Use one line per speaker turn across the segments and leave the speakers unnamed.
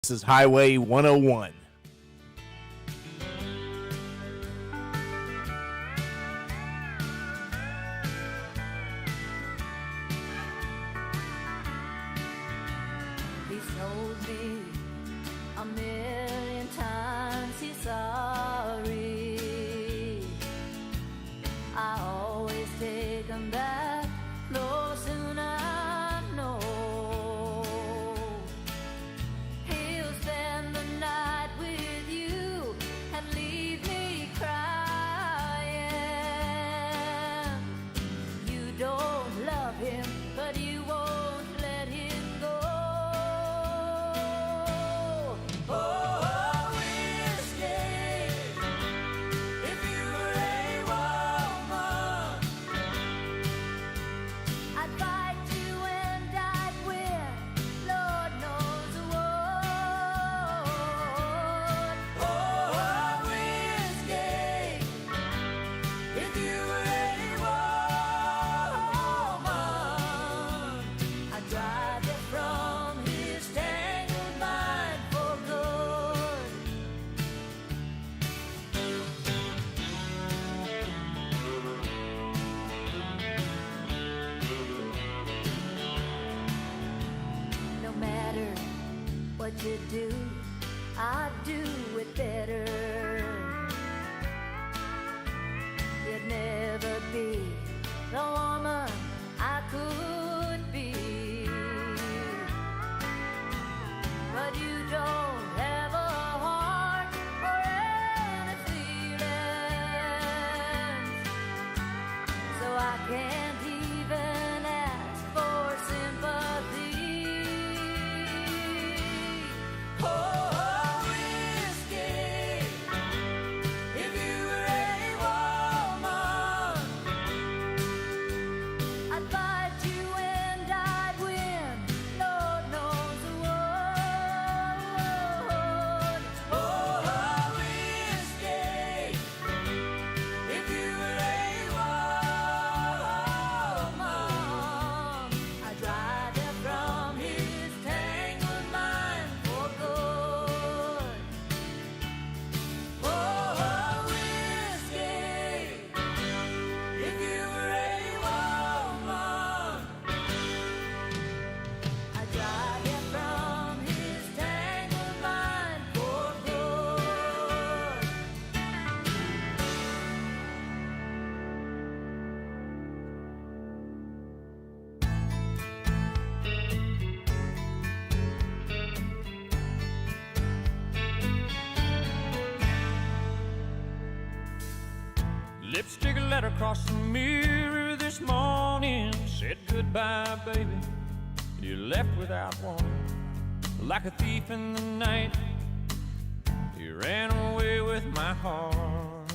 This is Highway 101.
He's told me a million times he's sorry. I always take him back, no sooner I know. He'll spend the night with you and leave me crying. You don't love him, but you won't let him go. Oh, whiskey, if you were a woman, I'd fight you and I'd win, Lord knows what. Oh, whiskey, if you were a woman, I'd drive you from his tangled mind for good. No matter what you do, I'd do it better. You'd never be the woman I could be. But you don't have a heart or any feelings, so I can't even ask for sympathy. Oh, whiskey, if you were a woman, I'd fight you and I'd win, Lord knows what. Oh, whiskey, if you were a woman, I'd drive you from his tangled mind for good. Oh, whiskey, if you were a woman, I'd drive you from his tangled mind for good.
Lipstick letter across the mirror this morning said goodbye, baby. You left without warning, like a thief in the night. You ran away with my heart.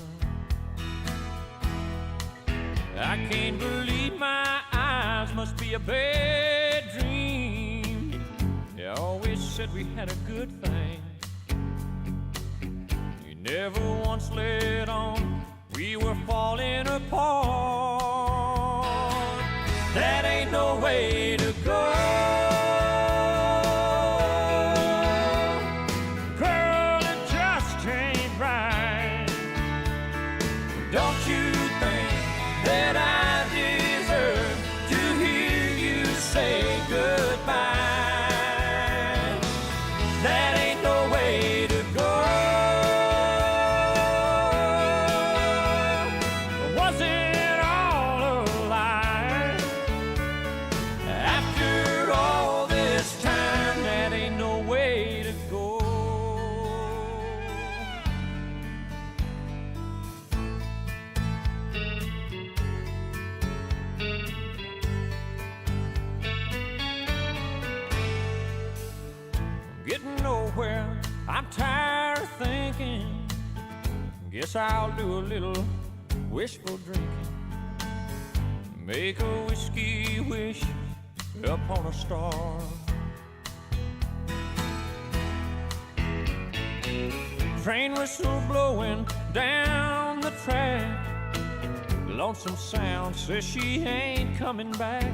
I can't believe my eyes, must be a bad dream. You always said we had a good thing. You never once let on we were falling apart. That ain't no way to go. Girl, it just ain't right. Don't you think that I deserve to hear you say goodbye? That ain't no way to go. Was it all a lie? After all this time, that ain't no way to go. Getting nowhere, I'm tired of thinking. Guess I'll do a little wishful drinking. Make a whiskey wish upon a star. Train whistle blowing down the track. Lonesome Sound says she ain't coming back.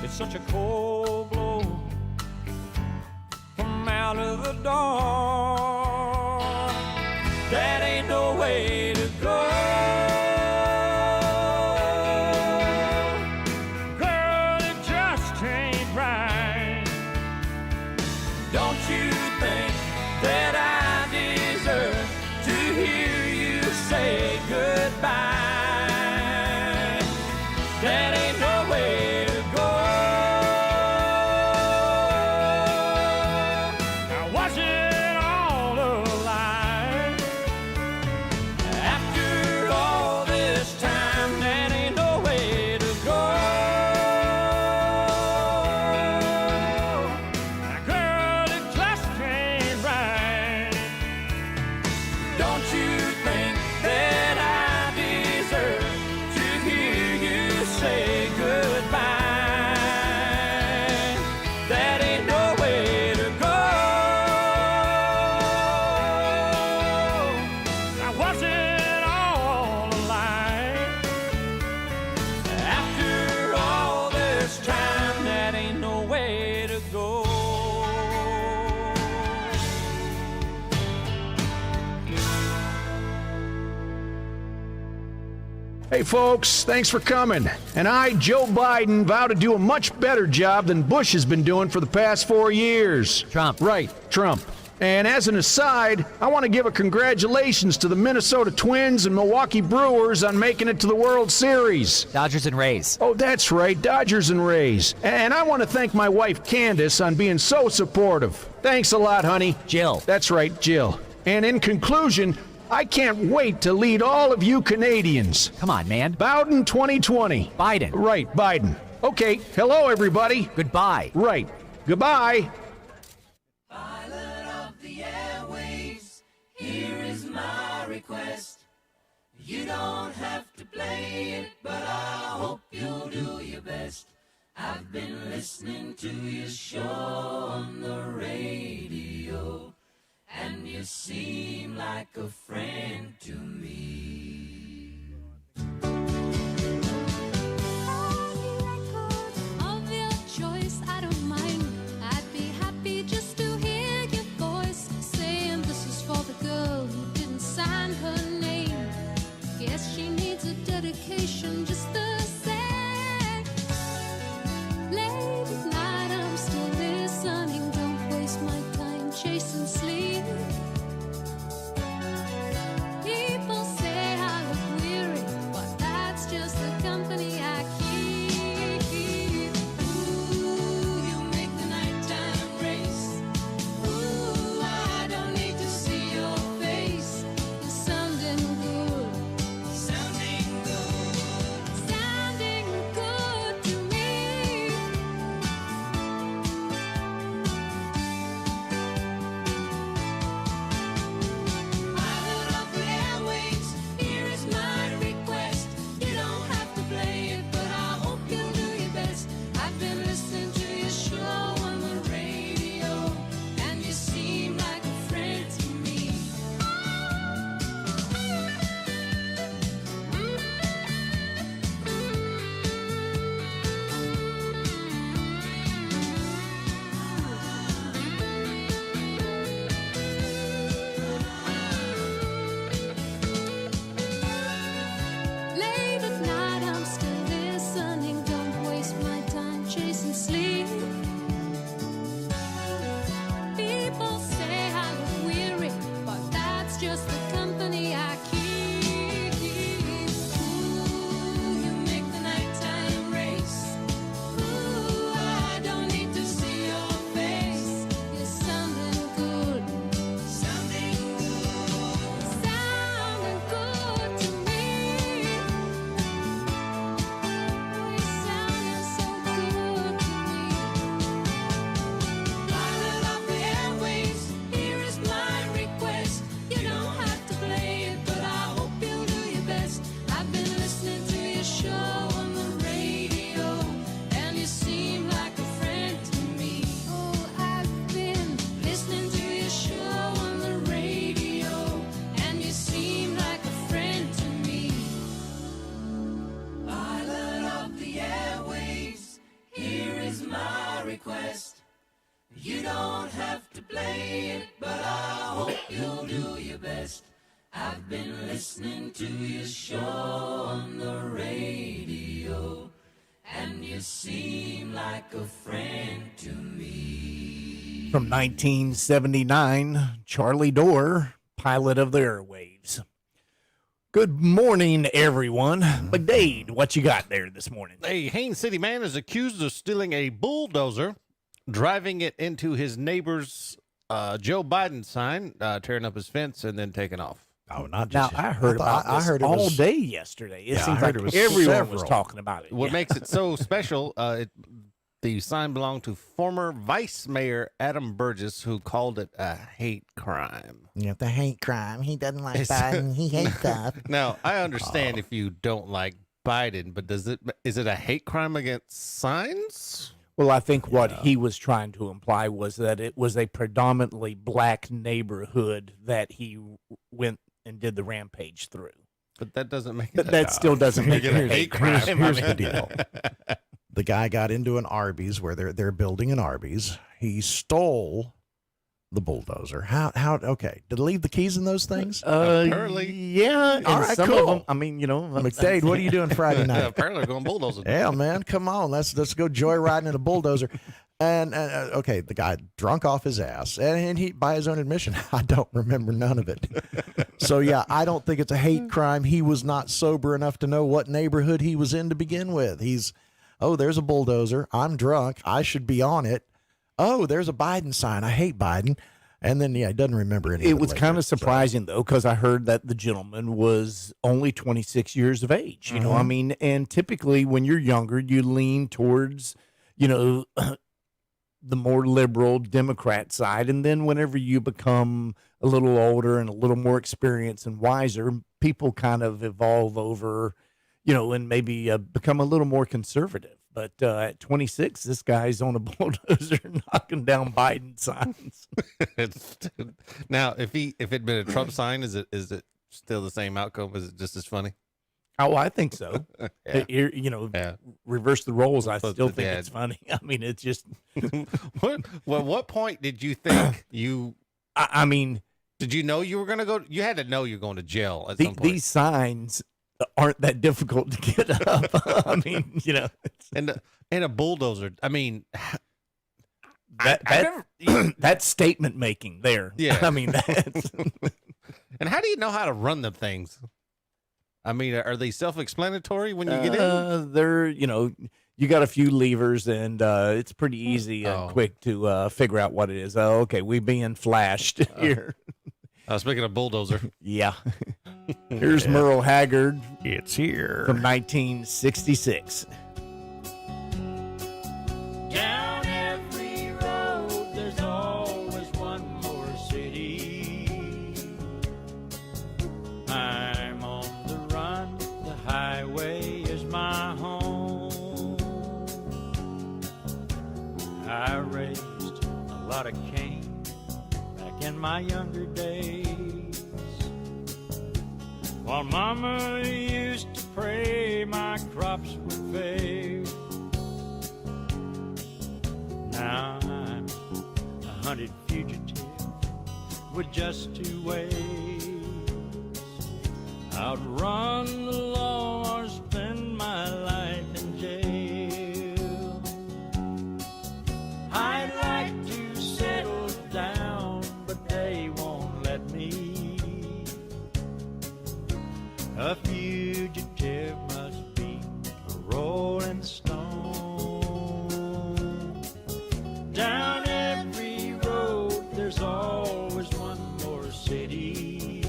It's such a cold blow from come out of the door. That ain't no way to go. Girl, it just ain't right. Don't you think that I deserve to hear you say goodbye? That ain't no way to go. Now was it all a lie? After all this time, that ain't no way to go. Now girl, it just ain't right. Don't you think that I deserve to hear you say goodbye? That ain't no way to go. Now was it all a lie? After all this time, that ain't no way to go.
Hey folks, thanks for coming. And I, Joe Biden, vow to do a much better job than Bush has been doing for the past 4 years.
Trump.
Right, Trump. And as an aside, I want to give a congratulations to the Minnesota Twins and Milwaukee Brewers on making it to the World Series.
Dodgers and Rays.
Oh, that's right, Dodgers and Rays. And I want to thank my wife, Candace, on being so supportive. Thanks a lot, honey.
Jill.
That's right, Jill. And in conclusion, I can't wait to lead all of you Canadians.
Come on, man.
Bowden 2020.
Biden.
Right, Biden. Okay, hello, everybody.
Goodbye.
Right. Goodbye.
Pilot of the airwaves, here is my request. You don't have to play it, but I hope you'll do your best. I've been listening to your show on the radio, and you seem like a friend to me.
Of your choice, I don't mind. I'd be happy just to hear your voice saying this is for the girl who didn't sign her name. Guess she needs a dedication just the same. Late at night, I'm still listening. Don't waste my time chasing sleep. People say I look weary, but that's just the company I keep.
Ooh, you make the nighttime race. Ooh, I don't need to see your face.
You're sounding good,
Sounding good.
sounding good to me.
you'll do your best. I've been listening to your show on the radio, and you seem like a friend to me.
From 1979, Charlie Dorr, Pilot of the Airwaves. Good morning, everyone. McDade, what you got there this morning?
A Haines City man is accused of stealing a bulldozer, driving it into his neighbor's Joe Biden sign, tearing up his fence, and then taking off.
Oh, not
Now,
just.
I heard about this
it
all
was-
day yesterday. It
Yeah,
seems
I heard
like
it was
everyone was
several.
talking about it.
What
Yeah.
makes it so special, the sign belonged to former Vice Mayor Adam Burgess, who called it a hate crime.
Yeah, the hate crime. He doesn't like
It's-
Biden. He hates stuff.
Now, I understand if you don't like Biden, but is it a hate crime against signs?
Well, I think what he was trying to imply was that it was a predominantly black neighborhood that he went and did the rampage through.
But that doesn't make
But
it
that still doesn't make it a hate crime.
Here's the deal. The guy got into an Arby's where they're building an Arby's. He stole the bulldozer. How? Okay. Did he leave the keys in those things?
Apparently.
Yeah. And
All right,
some of
cool.
them, I mean,
McDade, what are you doing Friday night?
Apparently, going bulldozing.
Yeah, man, come on, let's go joyriding in a bulldozer. And okay, the guy drunk off his ass, and he, by his own admission, I don't remember none of it. So yeah, I don't think it's a hate crime. He was not sober enough to know what neighborhood he was in to begin with. There's a bulldozer. I'm drunk. I should be on it. Oh, there's a Biden sign. I hate Biden. And then he doesn't remember any.
It was kind of surprising, though, because I heard that the gentleman was only 26 years of age. You know, I mean, and typically when you're younger, you lean towards, the more liberal Democrat side. And then whenever you become a little older and a little more experienced and wiser, people kind of evolve over, and maybe become a little more conservative. But at 26, this guy's on a bulldozer knocking down Biden signs.
Now, if it'd been a Trump sign, is it still the same outcome? Is it just as funny?
Oh, I think so.
Yeah.
Yeah. Reverse the roles. I
But
still
the
think
dad-
it's funny. I mean, it's just,
What point did you think you
I mean,
did you know you were going to go? You had to know you were going to jail at some point.
these signs aren't that difficult to get up. I mean,
and a bulldozer. I mean,
that's statement making there.
Yeah.
I mean, that's,
and how do you know how to run them things? I mean, are they self-explanatory when you get in?
they're, you got a few levers and it's pretty easy and
Oh.
quick to figure out what it is. Oh, okay. We being flashed here.
Speaking of bulldozer,
Yeah. Here's Merle Haggard
It's here.
from 1966.
Down every road, there's always one more city. I'm on the run, the highway is my home. I raised a lot of cane back in my younger days, while Mama used to pray my crops would fail. Now I'm a hunted fugitive with just two ways: outrun the law or spend my life in jail. I'd like to settle down, but they won't let me. A fugitive must be a rolling stone. Down every road, there's always one more city.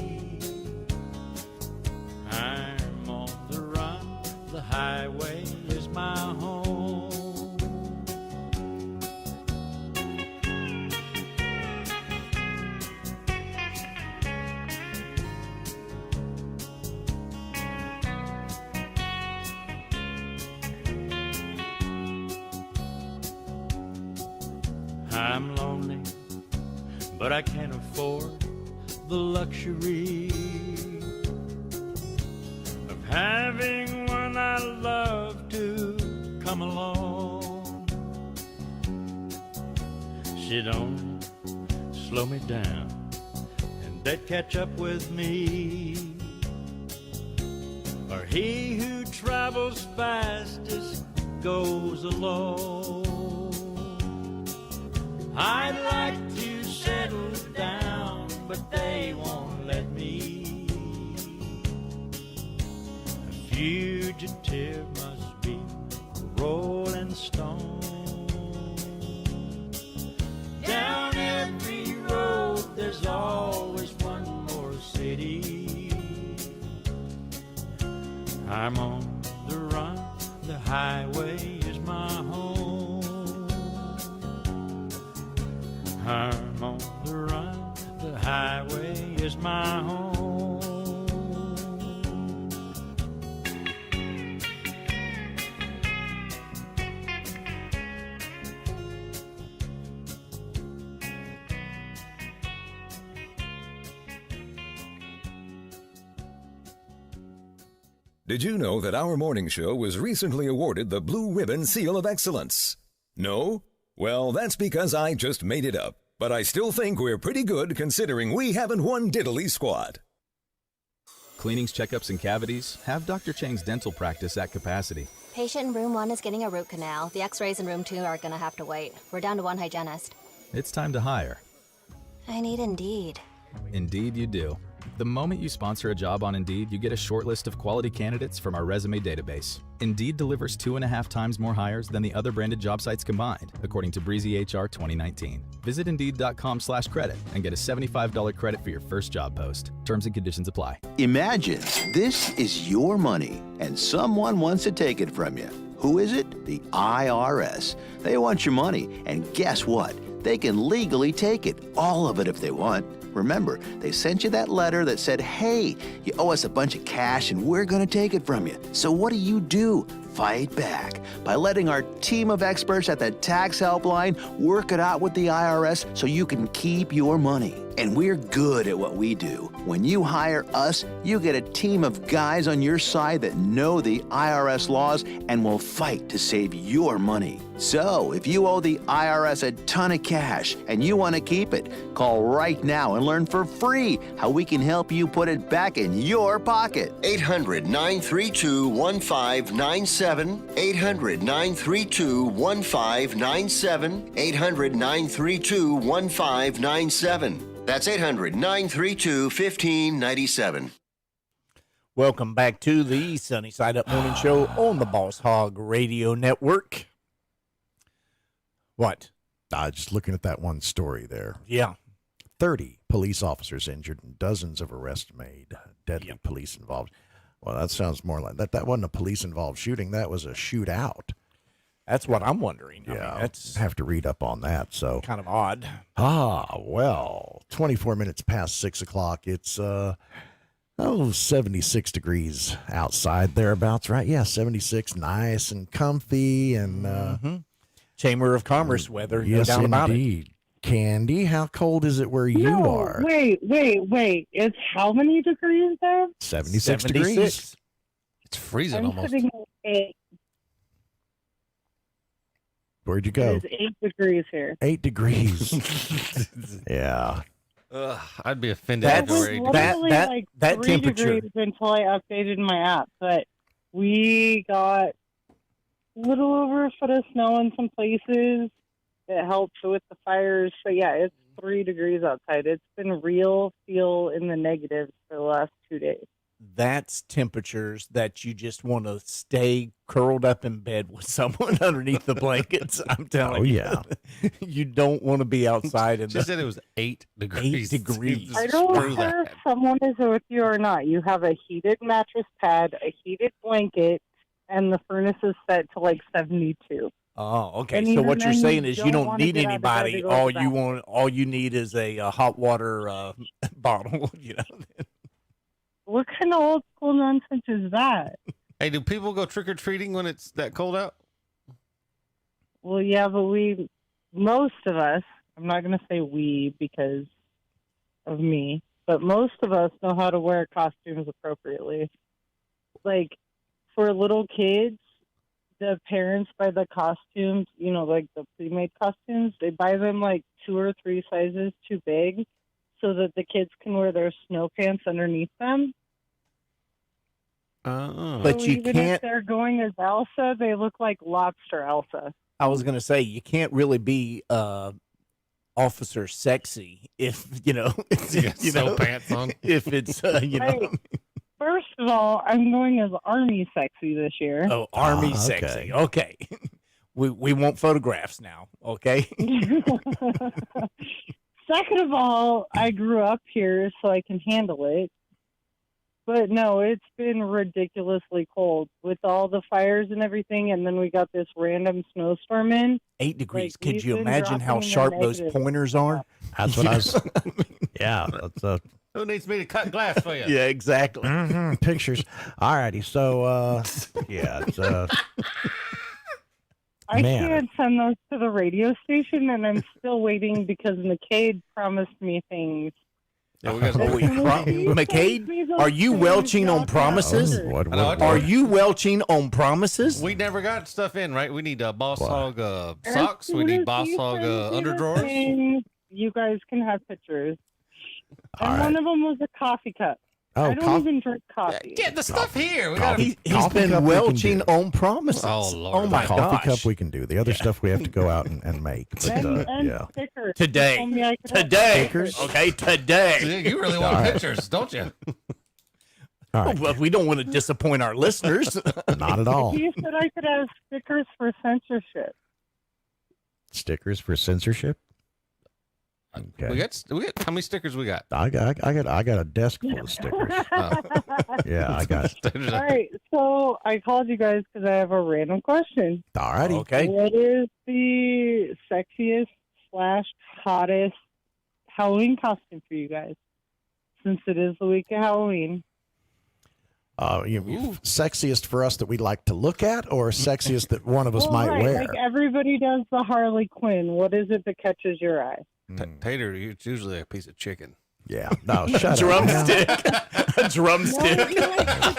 I'm on the run, the highway is my home. I'm lonely, but I can't afford the luxury of having one I love to come along. She'd only slow me down and
that catch up with me, or he who travels fastest goes alone. I'd like to settle down, but they won't let me. A fugitive must be a rolling stone. Down every road there's always one more city. I'm on the run, the highway is my home. I'm on the run, the highway is my home.
Did you know that our morning show was recently awarded the Blue Ribbon Seal of Excellence? No? Well, that's because I just made it up. But I still think we're pretty good considering we haven't won diddly squat.
Cleanings, checkups, and cavities? Have Dr. Chang's dental practice at capacity.
Patient in room 1 is getting a root canal. The x-rays in room 2 are going to have to wait. We're down to one hygienist.
It's time to hire.
I need Indeed.
Indeed you do. The moment you sponsor a job on Indeed, you get a short list of quality candidates from our resume database. Indeed delivers 2.5 times more hires than the other branded job sites combined, according to Breezy HR 2019. Visit Indeed.com/credit and get a $75 credit for your first job post. Terms and conditions apply.
Imagine this is your money and someone wants to take it from you. Who is it? The IRS. They want your money, and guess what? They can legally take it, all of it if they want. Remember, they sent you that letter that said, hey, you owe us a bunch of cash and we're going to take it from you. So what do? Fight back by letting our team of experts at the Tax Helpline work it out with the IRS so you can keep your money. And we're good at what we do. When you hire us, you get a team of guys on your side that know the IRS laws and will fight to save your money. So, if you owe the IRS a ton of cash and you want to keep it, call right now and learn for free how we can help you put it back in your pocket.
800-932-1597. 800-932-1597. 800-932-1597. That's 800-932-1597.
Welcome back to the Sunny Side Up Morning Show on the Boss Hog Radio Network. What?
Just looking at that one story there.
Yeah.
30 police officers injured and dozens of arrests made. Deadly police involved. Well, that sounds more like that. That wasn't a police-involved shooting. That was a shootout.
That's what I'm wondering.
Yeah,
I mean, that's
have to read up on that. So
kind of odd.
Well, 24 minutes past 6 o'clock. It's 76 degrees outside thereabouts, right? Yeah, 76, nice and comfy, and
Chamber of Commerce weather.
Yes,
no doubt about it.
indeed. Candy, how cold is it where you are?
Wait. It's how many degrees there?
76 degrees.
It's freezing
I'm
almost.
sitting at 8.
Where'd you go?
It is 8 degrees here.
8 degrees. Yeah.
I'd be offended.
It
after
was
8
literally like
that
3
temperature.
degrees until I updated my app, but we got a little over a foot of snow in some places. It helps with the fires. So, yeah, it's 3 degrees outside. It's been feel in the negatives for the last 2 days.
That's temperatures that you just want to stay curled up in bed with someone underneath the blankets. I'm telling you.
yeah.
You don't want to be outside.
She said it was 8 degrees.
8 degrees.
I don't
Screw
care if
that.
someone is with you or not. You have a heated mattress pad, a heated blanket, and the furnace is set to like 72.
Oh, okay.
And
So
even
what you're
then, you
saying is you
don't
don't
wanna
need
get out of bed to
anybody.
go to the bathroom.
All you need is a hot water bottle. You know.
What kind of old school nonsense is that?
Hey, do people go trick or treating when it's that cold out?
Well, yeah, but most of us, I'm not going to say we because of me, but most of us know how to wear costumes appropriately. Like, for little kids, the parents buy the costumes, like the pre-made costumes. They buy them like 2 or 3 sizes too big so that the kids can wear their snow pants underneath them.
But
So
you
even if
can't.
they're going as Elsa, they look like Lobster Elsa.
I was going to say you can't really be officer sexy if if,
You got snow pants on.
If it's
Hey, first of all, I'm going as Army Sexy this year.
Oh, Army
okay.
sexy. Okay. We want photographs now, okay?
Second of all, I grew up here, so I can handle it. But no, it's been ridiculously cold with all the fires and everything, and then we got this random snowstorm in.
8 degrees.
Like,
Could
we've
you
been
imagine how
dropping in the
sharp those
negatives.
pointers are?
That's what I was. Yeah, that's
Who needs me to cut glass for you?
Yeah, exactly.
pictures. All righty. So, yeah, it's,
I
Man.
can't send those to the radio station, and I'm still waiting because McCade promised me things.
Yeah, we got
Oh, we McCade, are you welching on promises?
Oh, what,
I know,
what,
I
Are
what?
you welching on promises?
We never got stuff in, right? We need Boss
What?
Hog
As
socks. We
soon
need
as
Boss
you
Hog
send me the
underdrawers.
thing, you guys can have pictures.
All
And
right.
one of them was a coffee cup.
Oh,
I don't even drink coffee.
Get the stuff here. We
Coffee.
got
He's
Coffee
been
cup we can
welching
do.
on promises.
Oh, Lord.
Oh my
coffee
gosh.
cup we can do. The other stuff we have to go out and make. But,
And
yeah.
stickers.
Today.
You told me I could have
Today.
stickers.
Okay, today.
You really want
All right.
pictures, don't you?
All right.
Well, we don't want to disappoint our listeners.
Not at all.
You said I could have stickers for censorship.
Stickers for censorship. Okay.
We got how many stickers we got?
I got a desk full of stickers. Yeah, I got.
All right, so I called you guys because I have a random question.
All righty.
Okay.
What is the sexiest / hottest Halloween costume for you guys? Since it is the week of Halloween.
Sexiest for us that we like to look at, or sexiest that one of us
Well,
might
right,
wear?
like everybody does the Harley Quinn. What is it that catches your eye?
Tater, it's usually a piece of chicken.
Yeah. No, shut up.
Drumstick. A drumstick.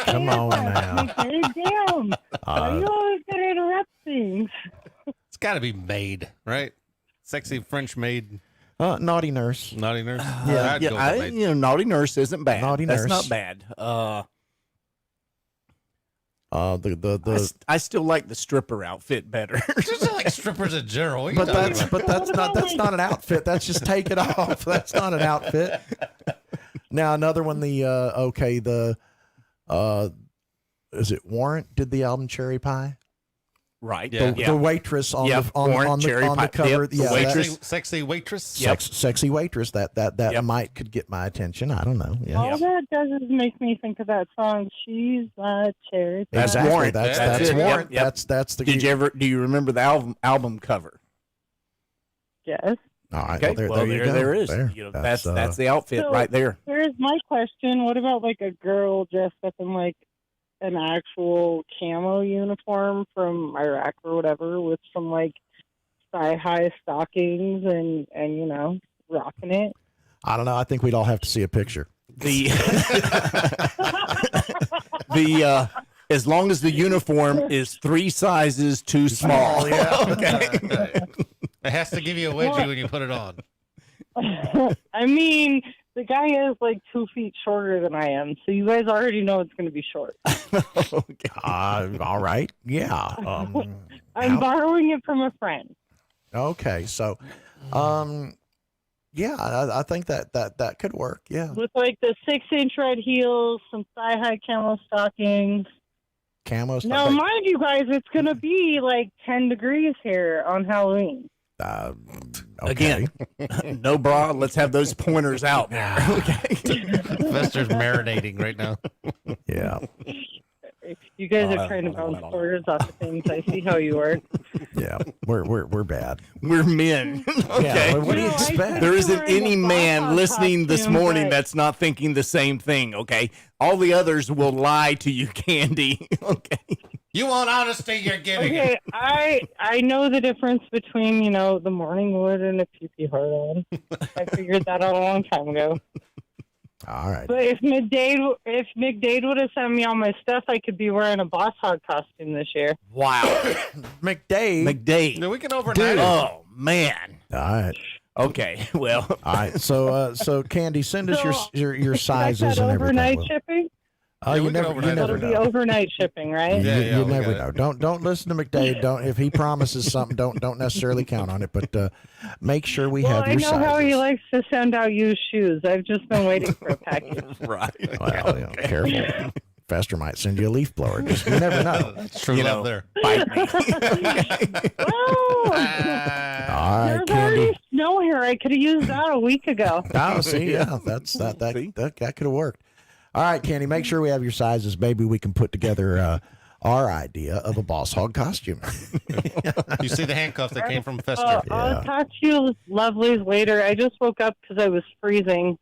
Come on now.
Okay, damn. Why you always gotta interrupt things?
It's got to be maid, right? Sexy French maid,
Naughty nurse.
naughty nurse.
Yeah,
I'd go with maid.
Naughty Nurse isn't bad.
Naughty
That's
Nurse.
not bad. I still like the stripper outfit better.
Just like strippers in general. What are you
But
talking
that's
about?
that's not an outfit. That's just take it off. That's not an outfit. Now another one. Is it Warrant did the album Cherry Pie?
Right.
Yeah.
The waitress on
Yep,
the on,
Warrant,
on the
Cherry
on the
Pie.
cover.
Yep, the
Yeah,
waitress.
Sexy waitress.
sexy waitress. That
Yep.
might could get my attention. I don't know. Yeah.
All that does is make me think of that song. She's a cherry.
That's
pie.
Exactly.
Warrant.
That's
That's it.
Warrant.
Yep.
That's the.
Do you remember the album cover?
Yes.
All right.
Okay.
Well, there you go.
there is.
There.
You know, that's the outfit
So-
right there.
Here's my question. What about like a girl dressed up in like an actual camo uniform from Iraq or whatever with some like thigh-high stockings and you know, rocking it?
I don't know. I think we'd all have to see a picture.
The as long as the uniform is 3 sizes too small. Okay.
It has to give you a wedgie when you put it on.
I mean, the guy is like 2 feet shorter than I am, so you guys already know it's going to be short.
All right. Yeah.
I'm borrowing it from a friend.
Okay. So, yeah, I think that could work. Yeah.
With like the 6-inch red heels, some thigh-high camo stockings.
Camo stuff.
Now, mind you guys, it's going to be like 10 degrees here on Halloween.
Okay.
Again, no bra. Let's have those pointers out there. Okay.
Fester's marinating right now.
Yeah.
You guys are trying to bounce quarters off the things. I see how you are.
Yeah. We're bad.
We're men. Okay.
Yeah, what do you
No, I
expect?
think
There
you
isn't
were in
any
the
man
Bob
listening this
costume,
morning
but-
that's not thinking the same thing. Okay. All the others will lie to you, Candy. Okay.
You want honesty, you're getting
Okay,
it.
I know the difference between, you know, the morning wood and a pee-pee hard on. I figured that out a long time ago.
All right.
But if McDade would have sent me all my stuff, I could be wearing a Boss Hog costume this year.
Wow.
McDade.
McDade.
No, we can overnight
Dude.
it.
Oh, man.
All right.
Okay, well,
All right. So Candy, send us your sizes
Is that
and everything.
overnight
Will.
shipping?
Oh, you
we can
never
overnight
It'll be
know.
overnight shipping, right?
You never know. Don't listen to McDade. Don't if he promises something, don't necessarily count on it. But make sure we
Well,
have
I
your
know
sizes.
how he likes to send out used shoes. I've just been waiting for a package.
right.
Well, you know, careful. Fester might send you a leaf blower. Just you never know.
That's true
You
love
know,
there.
bite me.
Oh,
All right,
there's
Candy.
already snow here. I could have used that a week ago.
Oh, see, yeah, that could have worked. All right, Candy, make sure we have your sizes. Maybe we can put together our idea of a boss hog costume.
You see the handcuffs that came from Fester.
I'll talk to you lovelies later. I just woke up because I was freezing.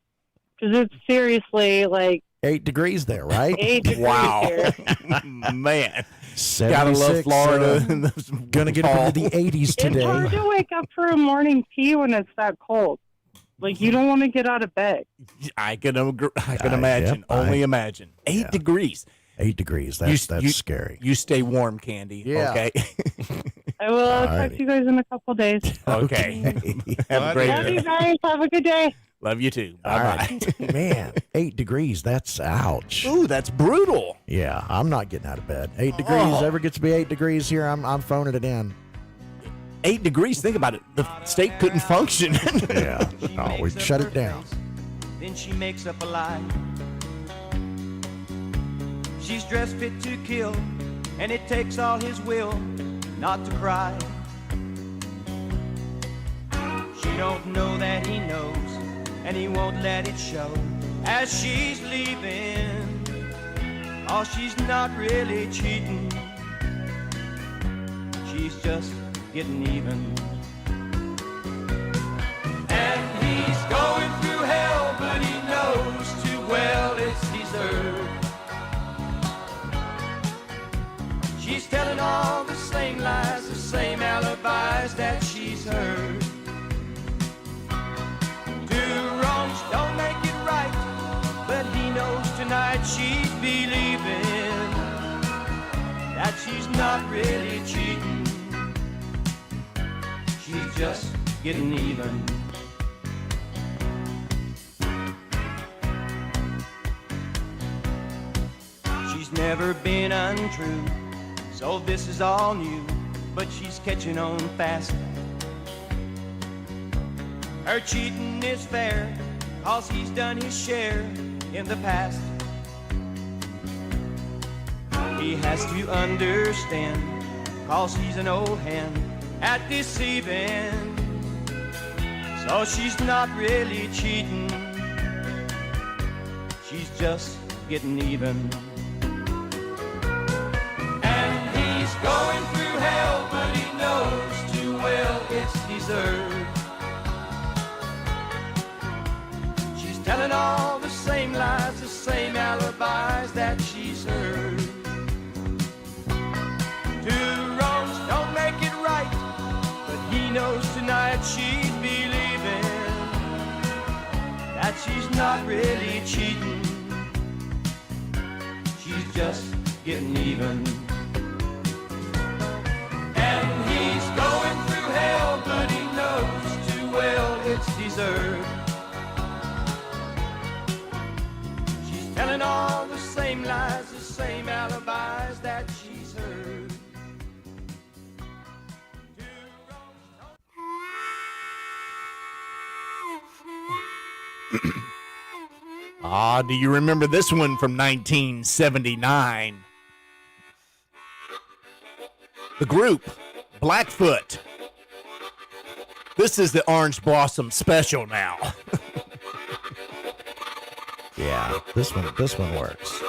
Because it's seriously like
8 degrees there, right?
8 degrees
Wow.
here.
Man,
76,
gotta love Florida.
Gonna get up into the 80s
It's
today.
hard to wake up for a morning pee when it's that cold. Like, you don't want to get out of bed.
I can imagine.
Yep,
Only imagine. 8 degrees.
8 degrees. That's scary.
You stay warm, Candy.
Yeah.
Okay.
I will talk
Alrighty.
to you guys in a couple days.
Okay. Have a great
Love you
day.
guys. Have a good day.
Love you too.
All
Bye bye.
right. Man, 8 degrees. That's ouch.
Ooh, that's brutal.
Yeah, I'm not getting out of bed. 8 degrees. Ever gets to be 8 degrees here, I'm phoning it in.
8 degrees. Think about it. The state couldn't function.
Yeah. Oh, we shut it down.
Then she makes up a lie. She's dressed fit to kill, and it takes all his will not to cry. She don't know that he knows, and he won't let it show as she's leaving. Oh, she's not really cheating. She's just getting even. And he's going through hell, but he knows too well it's deserved. She's telling all the same lies, the same alibis that she's heard. Two wrongs don't make it right, but he knows tonight she's believing that she's not really cheating. She's just getting even. She's never been untrue, so this is all new, but she's catching on fast. Her cheating is fair, cause he's done his share in the past. He has to understand, cause he's an old hand at deceiving. So she's not really cheating, she's just getting even. And he's going through hell, but he knows too well it's deserved. She's telling all the same lies, the same alibis that she's heard. Two wrongs don't make it right, but he knows tonight she's believing that she's not really cheating. She's just getting even. And he's going through hell, but he knows too well it's deserved. She's telling all the same lies, the same alibis that she's heard.
Ah, do you remember this one from 1979? The group, Blackfoot. This is the Orange Blossom special now.
Yeah, this one works.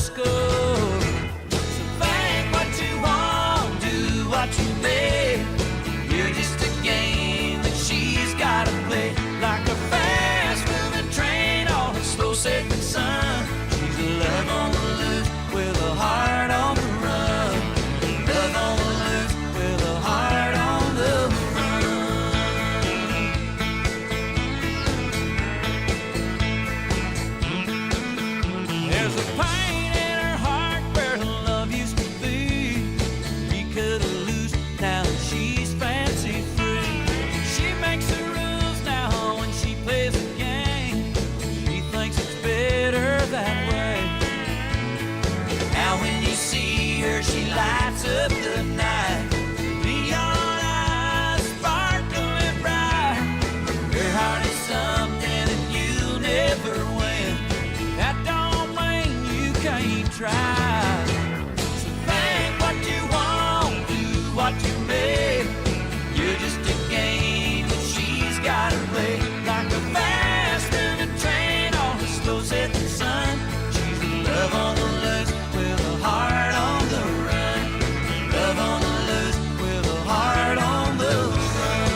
score. So think what you want, do what you may. You're just a game that she's gotta play. Like a fast moving train on a slow setting sun. She's a love on the loose with a heart on the run. Love on the loose with a heart on the run. There's a pain in her heart where her love used to be. He could have loosed, now she's fancy free. She makes the rules now when she plays a game. She thinks it's better that way. Now when you see her, she lights up the night. Neon eyes sparkling bright. Her heart is something that you'll never win. That don't mean you can't try. So think what you want, do what you may. You're just a game that she's gotta play. Like a fast moving train on a slow setting sun. She's a love on the loose with a heart on the run. Love on the loose with a heart on the run.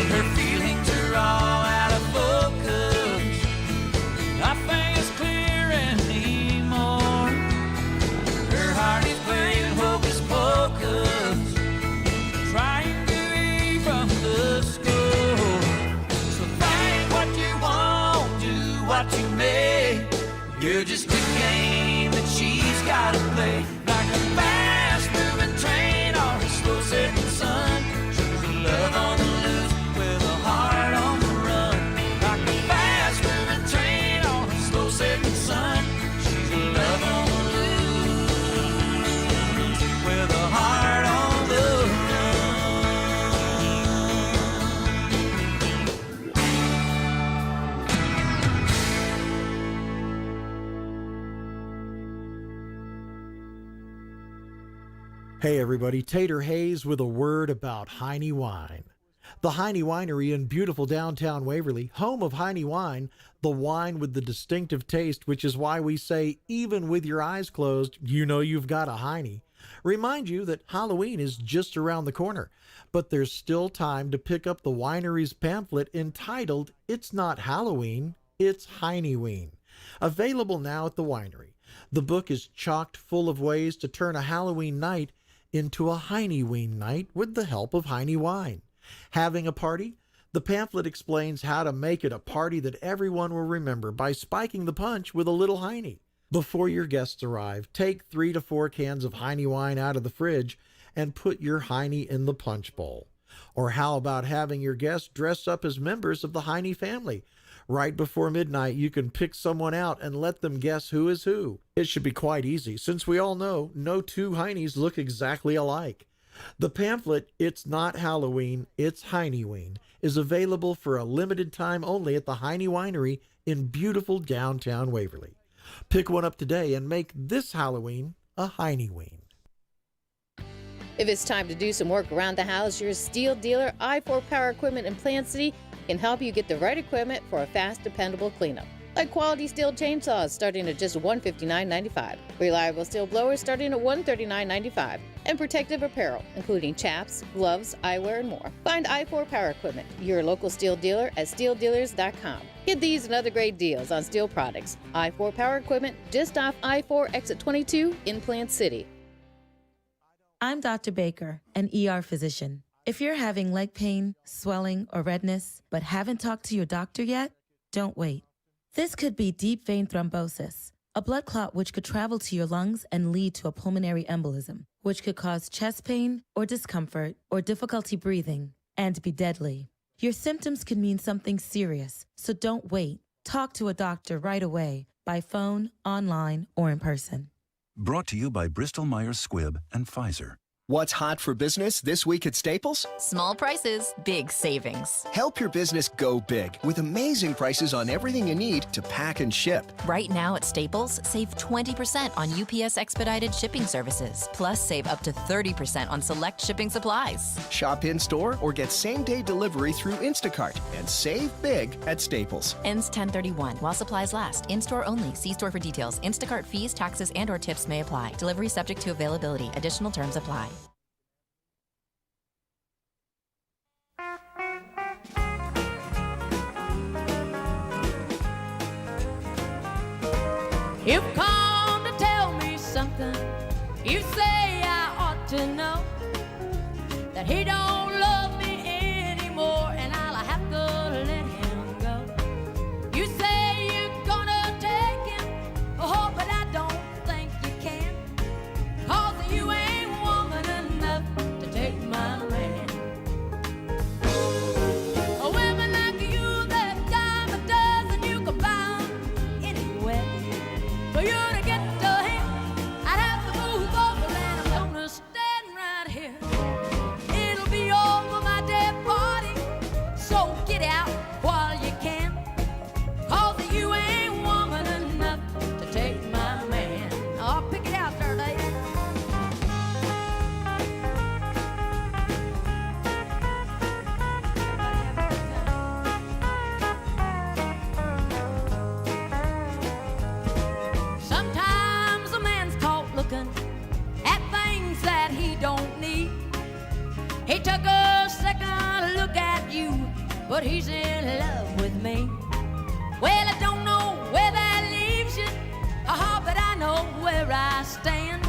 Her feelings are all out of focus. Nothing is clear anymore. Her heart is playing hocus pocus, trying to even the score. So think what you want, do what you may. You're just a game that she's gotta play. Like a fast moving train or a slow setting sun. She's a love on the loose with a heart on the run. Like a fast moving train or a slow setting sun. She's a love on the loose with a heart on the
Hey everybody, Tater Hayes with a word about Heine Wine. The Heine Winery in beautiful downtown Waverly, home of Heine Wine, the wine with the distinctive taste, which is why we say even with your eyes closed, you know you've got a Heine. Remind you that Halloween is just around the corner, but there's still time to pick up the winery's pamphlet entitled It's Not Halloween, It's Heineween. Available now at the winery. The book is chocked full of ways to turn a Halloween night into a Heineween night with the help of Heine Wine. Having a party? The pamphlet explains how to make it a party that everyone will remember by spiking the punch with a little Heine. Before your guests arrive, take 3 to 4 cans of Heine Wine out of the fridge and put your Heine in the punch bowl. Or how about having your guests dress up as members of the Heine family? Right before midnight, you can pick someone out and let them guess who is who. It should be quite easy, since we all know no two Heines look exactly alike. The pamphlet, It's Not Halloween, It's Heineween, is available for a limited time only at the Heine Winery in beautiful downtown Waverly. Pick one up today and make this Halloween a Heineween.
If it's time to do some work around the house, your Steel dealer, I4 Power Equipment in Plant City, can help you get the right equipment for a fast, dependable cleanup. Like quality steel chainsaws starting at just $159.95, reliable steel blowers starting at $139.95, and protective apparel, including chaps, gloves, eyewear, and more. Find I4 Power Equipment, your local steel dealer, at steeldealers.com. Get these and other great deals on steel products. I4 Power Equipment, just off I4 Exit 22 in Plant City.
I'm Dr. Baker, an ER physician. If you're having leg pain, swelling, or redness, but haven't talked to your doctor yet, don't wait. This could be deep vein thrombosis, a blood clot which could travel to your lungs and lead to a pulmonary embolism, which could cause chest pain or discomfort or difficulty breathing and be deadly. Your symptoms could mean something serious, so don't wait. Talk to a doctor right away, by phone, online, or in person.
Brought to you by Bristol Myers Squibb and Pfizer. What's hot for business this week at Staples?
Small prices, big savings.
Help your business go big with amazing prices on everything you need to pack and ship.
Right now at Staples, save 20% on UPS expedited shipping services. Plus, save up to 30% on select shipping supplies.
Shop in-store or get same-day delivery through Instacart and save big at Staples.
Ends 10/31 while supplies last. In-store only. See store for details. Instacart fees, taxes, and/or tips may apply. Delivery subject to availability. Additional terms apply.
You've come to tell me something. You say I ought to know that he don't love me anymore, and I'll have to let him go. You say you're gonna take him, oh, but I don't think you can, 'cause you ain't woman enough to take my man. Women like you, that dime a dozen, you can buy 'em anywhere. For you to get to him, I'd have to move over, and I'm gonna stand right here. It'll be over my dead body, so get out while you can, 'cause you ain't woman enough to take my man. I'll pick it out there, Dave. Sometimes a man's caught looking at things that he don't need. He took a second look at you, but he's in love with me. Well, I don't know where that leaves you, but I know where I stand.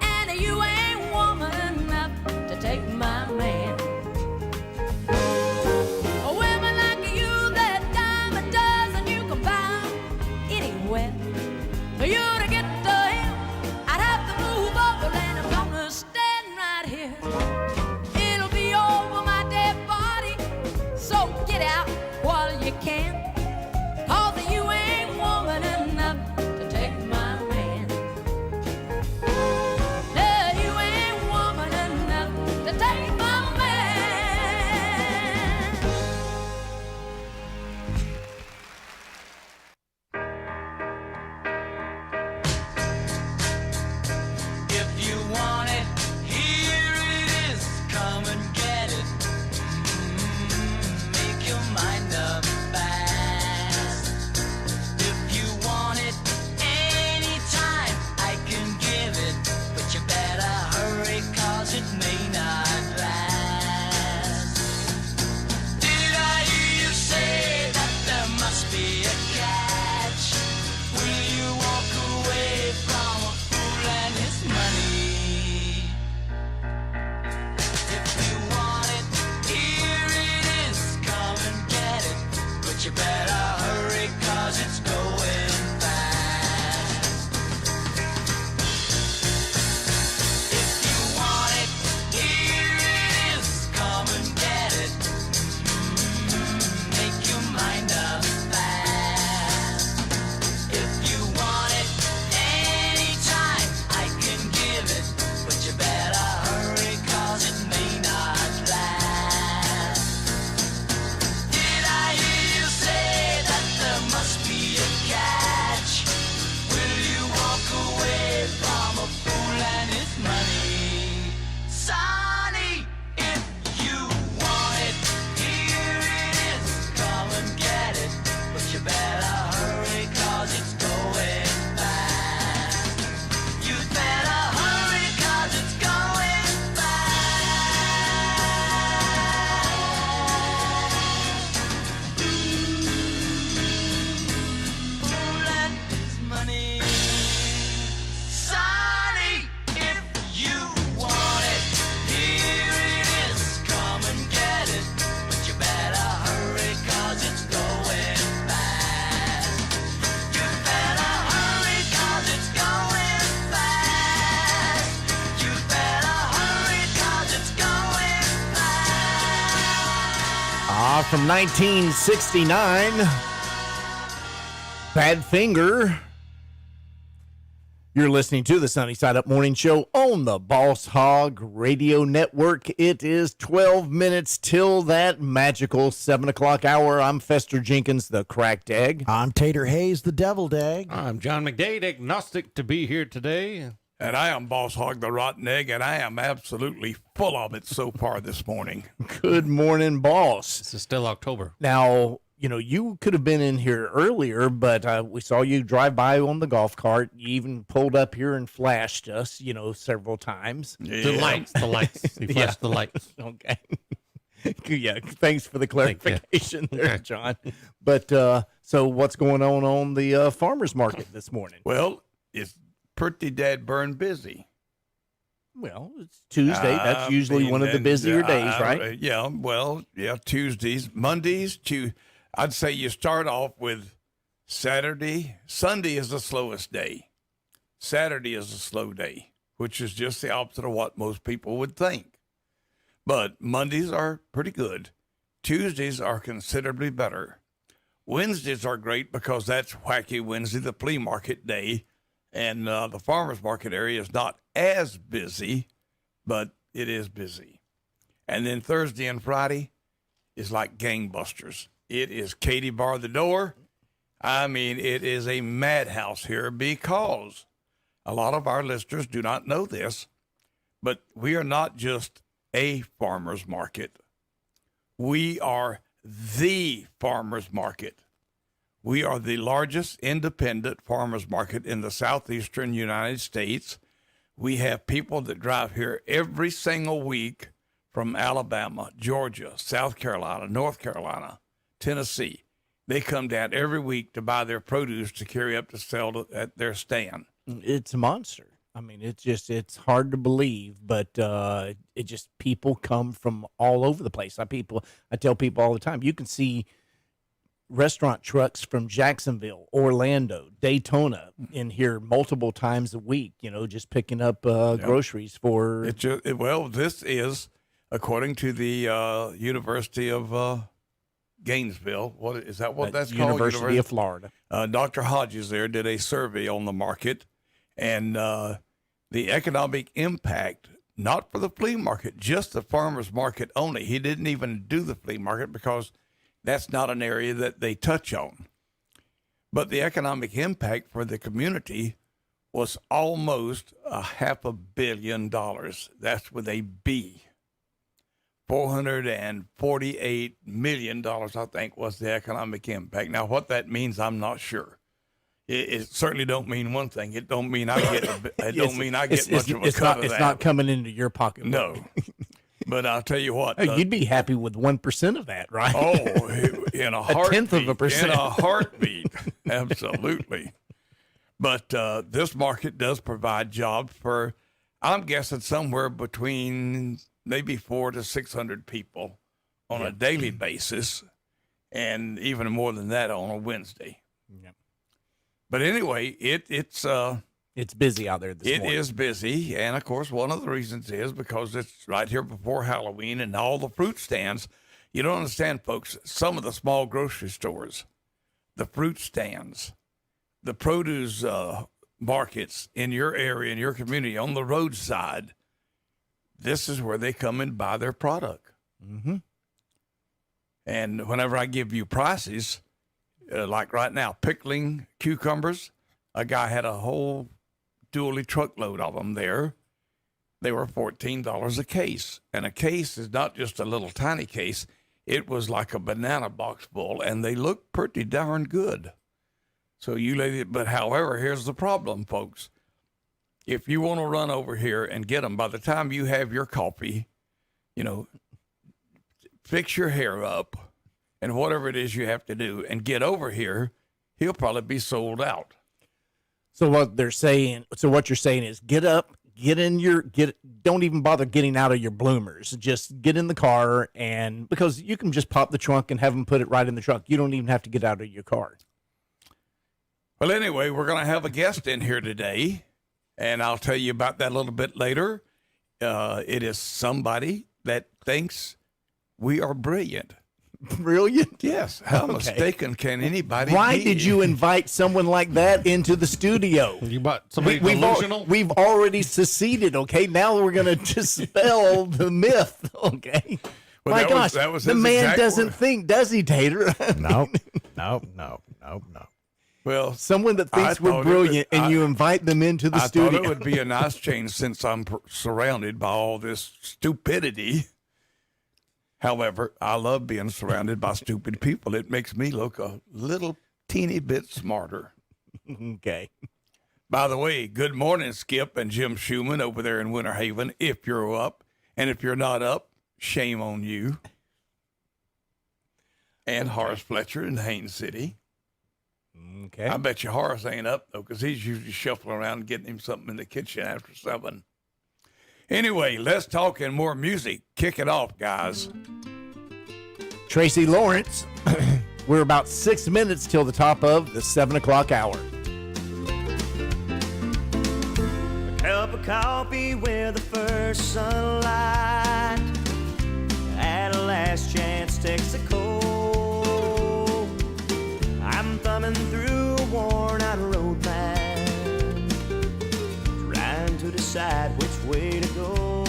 And you ain't woman enough to take my man. Women like you, that dime a dozen, you can buy 'em anywhere. For you to get to him, I'd have to move over, and I'm gonna stand right here. It'll be over my dead body, so get out while you can, 'cause you ain't woman enough to take my man. No, you ain't woman enough to take my man.
If you want it, here it is. Come and get it. Make your mind up fast. If you want it anytime, I can give it. But you better hurry, 'cause it may not last. Did I hear you say that there must be a catch? Will you walk away from a fool and his money? If you want it, here it is. Come and get it. But you better hurry, 'cause it's going fast. If you want it, here it is. Come and get it. Make your mind up fast. If you want it anytime, I can give it. But you better hurry, 'cause it may not last. Did I hear you say that there must be a catch? Will you walk away from a fool and his money? Sonny, if you want it, here it is. Come and get it. But you better hurry, 'cause it's going fast. You better hurry, 'cause it's going fast. Fool and his money. Sonny, if you want it, here it is. Come and get it. But you better hurry, 'cause it's going fast. You better hurry, 'cause it's going fast. You better hurry, 'cause it's going fast.
From 1969, Badfinger. You're listening to the Sunny Side Up Morning Show on the Boss Hog Radio Network. It is 12 minutes till that magical 7 o'clock hour. I'm Fester Jenkins, the cracked egg.
I'm Tater Hayes, the deviled egg.
I'm John McDade, agnostic to be here today.
And I am Boss Hog, the rotten egg, and I am absolutely full of it so far this morning.
Good morning, boss.
This is still October.
Now, you know, you could have been in here earlier, but we saw you drive by on the golf cart. You even pulled up here and flashed us, you know, several times.
Yeah.
The lights. He flashed the lights.
Okay. Yeah, thanks for the clarification there, John. But so what's going on the farmer's market this morning?
Well, it's pretty dead burn busy.
Well, it's Tuesday. That's usually one of the busier days, right?
Tuesdays, Mondays, I'd say you start off with Saturday. Sunday is the slowest day. Saturday is a slow day, which is just the opposite of what most people would think. But Mondays are pretty good. Tuesdays are considerably better. Wednesdays are great because that's Wacky Wednesday, the flea market day. And the farmer's market area is not as busy, but it is busy. And then Thursday and Friday is like gangbusters. It is Katie bar the door. I mean, it is a madhouse here because a lot of our listeners do not know this, but we are not just a farmer's market. We are the farmer's market. We are the largest independent farmers market in the southeastern United States. We have people that drive here every single week from Alabama, Georgia, South Carolina, North Carolina, Tennessee. They come down every week to buy their produce to carry up to sell at their stand.
It's a monster. I mean, it's hard to believe, but it just, people come from all over the place. I tell people all the time, you can see restaurant trucks from Jacksonville, Orlando, Daytona in here multiple times a week, you know, just picking up groceries for.
This is, according to the University of Gainesville. What is that? What that's called?
University of Florida.
Dr. Hodges there did a survey on the market, and the economic impact, not for the flea market, just the farmer's market only. He didn't even do the flea market because that's not an area that they touch on. But the economic impact for the community was almost $500 million. That's with a B. $448 million, I think, was the economic impact. Now, what that means, I'm not sure. It certainly don't mean one thing. It don't mean I get. It don't mean I get much of a cut of that.
It's not coming into your pocket.
No. But I'll tell you what.
You'd be happy with 1% of that, right?
Oh, in a heartbeat.
1/10%.
In a heartbeat. Absolutely. But this market does provide jobs for, I'm guessing, somewhere between maybe 400 to 600 people on a daily basis, and even more than that on a Wednesday.
Yeah.
But anyway, it's
busy out there this morning.
It is busy, and of course, one of the reasons is because it's right here before Halloween, and all the fruit stands. You don't understand, folks. Some of the small grocery stores, the fruit stands, the produce markets in your area, in your community, on the roadside. This is where they come and buy their product.
Mm-hmm.
And whenever I give you prices, like right now, pickling cucumbers, a guy had a whole dually truckload of them there. They were $14 a case. And a case is not just a little tiny case. It was like a banana box full, and they looked pretty darn good. So but however, here's the problem, folks. If you want to run over here and get them, by the time you have your coffee, you know, fix your hair up and whatever it is you have to do and get over here, he'll probably be sold out.
So what you're saying is get up, don't even bother getting out of your bloomers. Just get in the car, and because you can just pop the trunk and have them put it right in the trunk. You don't even have to get out of your car.
Well, anyway, we're going to have a guest in here today, and I'll tell you about that a little bit later. It is somebody that thinks we are brilliant.
Brilliant.
Yes. How
Okay.
mistaken can anybody
Why
be?
did you invite someone like that into the studio?
You bought somebody
we've
delusional?
we've already seceded, okay? Now we're going to dispel the myth, okay?
Well,
My
that
gosh,
was
the
his
man
exact
doesn't
word.
think, does he, Tater?
No.
Well,
Someone that
I
thinks we're
thought it
brilliant
was-
and you invite them into the
I
studio.
thought it would be a nice change since I'm surrounded by all this stupidity. However, I love being surrounded by stupid people. It makes me look a little teeny bit smarter.
Okay.
By the way, good morning, Skip and Jim Schumann over there in Winter Haven, if you're up. And if you're not up, shame on you. And Horace Fletcher in Haines City.
Okay.
I bet you Horace ain't up, though, because he's usually shuffling around getting him something in the kitchen after 7. Anyway, let's talk and more music. Kick it off, guys.
Tracy Lawrence, we're about 6 minutes till the top of the 7 o'clock hour.
A cup of coffee with the first sunlight. At a last chance Texaco. I'm thumbing through a worn-out road map, trying to decide which way to go.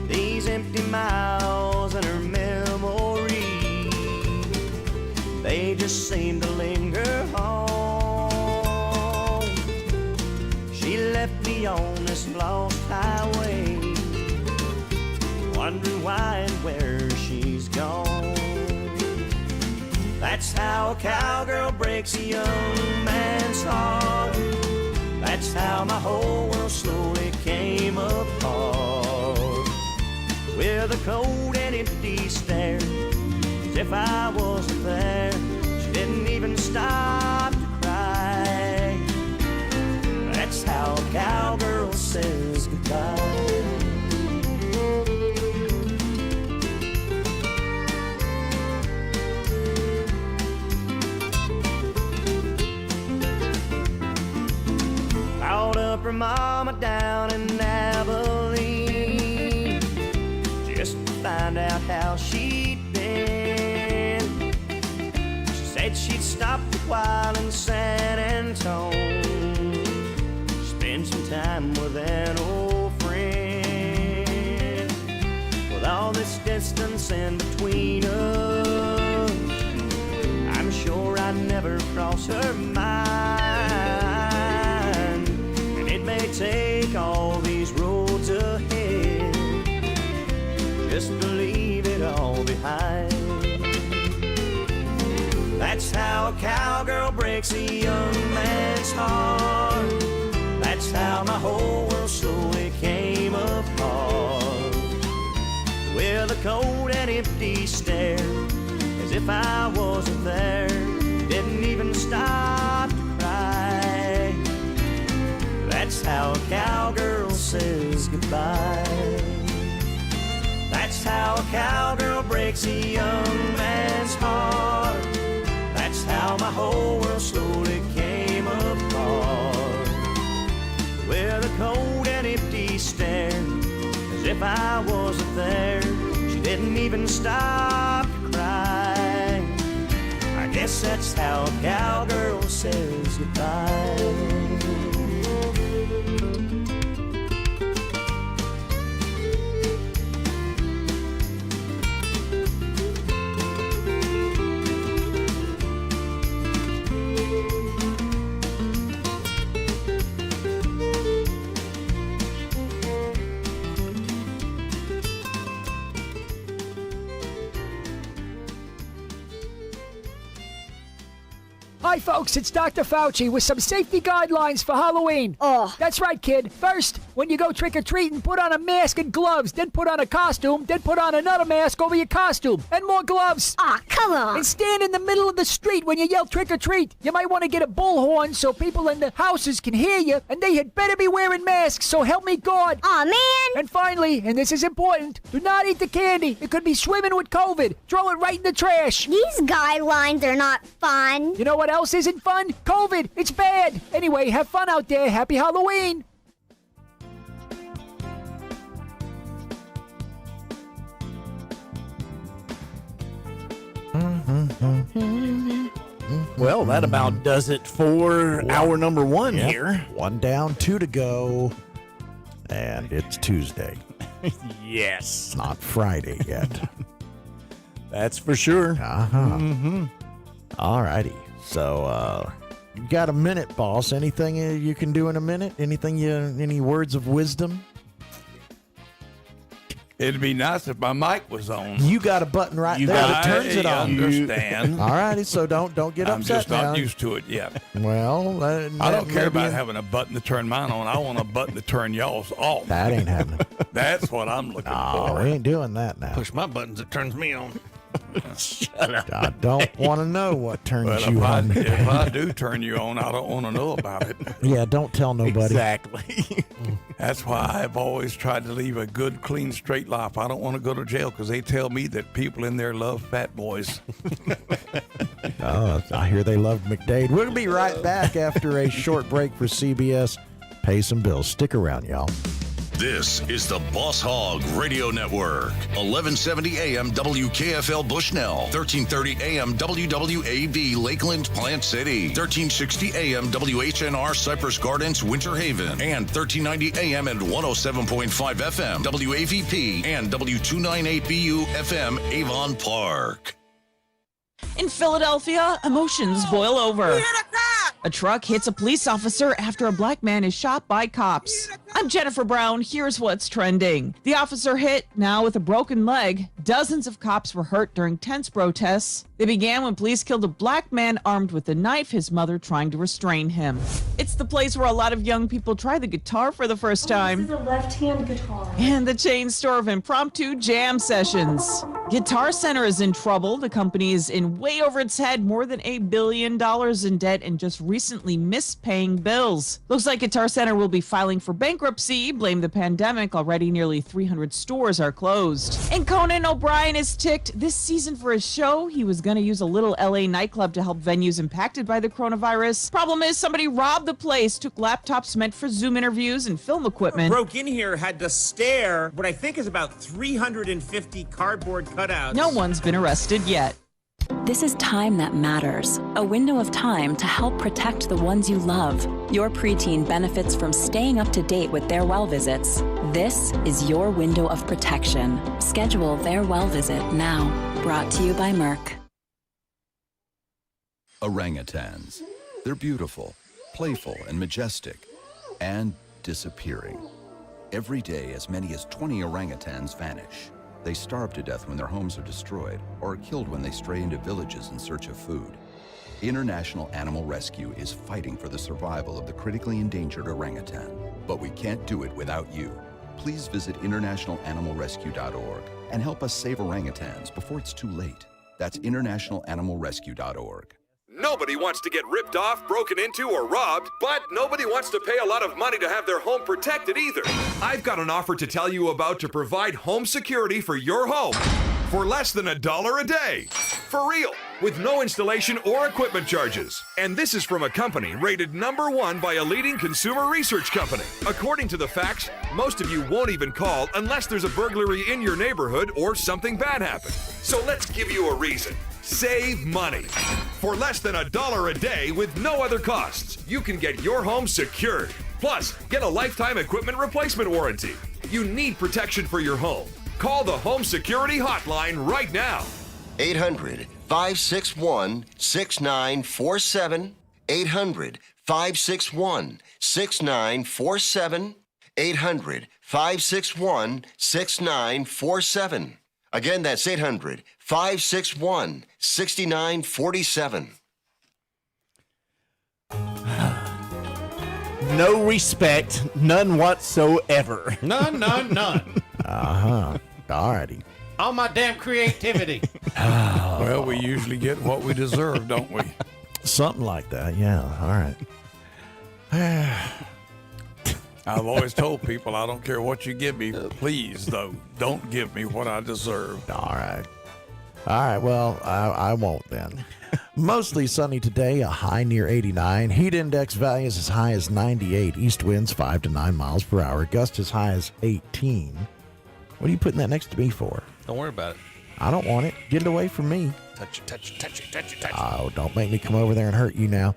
These empty miles in her memory, they just seem to linger on. She left me on this lost highway, wondering why and where she's gone. That's how a cowgirl breaks a young man's heart. That's how my whole world slowly came apart. With a cold and empty stare, as if I wasn't there. She didn't even stop to cry. That's how a cowgirl says goodbye. Called up her mama down in Abilene just to find out how she'd been. She said she'd stopped a while in San Antone, spend some time with an old friend. With all this distance in between us, I'm sure I'd never cross her mind. Take all these roads ahead just to leave it all behind. That's how a cowgirl breaks a young man's heart. That's how my whole world slowly came apart. With a cold and empty stare, as if I wasn't there. Didn't even stop to cry. That's how a cowgirl says goodbye. That's how a cowgirl breaks a young man's heart. That's how my whole world slowly came apart. With a cold and empty stare, as if I wasn't there. She didn't even stop to cry. I guess that's how a cowgirl says goodbye.
Hi, folks, it's Dr. Fauci with some safety guidelines for Halloween. Oh. That's right, kid. First, when you go trick-or-treating, put on a mask and gloves, then put on a costume, then put on another mask over your costume, and more gloves.
Aw, come on.
And stand in the middle of the street when you yell trick-or-treat. You might want to get a bullhorn so people in the houses can hear you, and they had better be wearing masks, so help me God.
Aw, man.
And finally, and this is important, do not eat the candy. It could be swimming with COVID. Throw it right in the trash.
These guidelines are not fun.
You know what else isn't fun? COVID. It's bad. Anyway, have fun out there. Happy Halloween.
Well, that about does it for hour number one
Yep.
here.
1 down, 2 to go. And it's Tuesday.
Yes.
Not Friday yet.
That's for sure.
Uh-huh. All righty. So, you got a minute, boss. Anything you can do in a minute? Any words of wisdom?
It'd be nice if my mic was on.
You got a button right there that turns it
I
on.
understand.
All righty, so don't get
I'm
upset
just not
now.
used to it yet.
Well,
I don't care about having a button to turn mine on. I want a button to turn y'all's off.
That ain't happening.
That's what I'm looking
Oh,
for.
we ain't doing that now.
Push my buttons, it turns me on.
Shut up.
I don't want to know what turns
Well,
you on.
if I do turn you on, I don't want to know about it.
Yeah, don't tell nobody.
Exactly.
That's why I've always tried to leave a good, clean, straight life. I don't want to go to jail because they tell me that people in there love fat boys.
Oh, I hear they loved McDade. We'll be right back after a short break for CBS. Pay some bills. Stick around, y'all.
This is the Boss Hog Radio Network. 1170 AM WKFL Bushnell. 1330 AM WWAV Lakeland Plant City. 1360 AM WHNR Cypress Gardens Winter Haven. And 1390 AM and 107.5 FM WAVP and W298BU FM Avon Park.
In Philadelphia, emotions boil over. A truck hits a police officer after a black man is shot by cops. I'm Jennifer Brown. Here's what's trending. The officer hit, now with a broken leg. Dozens of cops were hurt during tense protests. They began when police killed a black man armed with a knife, his mother trying to restrain him. It's the place where a lot of young people try the guitar for the first time.
This is a left-hand guitar.
And the chain store of impromptu jam sessions. Guitar Center is in trouble. The company is in way over its head, more than $1 billion in debt, and just recently missed paying bills. Looks like Guitar Center will be filing for bankruptcy. Blame the pandemic. Already nearly 300 stores are closed. And Conan O'Brien is ticked this season for his show. He was going to use a little LA nightclub to help venues impacted by the coronavirus. Problem is, somebody robbed the place, took laptops meant for Zoom interviews and film equipment.
Broke in here, had to stare what I think is about 350 cardboard cutouts.
No one's been arrested yet.
This is time that matters. A window of time to help protect the ones you love. Your preteen benefits from staying up to date with their well visits. This is your window of protection. Schedule their well visit now. Brought to you by Merck.
Orangutans. They're beautiful, playful, and majestic, and disappearing. Every day, as many as 20 orangutans vanish. They starve to death when their homes are destroyed or are killed when they stray into villages in search of food. International Animal Rescue is fighting for the survival of the critically endangered orangutan. But we can't do it without you. Please visit internationalanimalrescue.org and help us save orangutans before it's too late. That's internationalanimalrescue.org.
Nobody wants to get ripped off, broken into, or robbed, but nobody wants to pay a lot of money to have their home protected either. I've got an offer to tell you about to provide home security for your home for less than $1 a day. For real, with no installation or equipment charges. And this is from a company rated #1 by a leading consumer research company. According to the facts, most of you won't even call unless there's a burglary in your neighborhood or something bad happened. So let's give you a reason. Save money. For less than $1 a day with no other costs, you can get your home secured. Plus, get a lifetime equipment replacement warranty. You need protection for your home. Call the Home Security Hotline right now.
800-561-6947. 800-561-6947. 800-561-6947. Again, that's 800-561-6947.
No respect, none whatsoever.
None.
Uh-huh. All righty.
All my damn creativity.
Well, we usually get what we deserve, don't we?
Something like that, yeah. All right.
I've always told people I don't care what you give me. Please, though, don't give me what I deserve.
All right. All right, well, I won't then. Mostly sunny today, a high near 89. Heat index values as high as 98. East winds 5 to 9 miles per hour. Gust as high as 18. What are you putting that next to me for?
Don't worry about it.
I don't want it. Get it away from me.
Touch it.
Oh, don't make me come over there and hurt you now.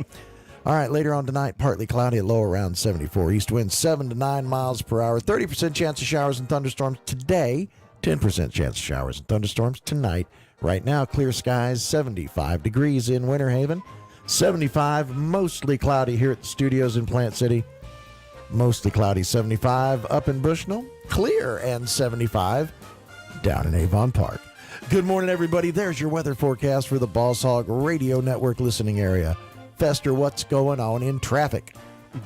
All right, later on tonight, partly cloudy at low around 74. East wind 7 to 9 miles per hour. 30% chance of showers and thunderstorms today. 10% chance of showers and thunderstorms tonight. Right now, clear skies, 75 degrees in Winter Haven. 75, mostly cloudy here at the studios in Plant City. Mostly cloudy, 75 up in Bushnell. Clear and 75 down in Avon Park. Good morning, everybody. There's your weather forecast for the Boss Hog Radio Network listening area. Fester, what's going on in traffic?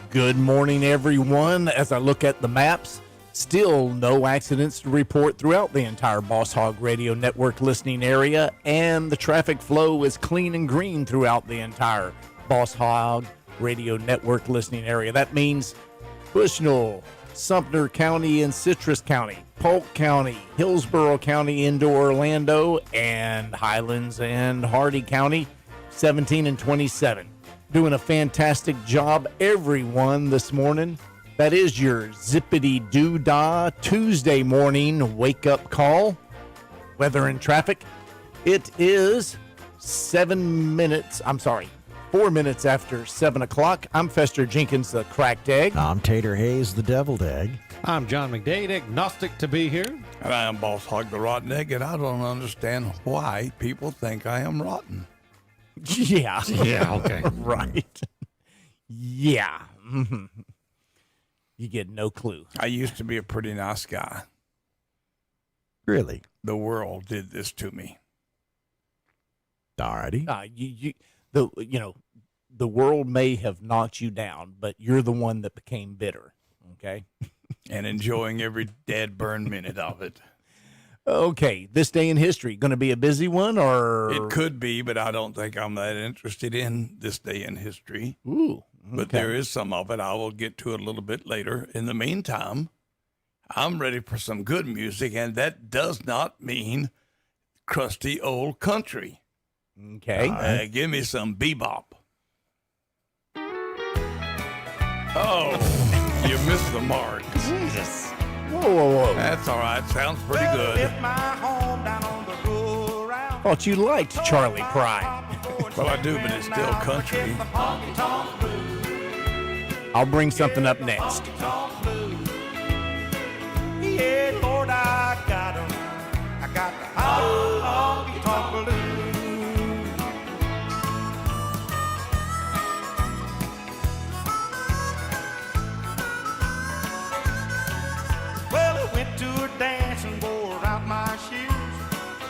Good morning, everyone. As I look at the maps, still no accidents to report throughout the entire Boss Hog Radio Network listening area, and the traffic flow is clean and green throughout the entire Boss Hog Radio Network listening area. That means Bushnell, Sumter County and Citrus County, Polk County, Hillsborough County into Orlando, and Highlands and Hardy County, 17 and 27. Doing a fantastic job, everyone, this morning. That is your zippity-doo-dah Tuesday morning wake-up call. Weather and traffic. It is 4 minutes after 7 o'clock. I'm Fester Jenkins, the cracked egg.
I'm Tater Hayes, the deviled egg.
I'm John McDade, agnostic to be here.
And I am Boss Hog, the rotten egg, and I don't understand why people think I am rotten.
Yeah.
Yeah, okay.
Right. Yeah. Mm-hmm. You get no clue.
I used to be a pretty nice guy.
Really?
The world did this to me.
Alrighty.
The world may have knocked you down, but you're the one that became bitter. Okay.
And enjoying every dead burn minute of it.
Okay, this day in history, going to be a busy one, or
It could be, but I don't think I'm that interested in this day in history.
Ooh, okay.
But there is some of it. I will get to it a little bit later. In the meantime, I'm ready for some good music, and that does not mean crusty old country.
Okay.
Give me some bebop. Oh, you missed the mark.
Jesus. Whoa.
That's all right. Sounds pretty good.
Thought you liked Charlie Pride.
Well, I do, but it's still country.
I'll bring something up next.
Yeah, Lord, I got 'em. I got the honky-tonk blues. Well, I went to a dance and wore out my shoes.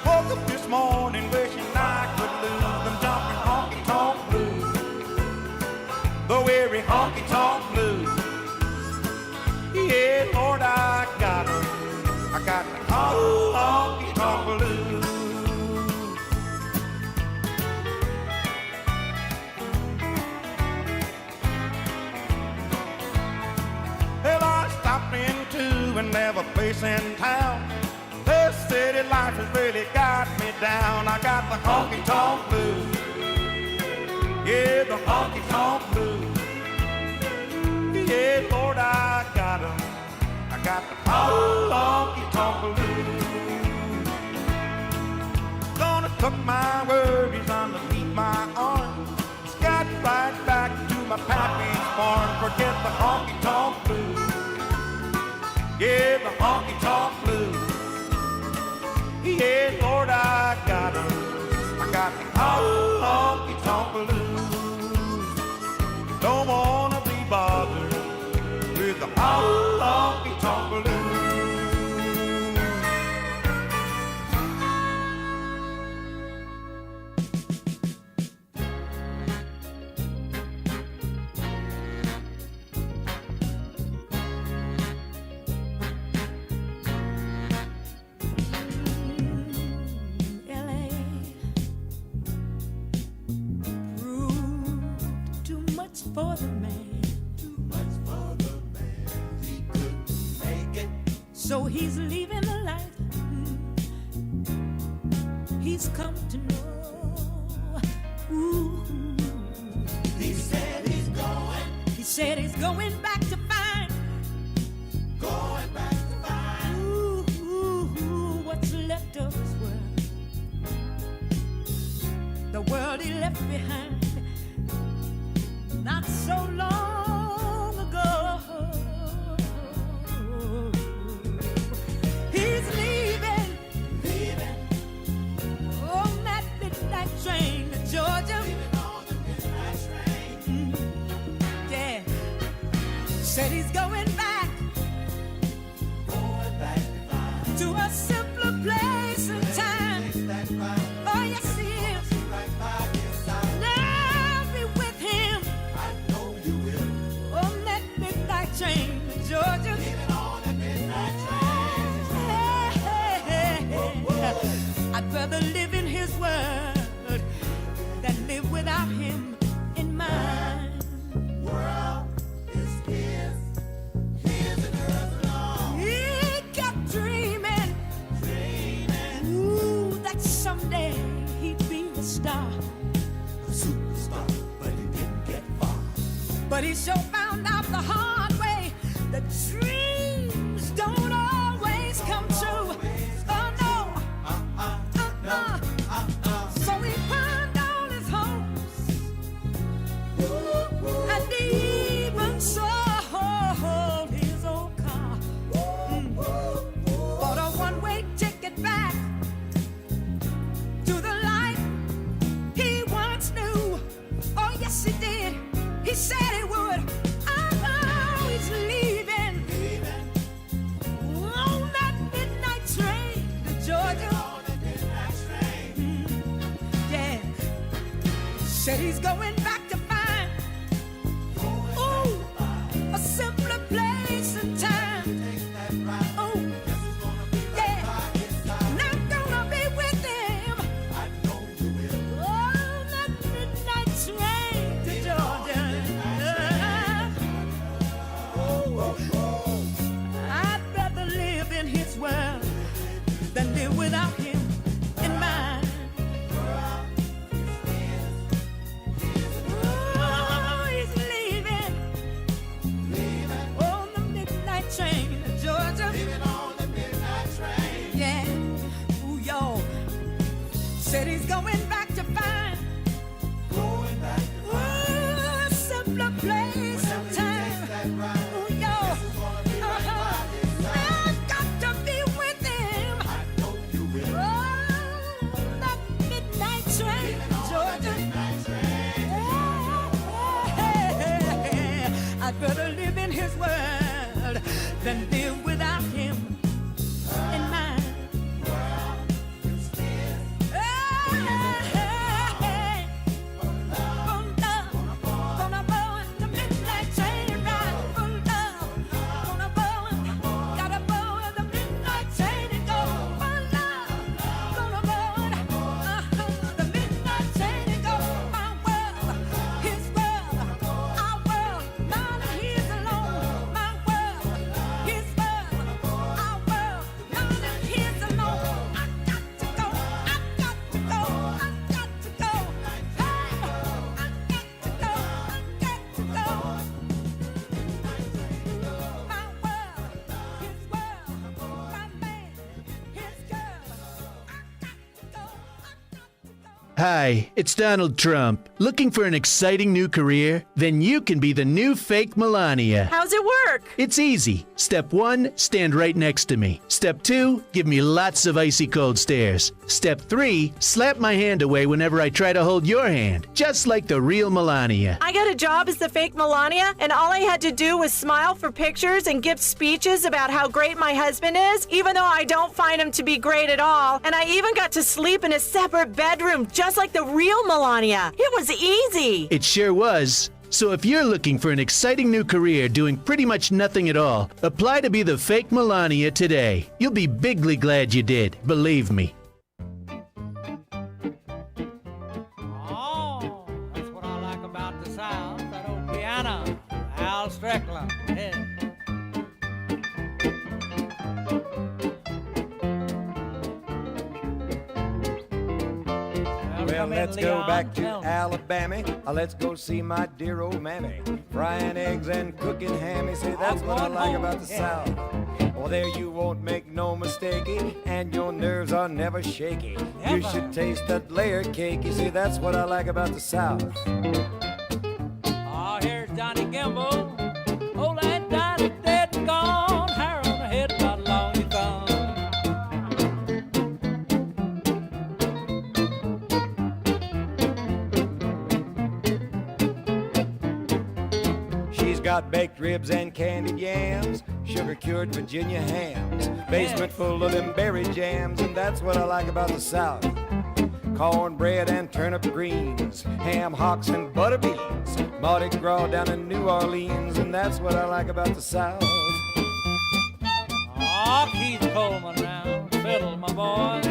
Woke up this morning wishing I could lose them jumping honky-tonk blues. The weary honky-tonk blues. Yeah, Lord, I got 'em. I got the honky-tonk blues. Well, I stopped into another place in town. The city life has really got me down. I got the honky-tonk blues. Yeah, the honky-tonk blues. Yeah, Lord, I got 'em. I got the honky-tonk blues. Gonna tuck my worries underneath my arm. Scat right back to my pappy's farm. Forget the honky-tonk blues. Yeah, the honky-tonk blues. Yeah, Lord, I got 'em. I got the honky-tonk blues. Don't wanna be bothered with the honky-tonk blues.
For the man, too much for the man. He couldn't make it, so he's leaving the life he's come to know. Ooh. He said he's going. He said he's going back to find. Going back to find. Ooh, what's left of his world.
he left behind not so long ago. He's leaving on that midnight train to Georgia. Yeah, said he's going back to a simpler place and time. Oh, yes, he is. I'll be with him on that midnight train to Georgia. I'd rather live in his world than live without him in mine. World is his and hers alone. He kept dreaming, ooh, that someday he'd be a star, superstar, but he didn't get far. But he sure found out the hard way that dreams don't always come true. Oh no. So he pawned all his hopes, and he even sold his old car. Bought a one-way ticket back to the life he once knew. Oh, yes, he did. He said he would. Oh, he's leaving on that midnight train to Georgia. Yeah, said he's going back to find, ooh, a simpler place and time. Oh, yeah, and I'm gonna be with him on that midnight train to Georgia. I'd rather live in his world than live without him in mine. Oh, he's leaving on the midnight train to Georgia. Yeah, ooh, y'all. Said he's going back to find, ooh, a simpler place and time. Ooh, y'all. I've got to be with him. Oh, that midnight train to Georgia. I'd rather live in his world than live without him in mine. Gonna go on the midnight train ride for love. Gonna go on, gotta go on the midnight train and go for love. Gonna go on the midnight train and go my world, his world, our world. None of his alone. My world, his world, our world. None of his alone. I got to go. I got to go. I got to go. Hey, I got to go. I got to go. My world, his world, my man, his girl.
Hi, it's Donald Trump. Looking for an exciting new career? Then you can be the new fake Melania.
How's it work?
It's easy. Step 1, stand right next to me. Step 2, give me lots of icy cold stares. Step 3, slap my hand away whenever I try to hold your hand, just like the real Melania.
I got a job as the fake Melania, and all I had to do was smile for pictures and give speeches about how great my husband is, even though I don't find him to be great at all. And I even got to sleep in a separate bedroom, just like the real Melania. It was easy.
It sure was. So if you're looking for an exciting new career doing pretty much nothing at all, apply to be the fake Melania today. You'll be bigly glad you did, believe me.
Oh, that's what I like about the South, that old piano, Al Strickland. Yeah.
Well, let's go back to Alabama. Let's go see my dear old mammy. Frying eggs and cooking hammy. See, that's what I like about the South. Well, there you won't make no mistake, and your nerves are never shaky. You should taste that layer cake. You see, that's what I like about the South.
Oh, here's Johnny Gimble. Oh, that Johnny dead and gone. Hair on the head, got a long thumb.
She's got baked ribs and candied yams, sugar-cured Virginia hams, basement full of them berry jams, and that's what I like about the South. Cornbread and turnip greens, ham hocks and butter beans, Mardi Gras down in New Orleans, and that's what I like about the South.
Oh, Keith Coleman now. Fiddle, my boy.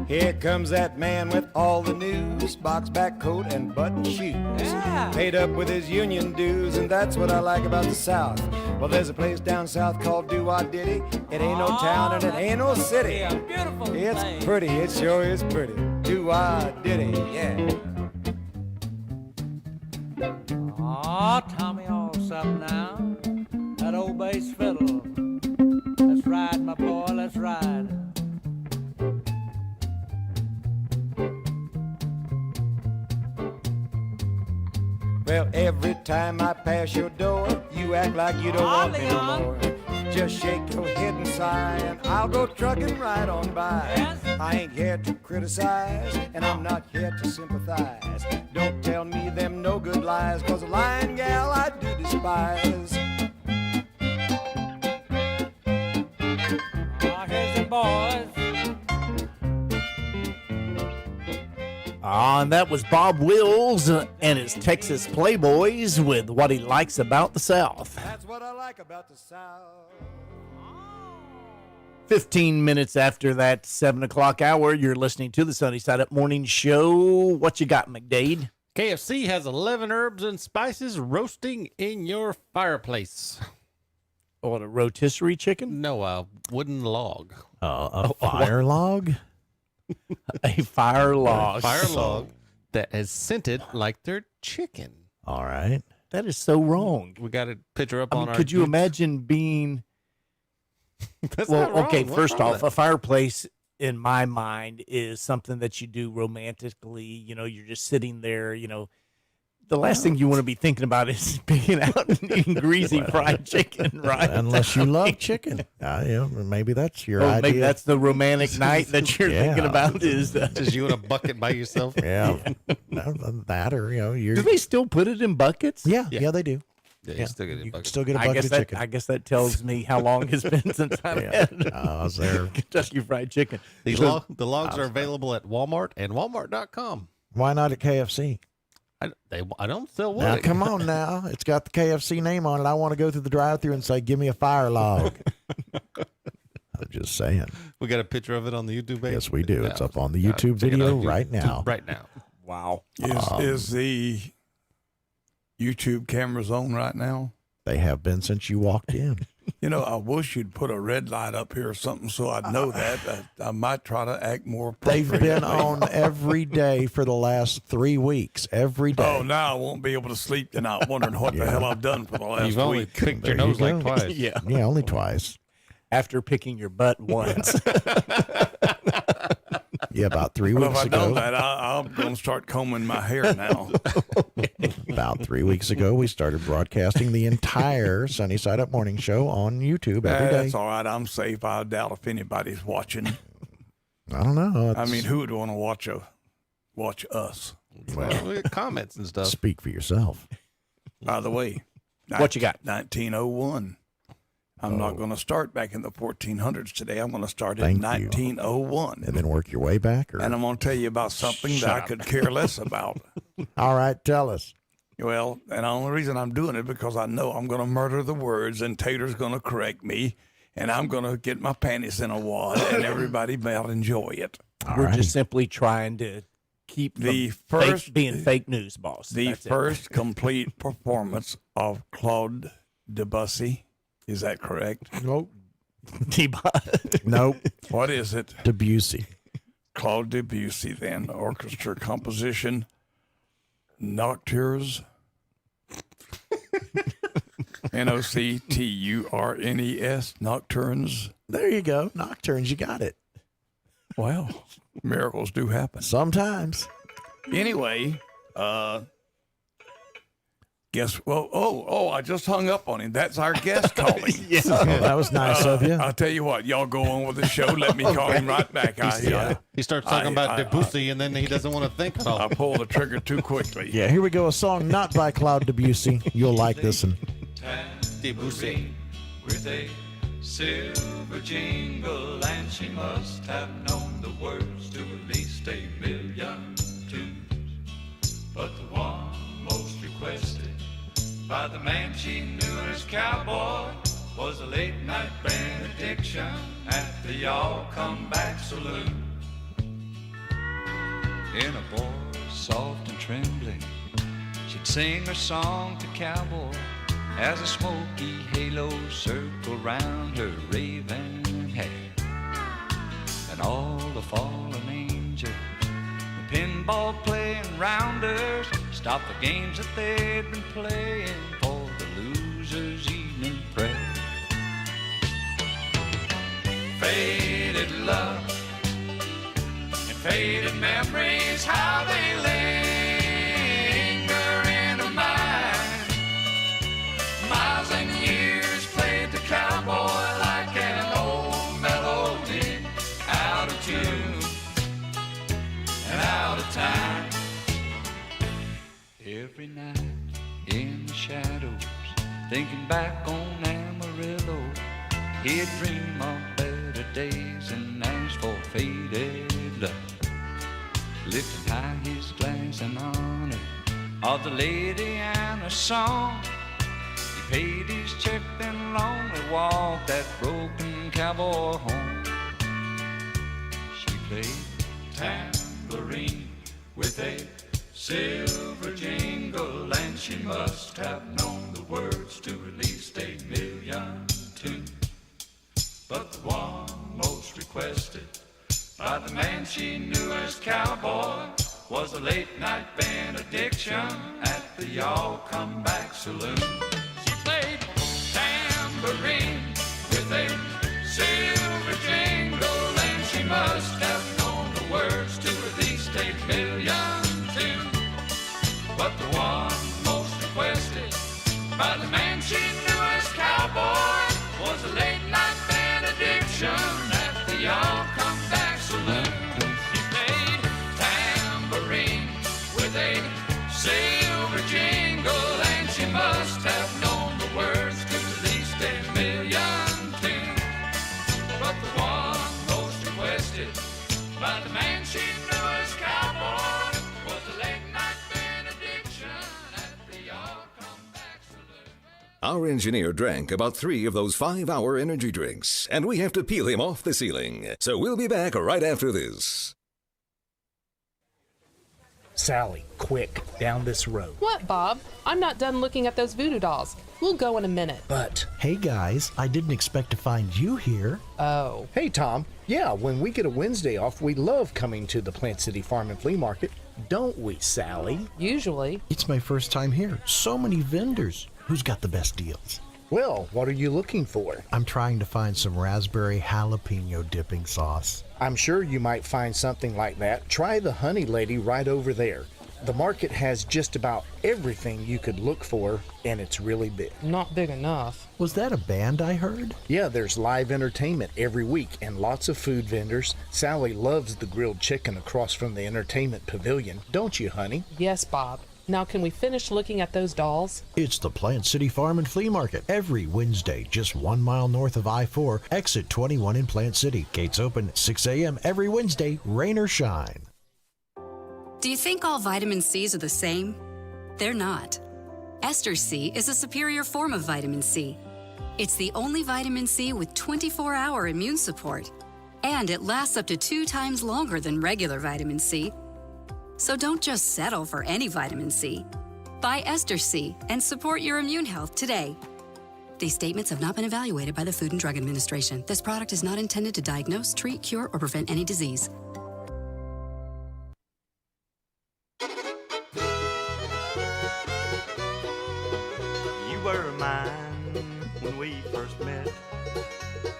Here comes that man with all the news, box back coat and button shoes.
Yeah.
Paid up with his union dues, and that's what I like about the South. Well, there's a place down south called Do-Wah-Diddy. It ain't no town and it ain't no city.
Yeah, beautiful
It's
place.
pretty, it sure is pretty. Do-Wah-Diddy, yeah.
Oh, Tommy Allsop now. That old bass fiddle. Let's ride, my boy, let's ride.
Well, every time I pass your door, you act like you don't want me no
Leon.
more. Just shake your head and sigh, and I'll go trucking right on by.
Yes.
I ain't here to criticize, and I'm not here to sympathize. Don't tell me them no good lies, 'cause a lying gal I do despise.
Oh, here's the boys.
And that was Bob Wills and his Texas Playboys with What He Likes About the South.
That's what I like about the South.
15 minutes after that 7 o'clock hour, you're listening to the Sunny Side Up Morning Show. What you got, McDade?
KFC has 11 herbs and spices roasting in your fireplace.
What, a rotisserie chicken?
No, a wooden log.
A fire log?
A fire log.
Fire log that is scented like their chicken.
All right.
That is so wrong.
We got a picture up on our.
Could you imagine being...
That's
well,
not wrong.
okay,
What's
first
wrong
off,
with
a fireplace in my mind is something that you do romantically. You know, you're just sitting there, you know. The last thing you want to be thinking about is being out and eating greasy fried chicken, right?
Unless you love chicken. Yeah, maybe that's your idea.
Maybe that's the romantic night that you're thinking about is...
Just you in a bucket by yourself?
Yeah. That or, you know, you're...
Do they still put it in buckets?
Yeah, they do.
Yeah, you still get a bucket.
Still get a bucket of chicken.
I guess that tells me how long it's been since I've had
I was there.
Kentucky Fried Chicken.
The logs are available at Walmart and Walmart.com.
Why not at KFC?
I don't sell wood.
Now, come on now. It's got the KFC name on it. I want to go through the drive-thru and say, give me a fire log. I'm just saying.
We got a picture of it on the YouTube page?
Yes, we do. It's up on the YouTube video right now.
Right now.
Wow.
Is the YouTube cameras on right now?
They have been since you walked in.
You know, I wish you'd put a red light up here or something so I'd know that. I might try to act more
They've
appropriately.
been on every day for the last 3 weeks. Every day.
Oh, now I won't be able to sleep tonight wondering what the hell I've done for the last
You've only
week.
picked your
There you
nose like
go.
twice.
Yeah.
Yeah, only twice.
After picking your butt once.
Yeah, about 3
Well, if
weeks
I
ago.
done that, I'm going to start combing my hair now.
About 3 weeks ago, we started broadcasting the entire Sunny Side Up Morning Show on YouTube every day.
That's all right. I'm safe. I doubt if anybody's watching.
I don't know.
I mean, who would want to watch us?
Well, we get comments and stuff.
Speak for yourself.
By the way,
What you got?
1901. I'm not going to start back in the 1400s today. I'm going to start in
Thank you.
1901.
And then work your way back? Or?
And I'm going to tell you about something that I could care less about.
All right, tell us.
Well, and the only reason I'm doing it because I know I'm going to murder the words and Tater's going to correct me and I'm going to get my panties in a wad and everybody will enjoy it.
We're just simply trying to keep
The
from
first-
being fake news, boss.
The
That's it.
first complete performance of Claude Debussy. Is that correct?
Nope. Nope.
What is it?
Debussy.
Claude Debussy, then. Orchestra composition, Nocturnes. Nocturnes. Nocturnes.
There you go. Nocturnes. You got it.
Well, miracles do happen.
Sometimes.
Anyway, guess, I just hung up on him. That's our guest calling.
Oh, that was nice of you.
I'll tell you what, y'all go on with the show. Let me call him right back.
He starts talking about Debussy, and then he doesn't want to think about
I
it.
pulled the trigger too quickly.
Yeah, here we go. A song not by Claude Debussy. You'll like this one.
Debussy.
With a silver jingle, and she must have known the words to at least 1,000,000 tunes. But the one most requested by the man she knew as cowboy was a late night benediction at the Y'all Come Back Saloon. In a voice soft and trembling, she'd sing her song to cowboy as a smoky halo circled round her raven hair. And all the fallen angels, the pinball playing rounders, stopped the games that they'd been playing for the loser's evening prayer. Faded love and faded memories, how they linger in a mind. Miles and years played the cowboy like an old melody, out of tune and out of time. Every night in the shadows, thinking back on Amarillo, he'd dream of better days and ask for faded love. Lifting high his glass in honor of the lady and her song, he paid his check then lonely walked that broken cowboy home. She played tambourine with a silver jingle, and she must have known the words to at least 1,000,000 tunes. But the one most requested by the man she knew as cowboy was a late night benediction at the Y'all Come Back Saloon. She played tambourine with a silver jingle, and she must have known the words to at least 1,000,000 tunes. But the one most requested by the man she knew as cowboy was a late night benediction at the Y'all Come Back Saloon. She played tambourine with a silver jingle, and she must have known the words to at least 1,000,000 tunes. But the one most requested by the man she knew as cowboy was a late night benediction at the Y'all Come Back Saloon.
Our engineer drank about 3 of those 5-hour energy drinks, and we have to peel him off the ceiling. So we'll be back right after this.
Sally, quick, down this road.
What, Bob? I'm not done looking at those voodoo dolls. We'll go in a minute.
But,
Hey guys, I didn't expect to find you here.
Oh.
hey, Tom. Yeah, when we get a Wednesday off, we love coming to the Plant City Farm and Flea Market. Don't we, Sally?
Usually.
It's my first time here. So many vendors. Who's got the best deals?
Well, what are you looking for?
I'm trying to find some raspberry jalapeno dipping sauce.
I'm sure you might find something like that. Try the Honey Lady right over there. The market has just about everything you could look for, and it's really big.
Not big enough.
Was that a band I heard?
Yeah, there's live entertainment every week and lots of food vendors. Sally loves the grilled chicken across from the entertainment pavilion. Don't you, honey?
Yes, Bob. Now, can we finish looking at those dolls?
It's the Plant City Farm and Flea Market every Wednesday, just 1 mile north of I-4, exit 21 in Plant City. Gates open at 6 a.m. every Wednesday, rain or shine.
Do you think all vitamin C's are the same? They're not. Ester C is a superior form of vitamin C. It's the only vitamin C with 24-hour immune support, and it lasts up to 2 times longer than regular vitamin C. So don't just settle for any vitamin C. Buy Ester C and support your immune health today. These statements have not been evaluated by the Food and Drug Administration. This product is not intended to diagnose, treat, cure, or prevent any disease.
You were mine when we first met.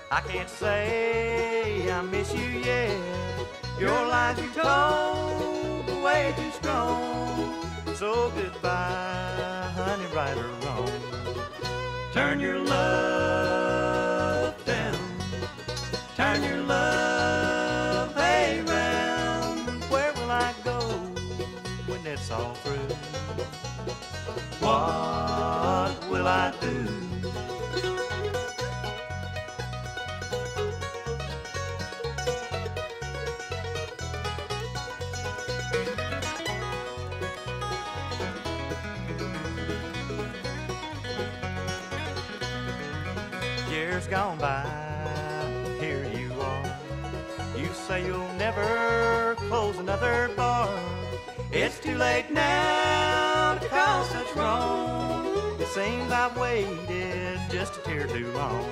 I can't say I miss you yet. Your lies you told were way too strong. So goodbye, honey, right or wrong. Turn your love down. Turn your love around. Where will I go when it's all through? What will I do? Years gone by, here you are. You say you'll never close another bar. It's too late now to cause such wrong. It seems I've waited just a tear too long.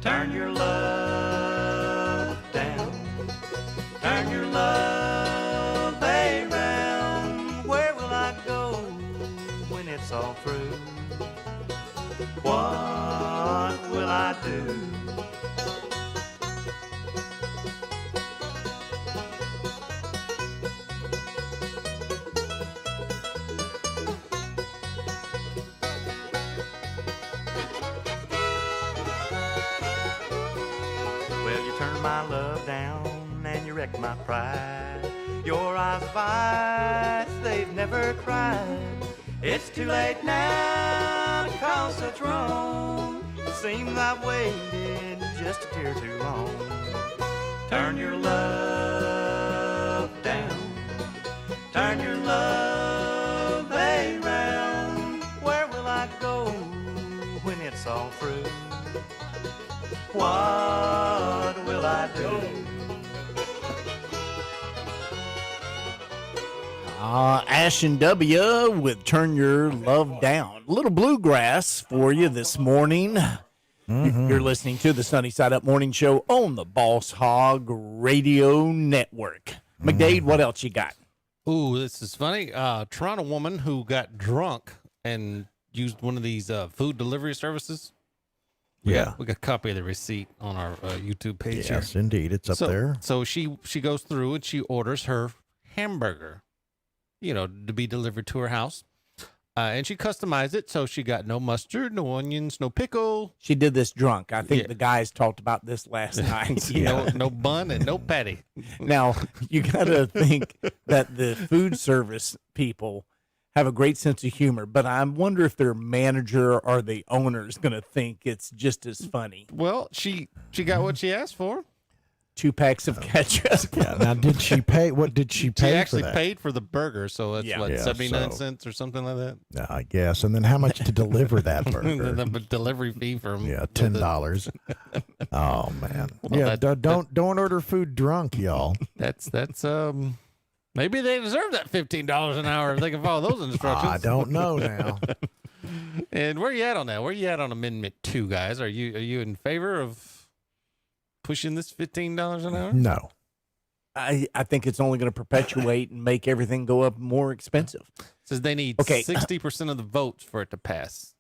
Turn your love down. Turn your love around. Where will I go when it's all through? What will I do? Well, you turned my love down and you wrecked my pride. Your eyes of ice, they've never cried. It's too late now to cause such wrong. It seems I've waited just a tear too long. Turn your love down. Turn your love around. Where will I go when it's all through? What will I do?
Ash and W with Turn Your Love Down. A little bluegrass for you this morning. You're listening to the Sunny Side Up Morning Show on the Boss Hog Radio Network. McDade, what else you got?
Ooh, this is funny. Toronto woman who got drunk and used one of these food delivery services. We got a copy of the receipt on our YouTube page.
Yes,
here.
indeed. It's up there.
So she goes through and she orders her hamburger, to be delivered to her house. And she customized it, so she got no mustard, no onions, no pickle.
She did this drunk. I think the guys talked about this last night.
No bun and no patty.
Now, you got to think that the food service people have a great sense of humor, but I wonder if their manager or the owner is going to think it's just as funny.
Well, she got what she asked for.
2 packs of ketchup.
Yeah. Now, did she pay? What did she pay?
She actually
for that?
paid for the burger, so that's 79 cents or something like that.
I guess. And then how much to deliver that burger?
the delivery fee from
$10. Oh man.
Well,
don't order food drunk, y'all.
That's maybe they deserve that $15 an hour if they can follow those instructions.
I don't know now.
And where are you at on that? Where are you at on Amendment 2, guys? Are you in favor of pushing this $15 an hour?
No.
I think it's only going to perpetuate and make everything go up more expensive.
It says they need 60% of the votes for it to pass.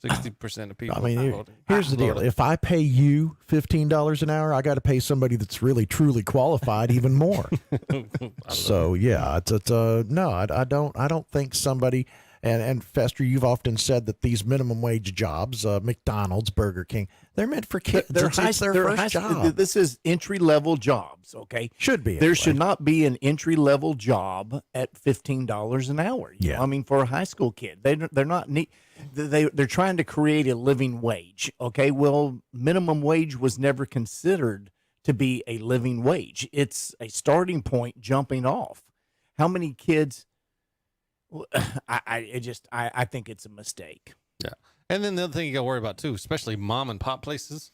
60% of people.
I mean,
voted.
here's the deal. If I pay you $15 an hour, I got to pay somebody that's really, truly qualified even more. So, yeah, no, I don't think somebody, and Fester, you've often said that these minimum wage jobs, McDonald's, Burger King, they're meant for kids. It's their first job.
This is entry-level jobs, okay?
Should be.
There should not be an entry-level job at $15 an hour.
Yeah.
I mean, for a high school kid, they're not neat. They're trying to create a living wage, okay? Well, minimum wage was never considered to be a living wage. It's a starting point jumping off. How many kids? I think it's a mistake.
Yeah. And then the other thing you got to worry about too, especially mom and pop places,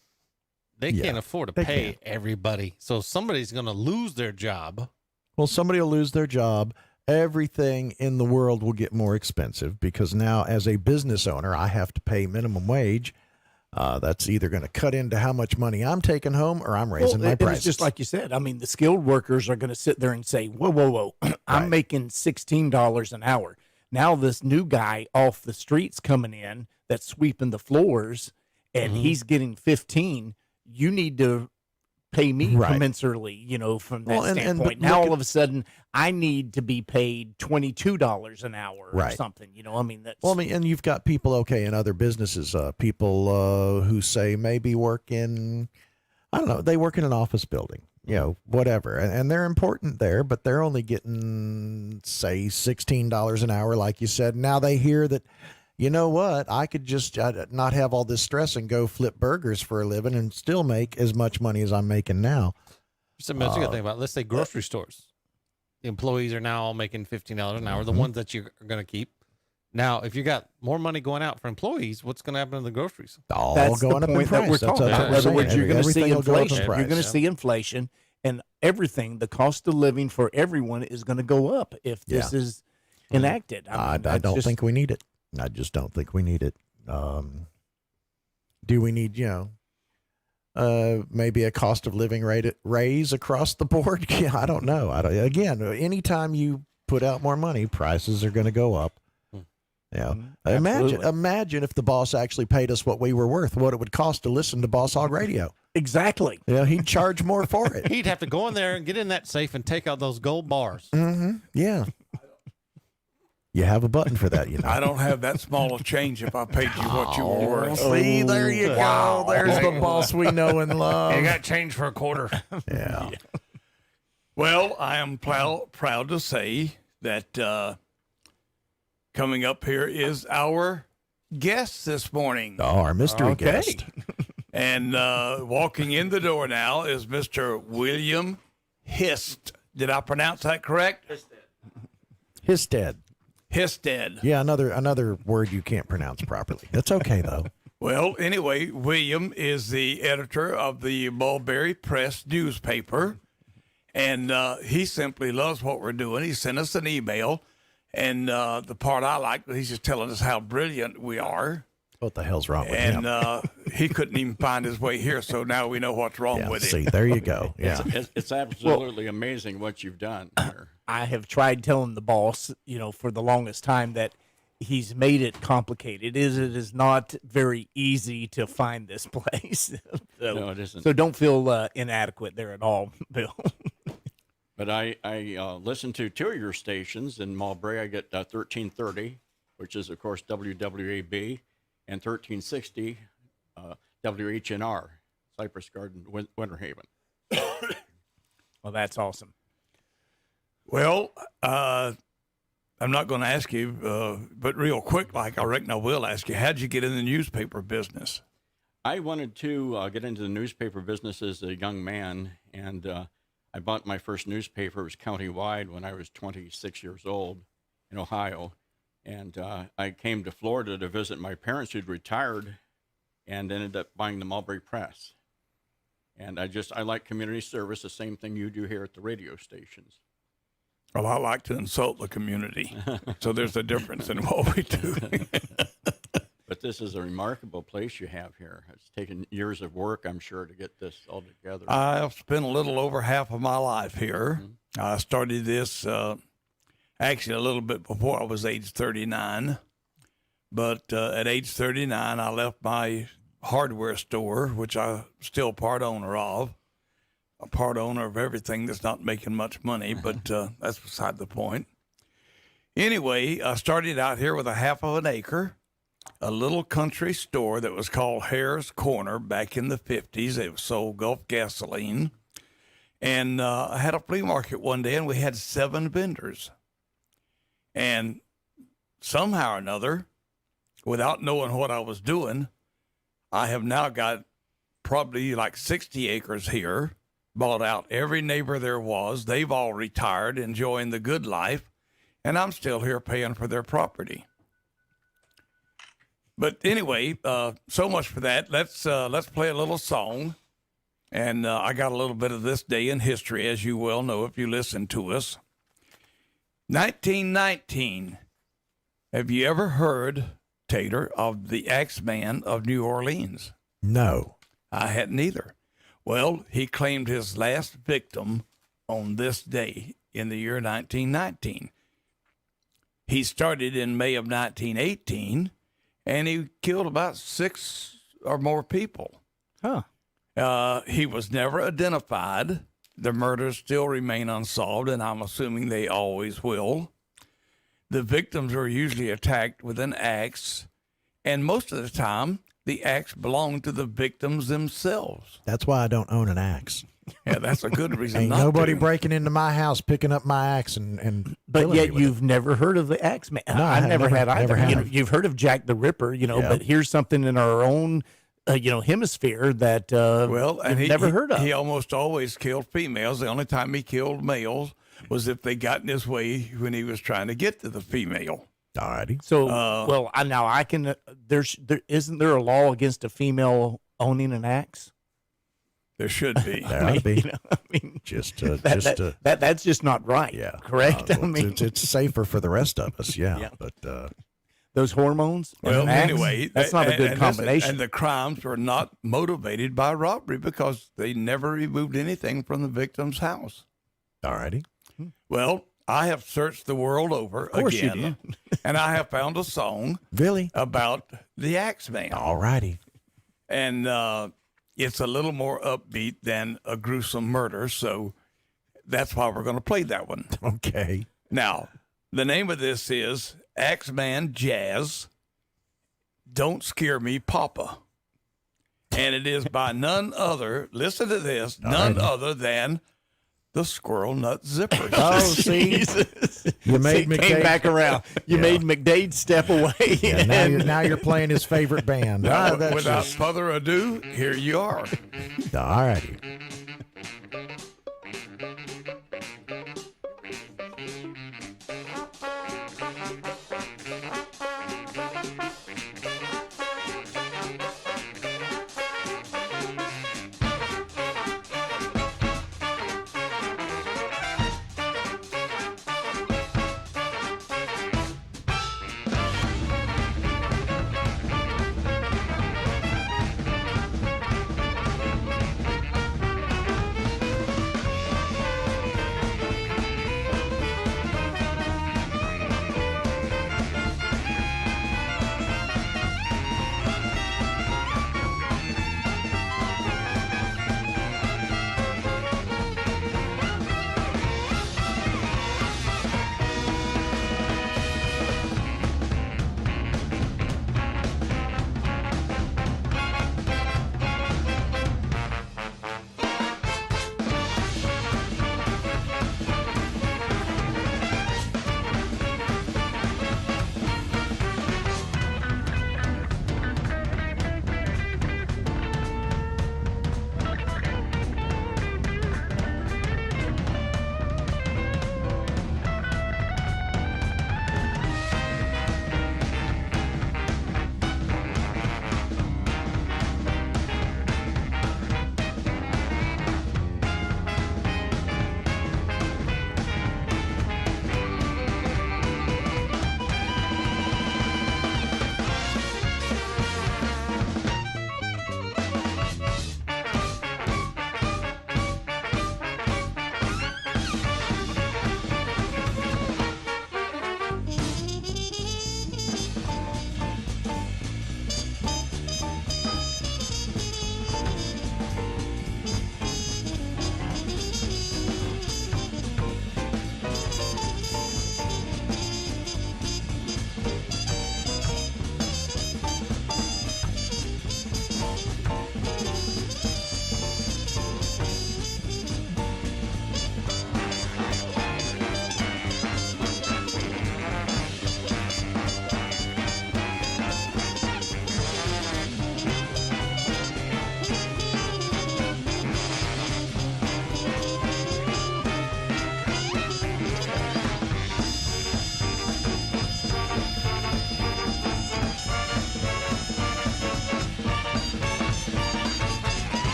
they can't afford to pay everybody. So somebody's going to lose their job.
Well, somebody will lose their job. Everything in the world will get more expensive because now as a business owner, I have to pay minimum wage. That's either going to cut into how much money I'm taking home or I'm raising my
and
prices.
it's just like you said. I mean, the skilled workers are going to sit there and say, whoa, whoa, whoa, I'm making $16 an hour. Now this new guy off the streets coming in that's sweeping the floors and he's getting 15. You need to pay me commensurately, from that standpoint. Now all of a sudden I need to be paid $22 an hour or something. That's
and you've got people, in other businesses, people who say maybe work in, I don't know, they work in an office building, whatever. And they're important there, but they're only getting, say, $16 an hour, like you said. Now they hear that, you know what, I could just not have all this stress and go flip burgers for a living and still make as much money as I'm making now.
Something else you got to think about. Let's say grocery stores. The employees are now all making $15 an hour, the ones that you're going to keep. Now, if you got more money going out for employees, what's going to happen to the groceries?
That's going up in price.
That we're talking about. In other words, you're going to see inflation.
You're
going to see inflation, and everything, the cost of living for everyone is going to go up if this is enacted.
I don't think we need it. I just don't think we need it. Do we need, maybe a cost of living rate raise across the board? Yeah, I don't know. Again, anytime you put out more money, prices are going to go up. Yeah. Imagine if the boss actually paid us what we were worth, what it would cost to listen to Boss Hog Radio.
Exactly.
He'd charge more for it.
He'd have to go in there and get in that safe and take out those gold bars.
Mm-hmm. Yeah. You have a button for that,
I don't have that small a change if I paid you what you were worth.
See, there you go. There's the boss we know and love.
You got change for a quarter.
Yeah.
Well, I am proud to say that coming up here is our guest this morning.
Oh, our mystery guest.
And walking in the door now is Mr. William Hist. Did I pronounce that correct?
Histed.
Histed.
Yeah, another word you can't pronounce properly. That's okay, though.
Well, anyway, William is the editor of the Mulberry Press newspaper, and he simply loves what we're doing. He sent us an email, and the part I like, he's just telling us how brilliant we are.
What the hell's wrong with him?
And he couldn't even find his way here, so now we know what's wrong with him.
See, there you go. Yeah,
it's absolutely amazing what you've done here.
I have tried telling the boss, for the longest time that he's made it complicated. It is not very easy to find this place.
No, it isn't.
So don't feel inadequate there at all, Bill.
But I listen to two of your stations in Mulberry. I get 1330, which is, of course, WWAB, and 1360, WHNR, Cypress Garden, Winter Haven.
Well, that's awesome.
Well, I'm not going to ask you, but real quick, I reckon I will ask you, how'd you get in the newspaper business?
I wanted to get into the newspaper business as a young man, and I bought my first newspaper. It was countywide when I was 26 years old in Ohio. And I came to Florida to visit my parents who'd retired and ended up buying the Mulberry Press. And I like community service, the same thing you do here at the radio stations.
Well, I like to insult the community, so there's a difference in what we do.
But this is a remarkable place you have here. It's taken years of work, I'm sure, to get this all together.
I've spent a little over half of my life here. Mm-hmm. I started this actually a little bit before I was age 39. But at age 39, I left my hardware store, which I'm still part owner of. A part owner of everything that's not making much money, but that's beside the point. Anyway, I started out here with a half of an acre, a little country store that was called Hare's Corner back in the 50s. It sold Gulf gasoline. And I had a flea market one day, and we had 7 vendors. And somehow or another, without knowing what I was doing, I have now got probably like 60 acres here. Bought out every neighbor there was. They've all retired, enjoying the good life, and I'm still here paying for their property. But anyway, so much for that. Let's play a little song, and I got a little bit of this day in history, as you well know if you listen to us. 1919. Have you ever heard, Tater, of the Axeman of New Orleans?
No.
I hadn't either. Well, he claimed his last victim on this day in the year 1919. He started in May of 1918, and he killed about 6 or more people. He was never identified. The murders still remain unsolved, and I'm assuming they always will. The victims are usually attacked with an axe, and most of the time, the axe belonged to the victims themselves.
That's why I don't own an axe.
Yeah, that's a good reason.
Ain't
not
nobody
to.
breaking into my house, picking up my axe, and
But
killing
yet
me with
you've never heard of the Axeman.
No, I
I've
have
never had either.
never
You know,
have.
you've heard of Jack the Ripper, you know,
Yeah.
but here's something in our own, hemisphere that
Well, and
you've
he
never heard of.
He almost always killed females. The only time he killed males was if they got in his way when he was trying to get to the female.
Alrighty.
So, now I can. Isn't there a law against a female owning an axe?
There should be.
There ought to be.
That's just not right.
Yeah.
Correct.
Well, it's safer for the rest of us. Yeah. But
those hormones. and
Well,
an axe,
anyway,
that's not a good combination.
And the crimes were not motivated by robbery because they never removed anything from the victim's house.
Alrighty.
Well, I have searched the world over
course you
again, and I have found a song
really
about the Axeman.
Alrighty.
And it's a little more upbeat than a gruesome murder, so that's why we're going to play that one.
Okay.
Now, the name of this is Axeman Jazz, Don't Scare Me, Papa. And it is by none other, listen to this, none other than the Squirrel Nut Zippers.
Oh, see, you made
See,
McDade
came back around. You made McDade step away.
Yeah, now you're playing his favorite band.
Now,
That's
without
just-
further ado, here you are.
Alrighty.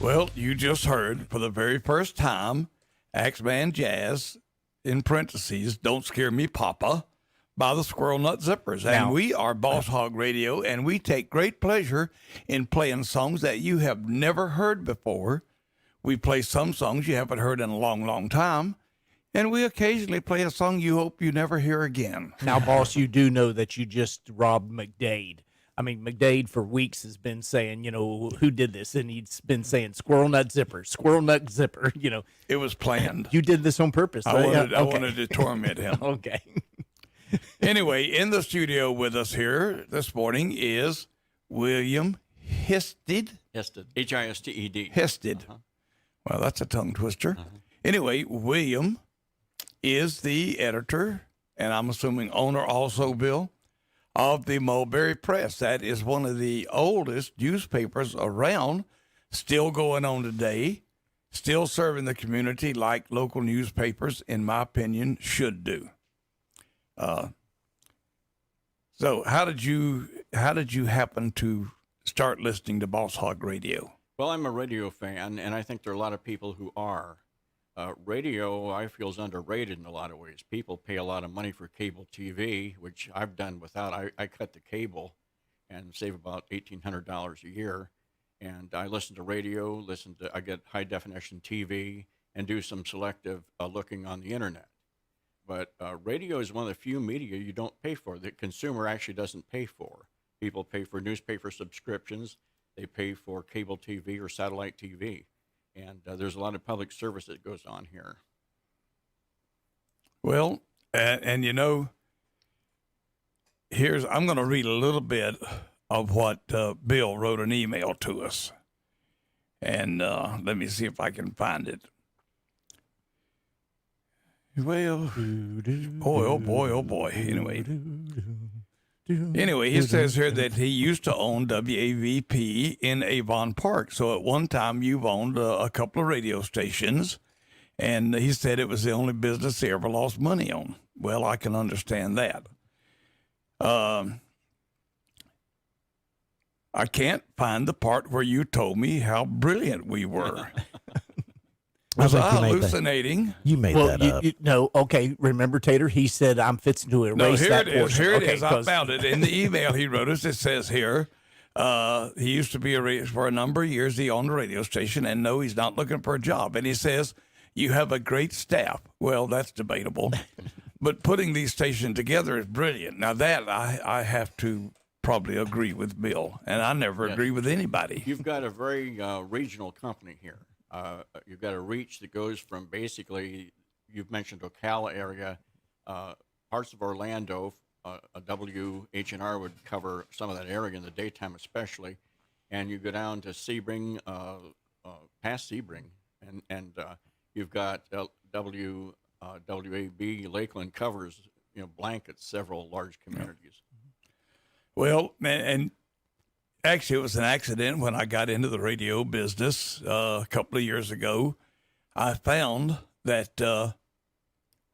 Well, you just heard for the very first time Axeman Jazz, in parentheses, Don't Scare Me Papa, by the Squirrel Nut Zippers. And
Now-
we are Boss Hog Radio, and we take great pleasure in playing songs that you have never heard before. We play some songs you haven't heard in a long, long time. And we occasionally play a song you hope you never hear again.
Now, boss, you do know that you just robbed McDade. I mean, McDade for weeks has been saying, who did this? And he's been saying Squirrel Nut Zipper, Squirrel Nut Zipper,
It was planned.
You did this on purpose,
I
right?
wanted,
Yeah,
I
okay.
wanted to torment him.
Okay.
Anyway, in the studio with us here this morning is William Histed.
Hested. Histed.
Hested. Well, that's a tongue twister. Anyway, William is the editor, and I'm assuming owner also, Bill, of the Mulberry Press. That is one of the oldest newspapers around, still going on today, still serving the community like local newspapers, in my opinion, should do. So how did you happen to start listening to Boss Hog Radio?
Well, I'm a radio fan, and I think there are a lot of people who are. Radio, I feel, is underrated in a lot of ways. People pay a lot of money for cable TV, which I've done without. I cut the cable and save about $1,800 a year. And I listen to radio, I get high definition TV, and do some selective looking on the internet. But radio is one of the few media you don't pay for. The consumer actually doesn't pay for. People pay for newspaper subscriptions. They pay for cable TV or satellite TV. And there's a lot of public service that goes on here.
Well, and I'm going to read a little bit of what Bill wrote an email to us. And let me see if I can find it. Well, oh boy. Anyway, he says here that he used to own WAVP in Avon Park. So at one time you've owned a couple of radio stations, and he said it was the only business he ever lost money on. Well, I can understand that. I can't find the part where you told me how brilliant we were. Was I hallucinating?
You made that up.
No, okay. Remember, Tater? He said, I'm fixing to erase that portion.
Here it
Okay,
is. I found it in the email he wrote us. It says here, he used to be for a number of years. He owned a radio station, and no, he's not looking for a job. And he says, you have a great staff. Well, that's debatable. But putting these stations together is brilliant. Now, that I have to probably agree with Bill, and I never agree with anybody.
You've got a very regional company here. You've got a reach that goes from basically, you've mentioned Ocala area, parts of Orlando. A WHNR would cover some of that area in the daytime especially. And you go down to Sebring, past Sebring, and you've got WAB Lakeland covers, blankets several large communities.
Well, and actually, it was an accident when I got into the radio business a couple of years ago. I found that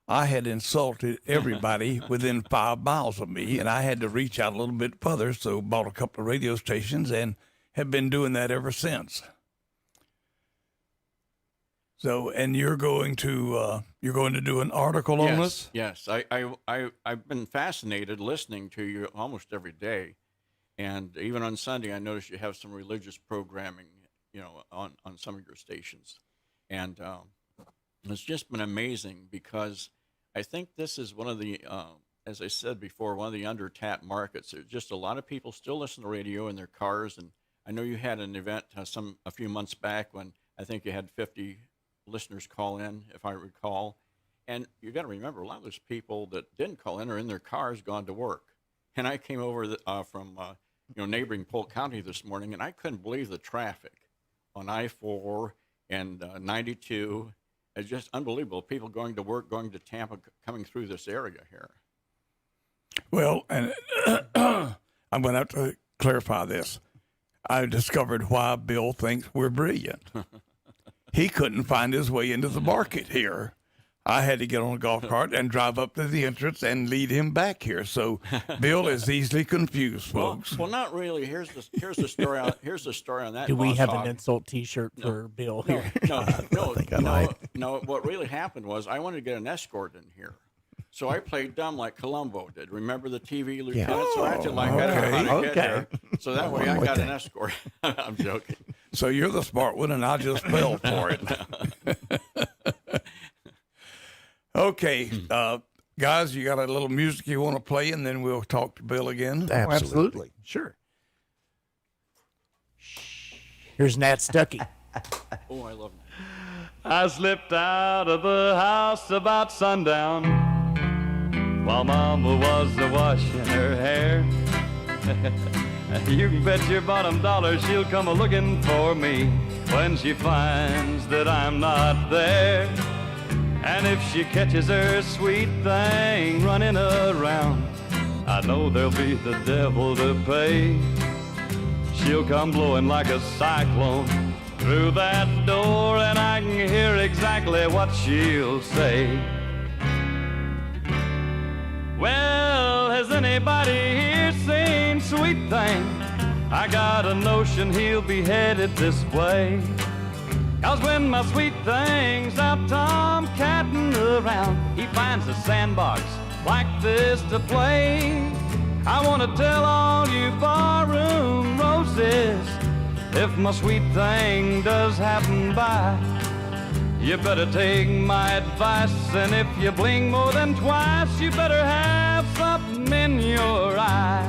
I had insulted everybody within 5 miles of me, and I had to reach out a little bit further, so bought a couple of radio stations and have been doing that ever since. So, and you're going to do an article on this?
Yes, I've been fascinated listening to you almost every day. And even on Sunday, I noticed you have some religious programming, on some of your stations. And it's just been amazing because I think this is one of the, as I said before, one of the under-tapped markets. There's just a lot of people still listen to radio in their cars. And I know you had an event a few months back when I think you had 50 listeners call in, if I recall. And you got to remember, a lot of those people that didn't call in are in their cars gone to work. And I came over from neighboring Polk County this morning, and I couldn't believe the traffic on I-4 and 92. It's just unbelievable. People going to work, going to Tampa, coming through this area here.
Well, and I'm going to have to clarify this. I discovered why Bill thinks we're brilliant. He couldn't find his way into the market here. I had to get on a golf cart and drive up to the entrance and lead him back here. So Bill is easily confused, folks.
Well, not really. Here's the story. Here's the story on that.
Do we
Boss
have
Hog.
an insult T-shirt for Bill here?
No. What really happened was I wanted to get an escort in here. So I played dumb like Columbo did. Remember the TV lieutenant? So I acted like I didn't know how to get there. So that way I got an escort. I'm joking.
So you're the smart one, and I just fell for it. Okay, guys, you got a little music you want to play, and then we'll talk to Bill again?
Absolutely. Sure. Here's Nat Stuckey.
Oh, I love that.
I slipped out of the house about sundown while Mama was washing her hair. You can bet your bottom dollar she'll come a-looking for me when she finds that I'm not there. And if she catches her sweet thing running around, I know there'll be the devil to pay. She'll come blowing like a cyclone through that door, and I can hear exactly what she'll say. Well, has anybody here seen Sweet Thing? I got a notion he'll be headed this way. 'Cause when my sweet thing's out tomcatting around, he finds a sandbox like this to play. I want to tell all you barroom roses, if my sweet thing does happen by, you better take my advice, and if you blink more than twice, you better have something in your eye.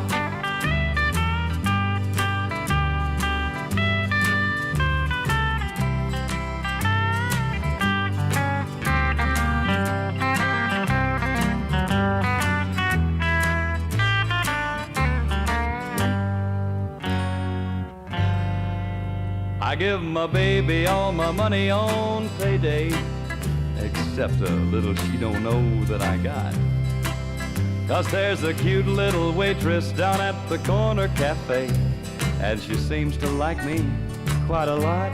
I give my baby all my money on payday, except a little she don't know that I got. 'Cause there's a cute little waitress down at the corner cafe, and she seems to like me quite a lot.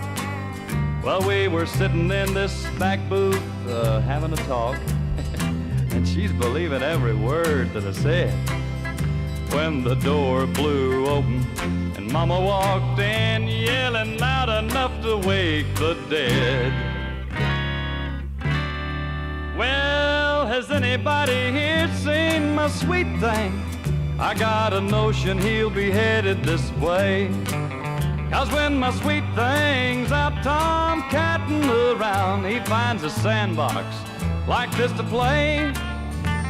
Well, we were sitting in this back booth having a talk, and she's believing every word that I said, when the door blew open and Mama walked in, yelling loud enough to wake the dead. Well, has anybody here seen my sweet thing? I got a notion he'll be headed this way. 'Cause when my sweet thing's out tomcatting around, he finds a sandbox like this to play.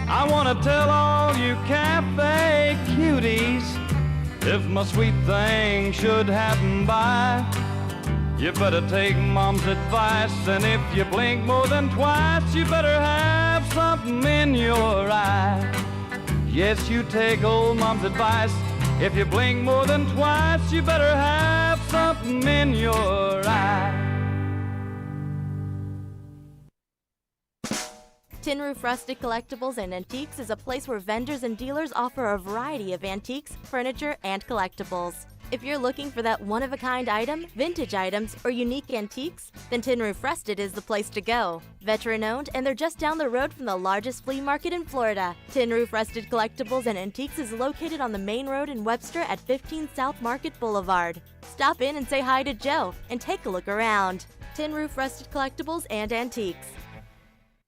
I want to tell all you cafe cuties, if my sweet thing should happen by, you better take Mom's advice, and if you blink more than twice, you better have something in your eye. Yes, you take old Mom's advice, if you blink more than twice, you better have something in your eye.
Tin Roof Rustic Collectibles and Antiques is a place where vendors and dealers offer a variety of antiques, furniture, and collectibles. If you're looking for that one-of-a-kind item, vintage items, or unique antiques, then Tin Roof Rusted is the place to go. Veteran-owned, and they're just down the road from the largest flea market in Florida. Tin Roof Rusted Collectibles and Antiques is located on the main road in Webster at 15 South Market Boulevard. Stop in and say hi to Joe, and take a look around. Tin Roof Rusted Collectibles and Antiques.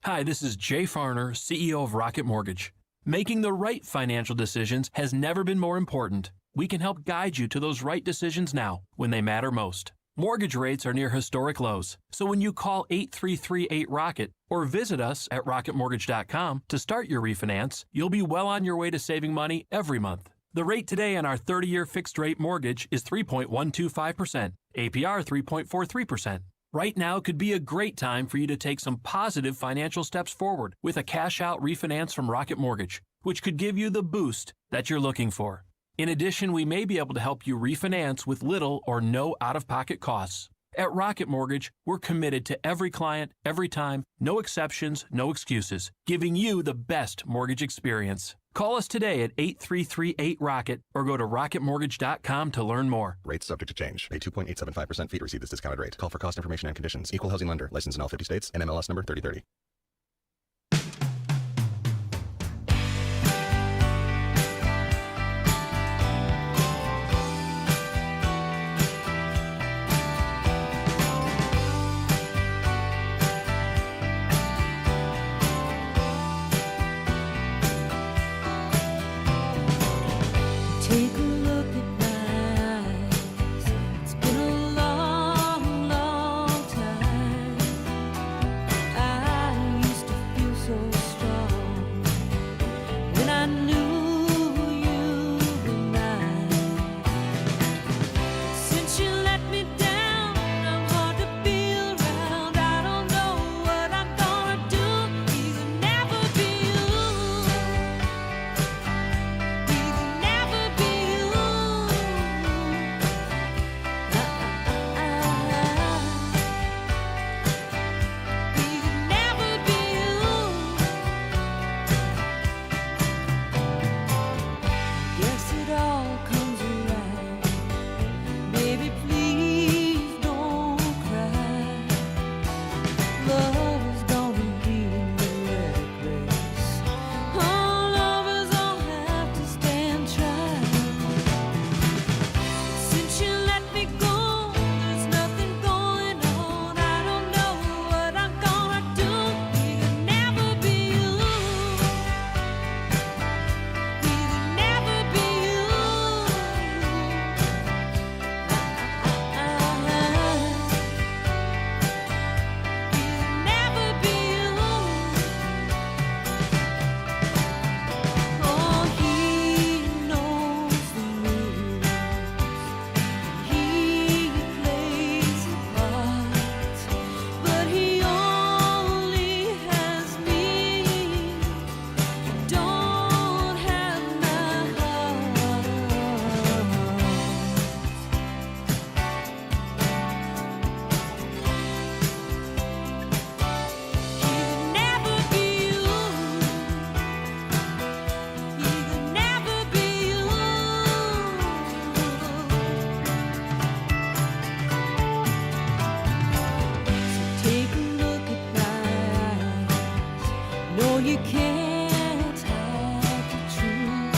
Hi, this is Jay Farner, CEO of Rocket Mortgage. Making the right financial decisions has never been more important. We can help guide you to those right decisions now, when they matter most. Mortgage rates are near historic lows, so when you call 8338-ROCKET or visit us at rocketmortgage.com to start your refinance, you'll be well on your way to saving money every month. The rate today on our 30-year fixed-rate mortgage is 3.125%, APR 3.43%. Right now could be a great time for you to take some positive financial steps forward with a cash-out refinance from Rocket Mortgage, which could give you the boost that you're looking for. In addition, we may be able to help you refinance with little or no out-of-pocket costs. At Rocket Mortgage, we're committed to every client, every time, no exceptions, no excuses, giving you the best mortgage experience. Call us today at 8338-ROCKET or go to rocketmortgage.com to learn more.
Rates subject to change. Pay 2.875% fee to receive this discounted rate. Call for cost information and conditions. Equal housing lender. License in all 50 states. NMLS number 3030.
833-8-ROCKET.
3030. 833-8-ROCKET. Call for cost information and conditions. Equal housing lender. Licensed in all 50 states. NMLS number 3030.
love is gonna be reckless. Our lovers all have to stand trial. Since you let me go, there's nothing going on. I don't know what I'm gonna do. We could never be you. We could never be you. Never be you. Oh, he knows the rules. He plays a part, but he only has me. Don't have my heart. He could never be you. He could never be you. So take a look at my eyes. No, you can't hide the truth.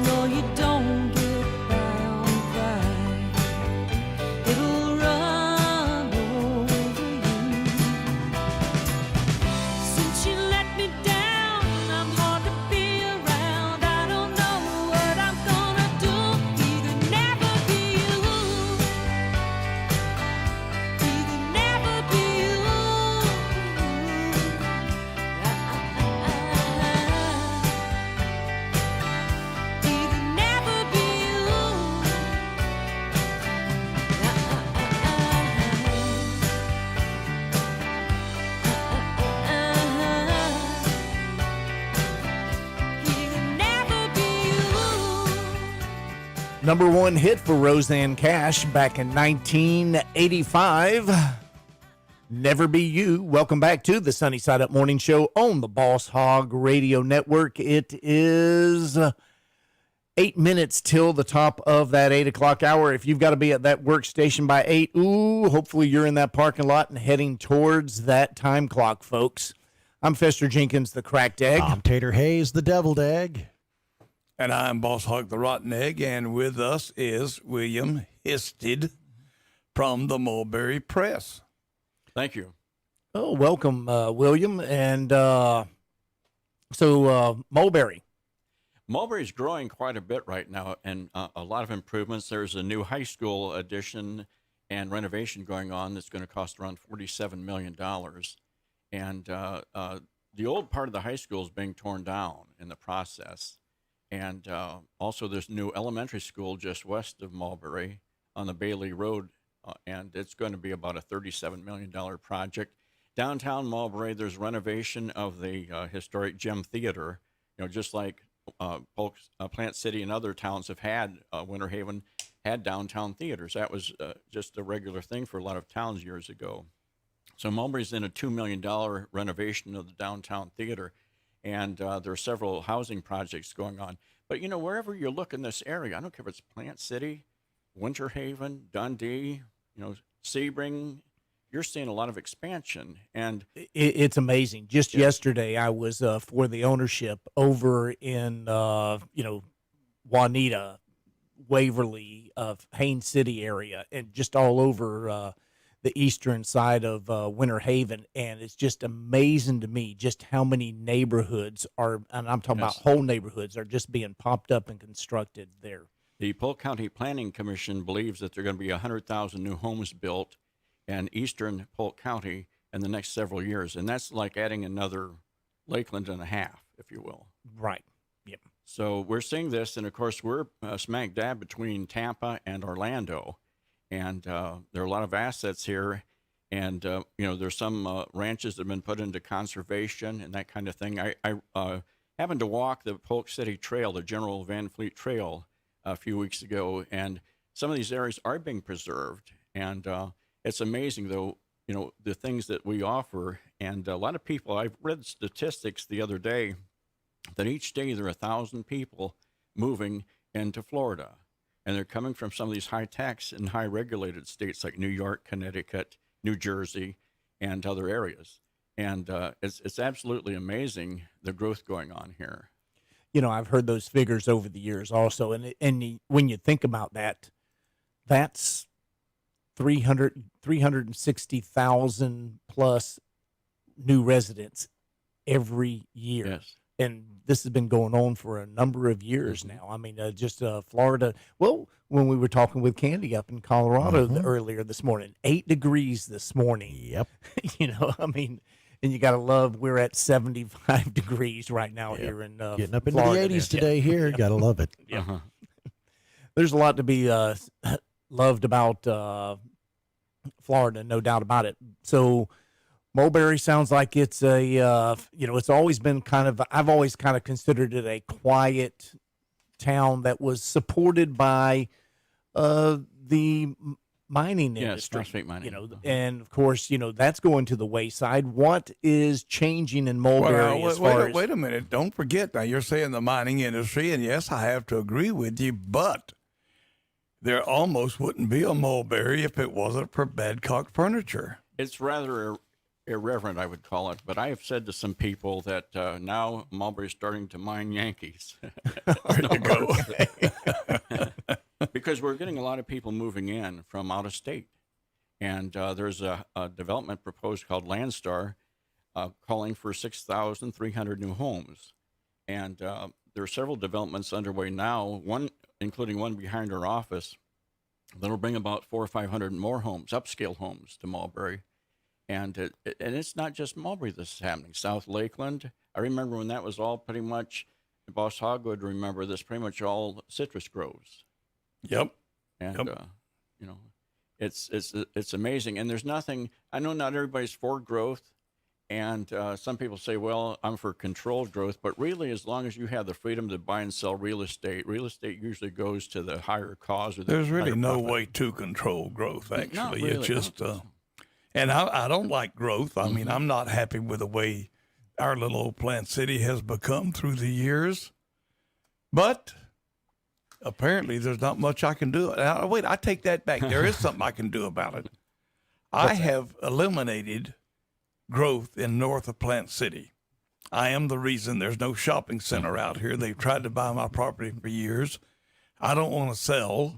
No, you don't get by on pride. It'll run over you. Since you let me down, I'm hard to be around. I don't know what I'm gonna do. He could never be you. He could never be you. He could never be you. He could never be you.
Number one hit for Roseanne Cash back in 1985. Never Be You. Welcome back to the Sunny Side Up Morning Show on the Boss Hog Radio Network. It is 8 minutes till the top of that 8 o'clock hour. If you've got to be at that workstation by 8, hopefully you're in that parking lot and heading towards that time clock, folks. I'm Fester Jenkins, the cracked egg.
I'm Tater Hayes, the deviled egg.
And I'm Boss Hog the Rotten Egg, and with us is William Histed from the Mulberry Press.
Thank you.
Oh, welcome, William. And so Mulberry.
Mulberry's growing quite a bit right now, and a lot of improvements. There's a new high school addition and renovation going on that's going to cost around $47 million. And the old part of the high school is being torn down in the process. And also there's a new elementary school just west of Mulberry on the Bailey Road, and it's going to be about a $37 million project. Downtown Mulberry, there's renovation of the historic Gem Theater, just like Plant City and other towns have had. Winter Haven had downtown theaters. That was just a regular thing for a lot of towns years ago. So Mulberry's in a $2 million renovation of the downtown theater, and there are several housing projects going on. But, wherever you look in this area, I don't care if it's Plant City, Winter Haven, Dundee, Sebring, you're seeing a lot of expansion. And
it's amazing. Just yesterday, I was for the ownership over in, Juanita, Waverly, Haines City area, and just all over the eastern side of Winter Haven. And it's just amazing to me just how many neighborhoods are, and I'm talking about whole neighborhoods, are just being popped up and constructed there.
The Polk County Planning Commission believes that there are going to be 100,000 new homes built in eastern Polk County in the next several years. And that's like adding another Lakeland and a half, if you will.
Right. Yep.
So we're seeing this, and of course we're smack dab between Tampa and Orlando. And there are a lot of assets here, and there's some ranches that have been put into conservation and that kind of thing. I happened to walk the Polk City Trail, the General Van Fleet Trail, a few weeks ago, and some of these areas are being preserved. And it's amazing, though, the things that we offer. And a lot of people, I've read statistics the other day that each day there are 1,000 people moving into Florida. And they're coming from some of these high tax and high regulated states like New York, Connecticut, New Jersey. and other areas. And it's absolutely amazing the growth going on here.
You know, I've heard those figures over the years also, and when you think about that, that's 360,000 plus new residents every year.
Yes.
And this has been going on for a number of years now. I mean, just Florida. Well, when we were talking with Candy up in Colorado earlier this morning, 8 degrees this morning.
Yep.
You know, I mean, and you got to love, we're at 75 degrees right now here in
Getting up into
Florida.
the 80s today here. Got to love it.
Yeah. There's a lot to be loved about Florida, no doubt about it. So Mulberry sounds like it's a, it's always been I've always kind of considered it a quiet town that was supported by the mining industry.
Phosphate mining.
And of course, that's going to the wayside. What is changing in Mulberry
Wait a minute. Don't forget, now you're saying the mining industry, and yes, I have to agree with you, but there almost wouldn't be a Mulberry if it wasn't for Badcock Furniture.
It's rather irreverent, I would call it, but I have said to some people that now Mulberry's starting to mine Yankees.
There you go.
Because we're getting a lot of people moving in from out of state. And there's a development proposed called Landstar calling for 6,300 new homes. And there are several developments underway now, including one behind our office, that'll bring about 400 or 500 more homes, upscale homes to Mulberry. And it's not just Mulberry this is happening. South Lakeland, I remember when that was all pretty much, Boss Hogg would remember this, pretty much all citrus groves.
Yep.
And, it's amazing. And there's nothing, I know not everybody's for growth. And some people say, well, I'm for controlled growth. But really, as long as you have the freedom to buy and sell real estate usually goes to the higher cause. Or the
There's really
higher
no
profit.
way to control growth, actually.
Not really,
It's just, and I don't like growth. I mean, I'm not happy with the way our little old Plant City has become through the years. But apparently there's not much I can do. Now, wait, I take that back. There is something I can do about it. I have eliminated growth in north of Plant City. I am the reason there's no shopping center out here. They've tried to buy my property for years. I don't want to sell,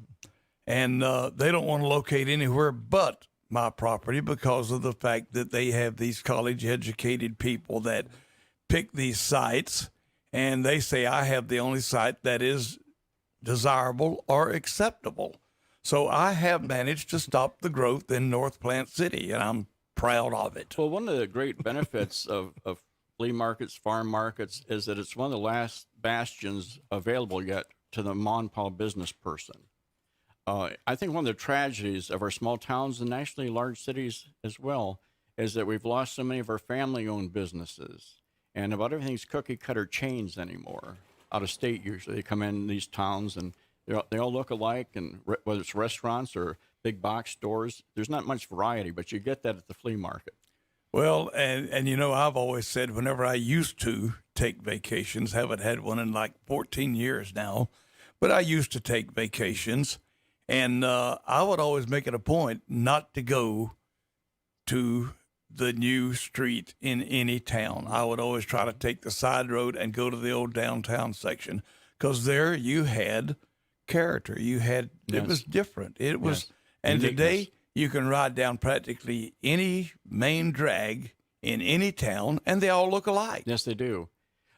and they don't want to locate anywhere but my property because of the fact that they have these college-educated people that pick these sites, and they say I have the only site that is desirable or acceptable. So I have managed to stop the growth in North Plant City, and I'm proud of it.
Well, one of the great benefits of flea markets, farm markets, is that it's one of the last bastions available yet to the mom and pop business person. I think one of the tragedies of our small towns and nationally large cities as well is that we've lost so many of our family-owned businesses. And about everything's cookie-cutter chains anymore. Out of state, usually. They come in these towns, and they all look alike, and whether it's restaurants or big box stores, there's not much variety, but you get that at the flea market.
Well, and I've always said whenever I used to take vacations, haven't had one in like 14 years now, but I used to take vacations, and I would always make it a point not to go to the new street in any town. I would always try to take the side road and go to the old downtown section, because there you had character. It was different. It was, and today you can ride down practically any main drag in any town, and they all look alike.
Yes, they do.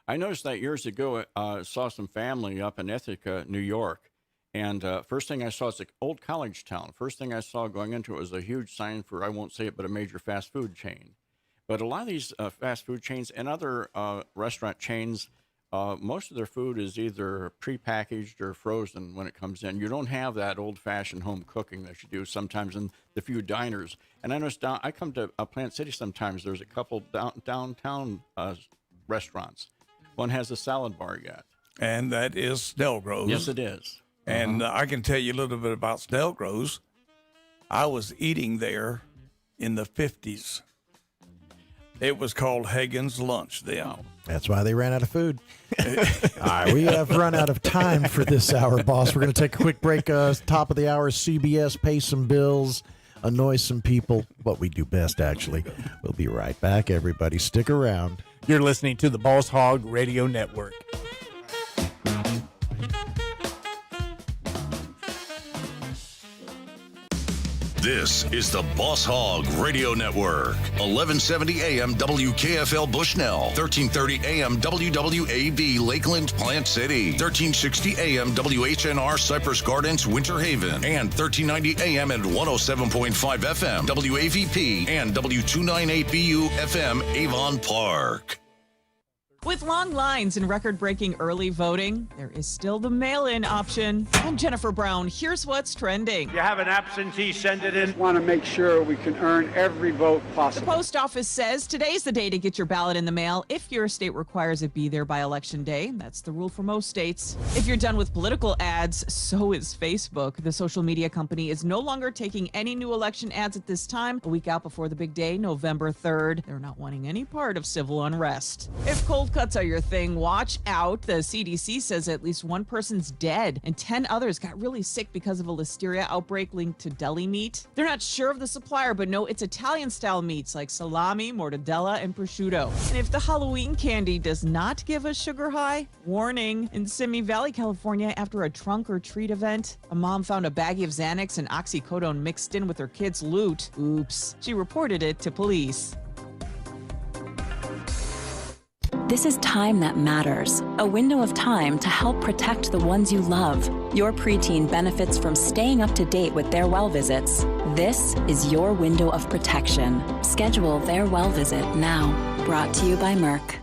I noticed that years ago. Saw some family up in Ithaca, New York, and first thing I saw, it's an old college town. First thing I saw going into it was a huge sign for, I won't say it, but a major fast food chain. But a lot of these fast food chains and other restaurant chains, most of their food is either prepackaged or frozen when it comes in. You don't have that old-fashioned home cooking that you do sometimes in the few diners. And I noticed I come to Plant City sometimes. There's a couple downtown restaurants. One has a salad bar yet.
And that is Snellgroves.
Yes, it is.
And I can tell you a little bit about Snellgroves. I was eating there in the 50s. It was called Hagen's Lunch then.
That's why they ran out of food. All right, we have run out of time for this hour, boss. We're going to take a quick break. Top of the hour, CBS, pay some bills. annoy some people, what we do best, actually. We'll be right back, everybody. Stick around.
You're listening to the Boss Hog Radio Network.
This is the Boss Hog Radio Network. 1170 AM WKFL Bushnell, 1330 AM WWAB Lakeland Plant City, 1360 AM WHNR Cypress Gardens Winter Haven, and 1390 AM and 107.5 FM WAVP and W298BU FM Avon Park.
With long lines and record-breaking early voting, there is still the mail-in option. I'm Jennifer Brown. Here's what's trending.
You have an absentee, send it in. Want to make sure we can earn every vote
The
possible.
post office says today's the day to get your ballot in the mail if your state requires it be there by Election Day. That's the rule for most states. If you're done with political ads, so is Facebook. The social media company is no longer taking any new election ads at this time, a week out before the big day, November 3rd. They're not wanting any part of civil unrest. If cold cuts are your thing, watch out. The CDC says at least one person's dead and 10 others got really sick because of a listeria outbreak linked to deli meat. They're not sure of the supplier, but know it's Italian-style meats like salami, mortadella, and prosciutto. And if the Halloween candy does not give a sugar high, warning. In Simi Valley, California, after a trunk or treat event, a mom found a baggie of Xanax and oxycodone mixed in with her kid's loot. Oops. She reported it to police.
This is time that matters, a window of time to help protect the ones you love. Your preteen benefits from staying up to date with their well visits. This is your window of protection. Schedule their well visit now. Brought to you by Merck.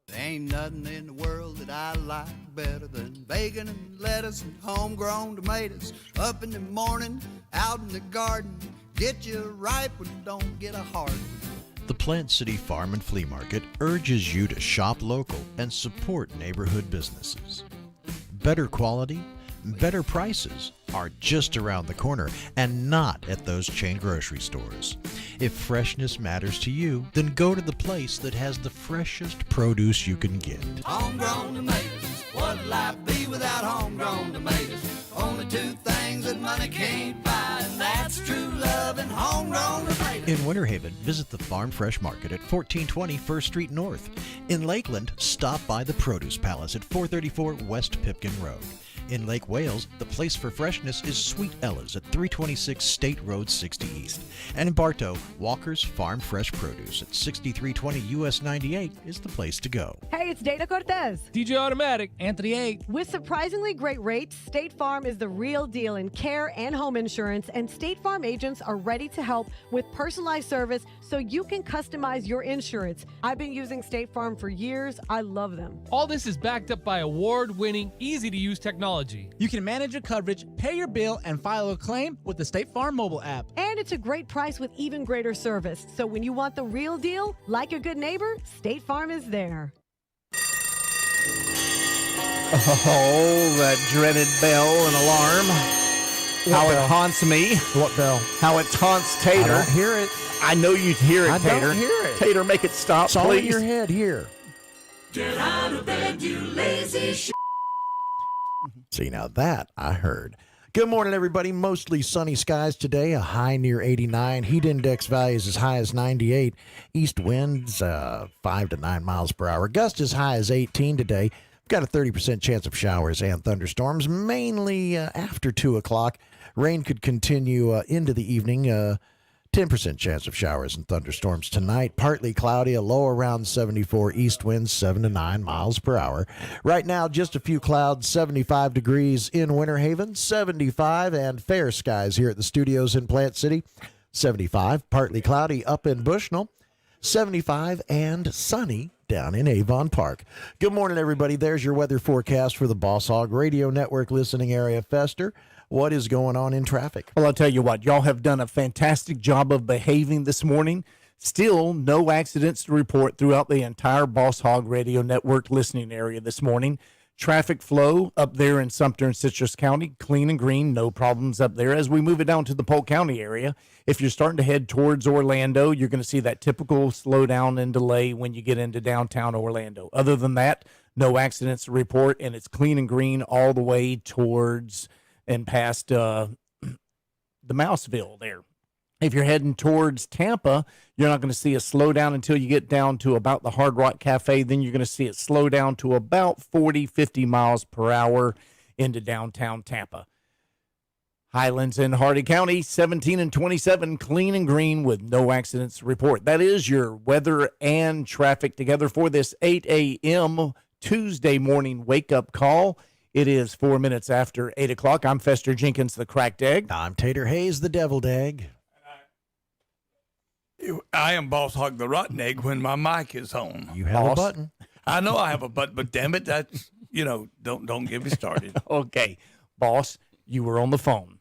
There ain't nothing in the world that I like better than bacon and lettuce and homegrown tomatoes. Up in the morning, out in the garden, get you ripe and don't get a hard one.
The Plant City Farm and Flea Market urges you to shop local and support neighborhood businesses. Better quality, better prices are just around the corner and not at those chain grocery stores. If freshness matters to you, then go to the place that has the freshest produce you can get.
Homegrown tomatoes, what'd life be without homegrown tomatoes? Only two things that money can't buy, and that's true love and homegrown tomatoes.
In Winter Haven, visit the Farm Fresh Market at 1420 First Street North. In Lakeland, stop by the Produce Palace at 434 West Pipkin Road. In Lake Wales, the place for freshness is Sweet Ella's at 326 State Road 60 East. And in Bartow, Walker's Farm Fresh Produce at 6320 US 98 is the place to go.
Hey, it's Dana Cortez.
DJ Automatic, Anthony 8.
With surprisingly great rates, State Farm is the real deal in care and home insurance, and State Farm agents are ready to help with personalized service so you can customize your insurance. I've been using State Farm for years. I love them.
All this is backed up by award-winning, easy-to-use technology.
You can manage your coverage, pay your bill, and file a claim with the State Farm mobile app.
And it's a great price with even greater service. So when you want the real deal, like a good neighbor, State Farm is there.
Oh, that dreaded bell and alarm. How it haunts me.
What bell?
How it taunts Tater.
I don't hear it.
I know you hear it,
I
Tater.
don't hear it.
Tater, make it stop,
It's all
please.
in your head here.
Get out of bed, you lazy sh**.
See, now that I heard. Good morning, everybody. Mostly sunny skies today, a high near 89. Heat index values as high as 98. East winds 5 to 9 miles per hour. Gust as high as 18 today. We've got a 30% chance of showers and thunderstorms, mainly after 2 o'clock. Rain could continue into the evening. 10% chance of showers and thunderstorms tonight. Partly cloudy, a low around 74. East winds 7 to 9 miles per hour. Right now, just a few clouds, 75 degrees in Winter Haven, 75, and fair skies here at the studios in Plant City. 75, partly cloudy up in Bushnell. 75 and sunny down in Avon Park. Good morning, everybody. There's your weather forecast for the Boss Hog Radio Network listening area. Fester, what is going on in traffic?
Well, I'll tell you what, y'all have done a fantastic job of behaving this morning. Still no accidents to report throughout the entire Boss Hog Radio Network listening area this morning. Traffic flow up there in Sumter and Citrus County, clean and green, no problems up there. As we move it down to the Polk County area, if you're starting to head towards Orlando, you're going to see that typical slowdown and delay when you get into downtown Orlando. Other than that, no accidents to report, and it's clean and green all the way towards and past the Mouseville there. If you're heading towards Tampa, you're not going to see a slowdown until you get down to about the Hard Rock Cafe. Then you're going to see it slow down to about 40, 50 miles per hour into downtown Tampa. Highlands in Hardy County, 17 and 27, clean and green with no accidents to report. That is your weather and traffic together for this 8 a.m. Tuesday morning wake-up call. It is 4 minutes after 8 o'clock. I'm Fester Jenkins, the Cracked Egg.
I'm Tater Hayes, the Deviled Egg.
I am Boss Hog the Rotten Egg when my mic is on.
You have a button.
I know I have a button, but damn it, that's, don't get me started.
Okay, boss, you were on the phone.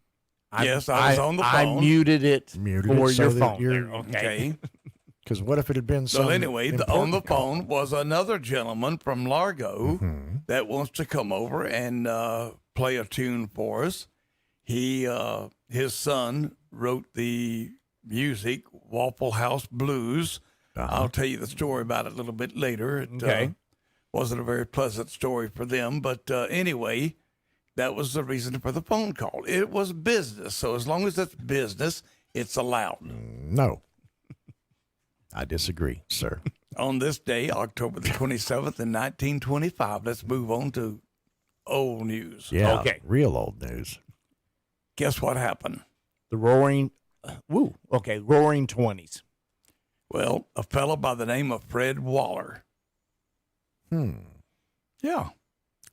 Yes, I was on the phone.
I muted it for
so
your
that
phone.
you're-
there, okay.
Because what if it had been
So
some
anyway, on the
important call?
phone was another gentleman from Largo that wants to come over and play a tune for us. His son wrote the music, Waffle House Blues. I'll tell you the story about it a little bit later. It wasn't a very pleasant story for them, but anyway, that was the reason for the phone call. It was business, so as long as it's business, it's allowed.
No. I disagree, sir.
On this day, October the 27th in 1925, let's move on to old news.
Yeah,
Okay.
real old news.
Guess what happened?
The Roaring 20s.
Well, a fellow by the name of Fred Waller. Yeah.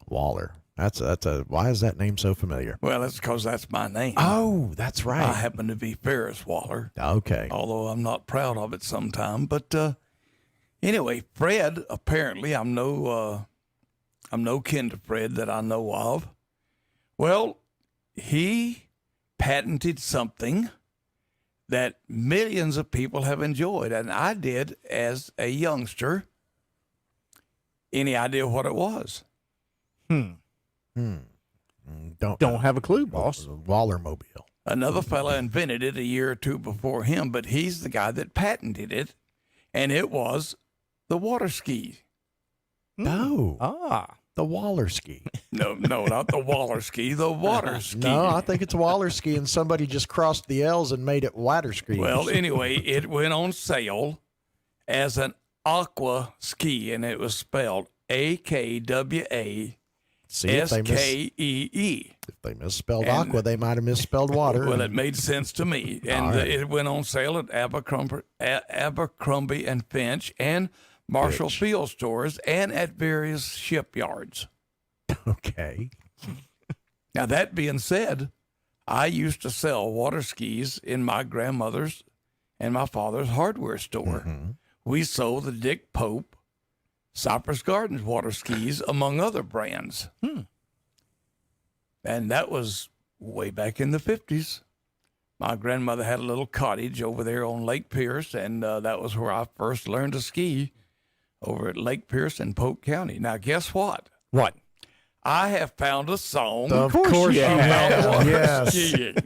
Waller. That's a. Why is that name so familiar?
Well, that's because that's my name.
Oh, that's right.
I happen to be Ferris Waller.
Okay.
Although I'm not proud of it sometime. But anyway, Fred, apparently I'm no kin to Fred that I know of. Well, he patented something that millions of people have enjoyed, and I did as a youngster. Any idea what it was?
Don't have a clue, boss.
Waller Mobile.
Another fella invented it a year or two before him, but he's the guy that patented it, and it was the water ski.
Oh. The Waller ski.
No, not the Waller ski, the water ski.
No, I think it's a Waller ski, and somebody just crossed the L's and made it water ski.
Well, anyway, it went on sale as an aqua ski, and it was spelled AKWA. SKEE.
If they misspelled aqua, they might have misspelled water.
Well, it made sense to me. And it went on sale at Abercrombie and Finch and Marshall Field stores and at various shipyards.
Okay.
Now, that being said, I used to sell water skis in my grandmother's and my father's hardware store. We sold the Dick Pope Cypress Gardens water skis, among other brands. And that was way back in the 50s. My grandmother had a little cottage over there on Lake Pierce, and that was where I first learned to ski, over at Lake Pierce in Polk County. Now, guess what?
What?
I have found a song.
Of course you have.
about water
Yes.
skiing.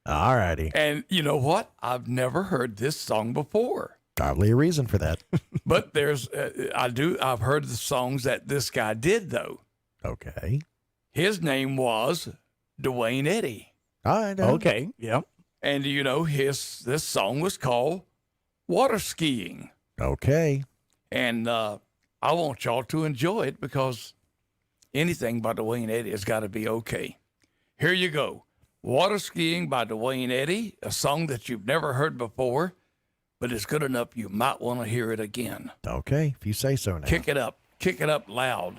All righty.
And you know what? I've never heard this song before.
Hardly a reason for that.
But there's, I've heard the songs that this guy did, though.
Okay.
His name was Dwayne Eddy.
I know.
Okay. Yep.
And you know, this song was called Water Skiing.
Okay.
And I want y'all to enjoy it because anything by Dwayne Eddy has got to be okay. Here you go. Water Skiing by Dwayne Eddy, a song that you've never heard before, but it's good enough you might want to hear it again.
Okay, if you say so now.
Kick it up loud.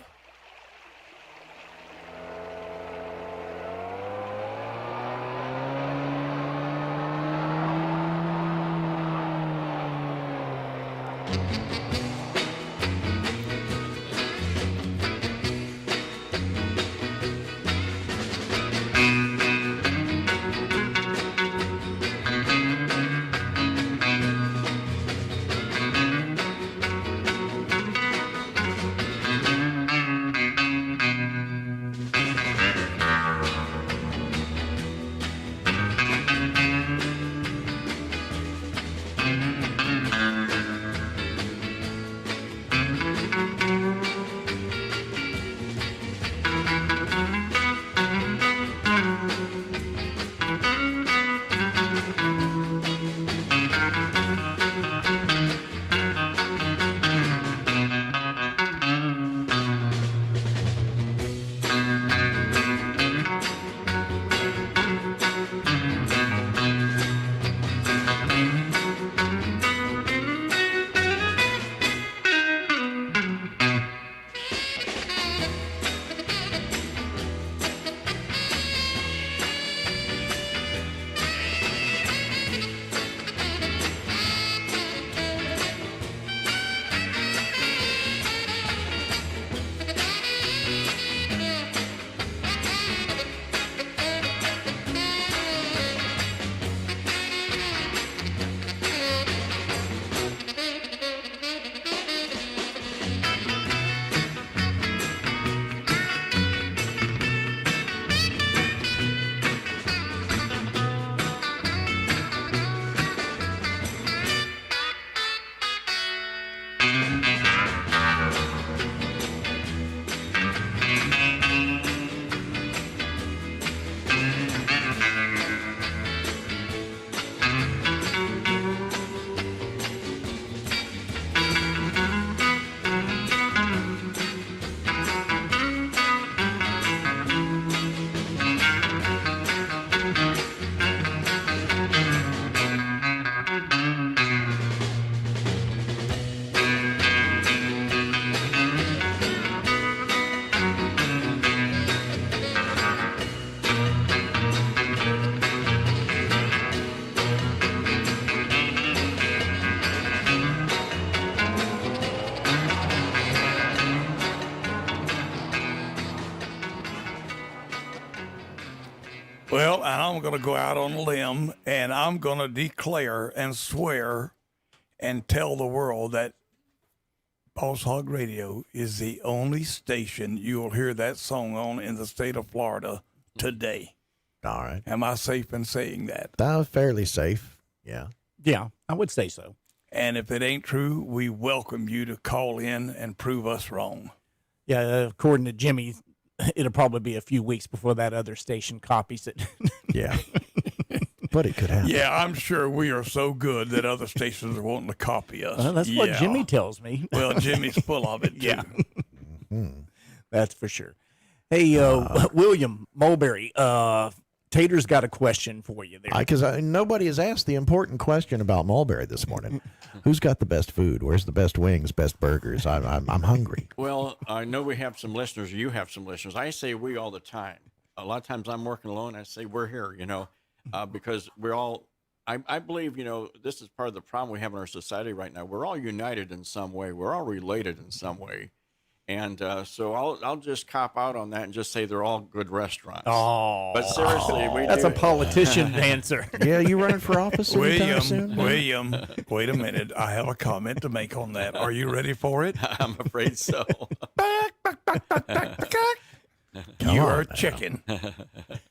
Well, and I'm going to go out on a limb, and I'm going to declare and swear and tell the world that Boss Hog Radio is the only station you will hear that song on in the state of Florida today.
All right.
Am I safe in saying that?
That was fairly safe. Yeah.
Yeah, I would say so.
And if it ain't true, we welcome you to call in and prove us wrong.
Yeah, according to Jimmy, it'll probably be a few weeks before that other station copies it.
Yeah. But it could happen.
Yeah, I'm sure we are so good that other stations are wanting to copy us.
Well, that's what Jimmy tells me.
Well, Jimmy's full of it, too.
Yeah. That's for sure. Hey, William Mulberry, Tater's got a question for you there.
Because nobody has asked the important question about Mulberry this morning. Who's got the best food? Where's the best wings, best burgers? I'm hungry.
Well, I know we have some listeners. You have some listeners. I say we all the time. A lot of times I'm working alone. I say we're here, because we're all, I believe, this is part of the problem we have in our society right now. We're all united in some way. We're all related in some way. And so I'll just cop out on that and just say they're all good restaurants.
Oh,
but seriously,
that's a politician answer.
Yeah, you running for office anytime soon?
William, wait a minute. I have a comment to make on that. Are you ready for it?
I'm afraid so.
You are chicken.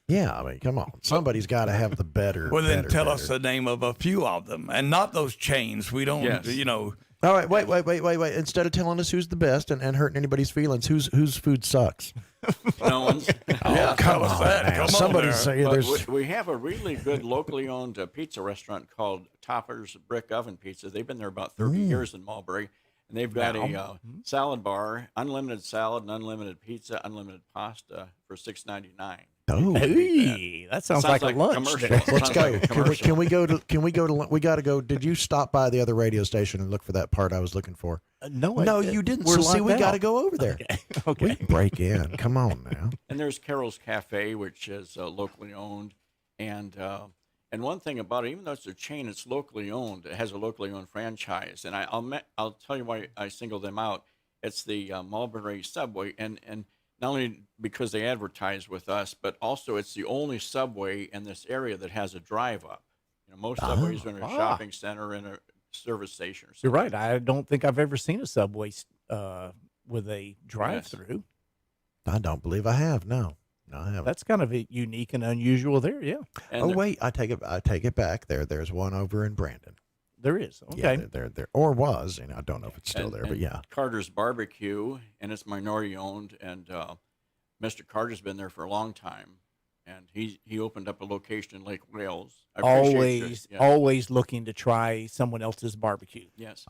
Yeah, I mean, come on. Somebody's got to have the better.
Well, then
better,
tell
better.
us the name of a few of them, and not those chains. We don't,
All right, wait. Instead of telling us who's the best and hurting anybody's feelings, whose food sucks?
No one's.
Yeah, tell us that. Come
Somebody's
on
saying there's.
We have a really good locally owned pizza restaurant called Topper's Brick Oven Pizza. They've been there about 30 years in Mulberry. And they've got a salad bar, unlimited salad and unlimited pizza, unlimited pasta for $6.99.
Oh,
hey, that sounds like a lunch.
Let's go. Can we go to? We got to go. Did you stop by the other radio station and look for that part I was looking for?
No,
you didn't.
We're
So see, we
locked
got
out.
to go over there.
Okay.
We can break in. Come on now.
And there's Carol's Cafe, which is locally owned. And one thing about it, even though it's a chain, it's locally owned. It has a locally owned franchise. And I'll tell you why I single them out. It's the Mulberry Subway. And not only because they advertise with us, but also it's the only Subway in this area that has a drive-up. Most Subways are in a shopping center and a service station. Or
You're
something.
right. I don't think I've ever seen a Subway with a drive-through.
I don't believe I have. No, I haven't.
That's kind of unique and unusual there. Yeah.
And
Wait, I take it back. There's one over in Brandon.
There is. Okay.
Yeah, there or was. I don't know if it's still there, but yeah.
Carter's Barbecue, and it's minority owned, and Mr. Carter's been there for a long time, and he opened up a location in Lake Wales. I appreciate
Always,
it. Yeah.
always looking to try someone else's barbecue.
Yes.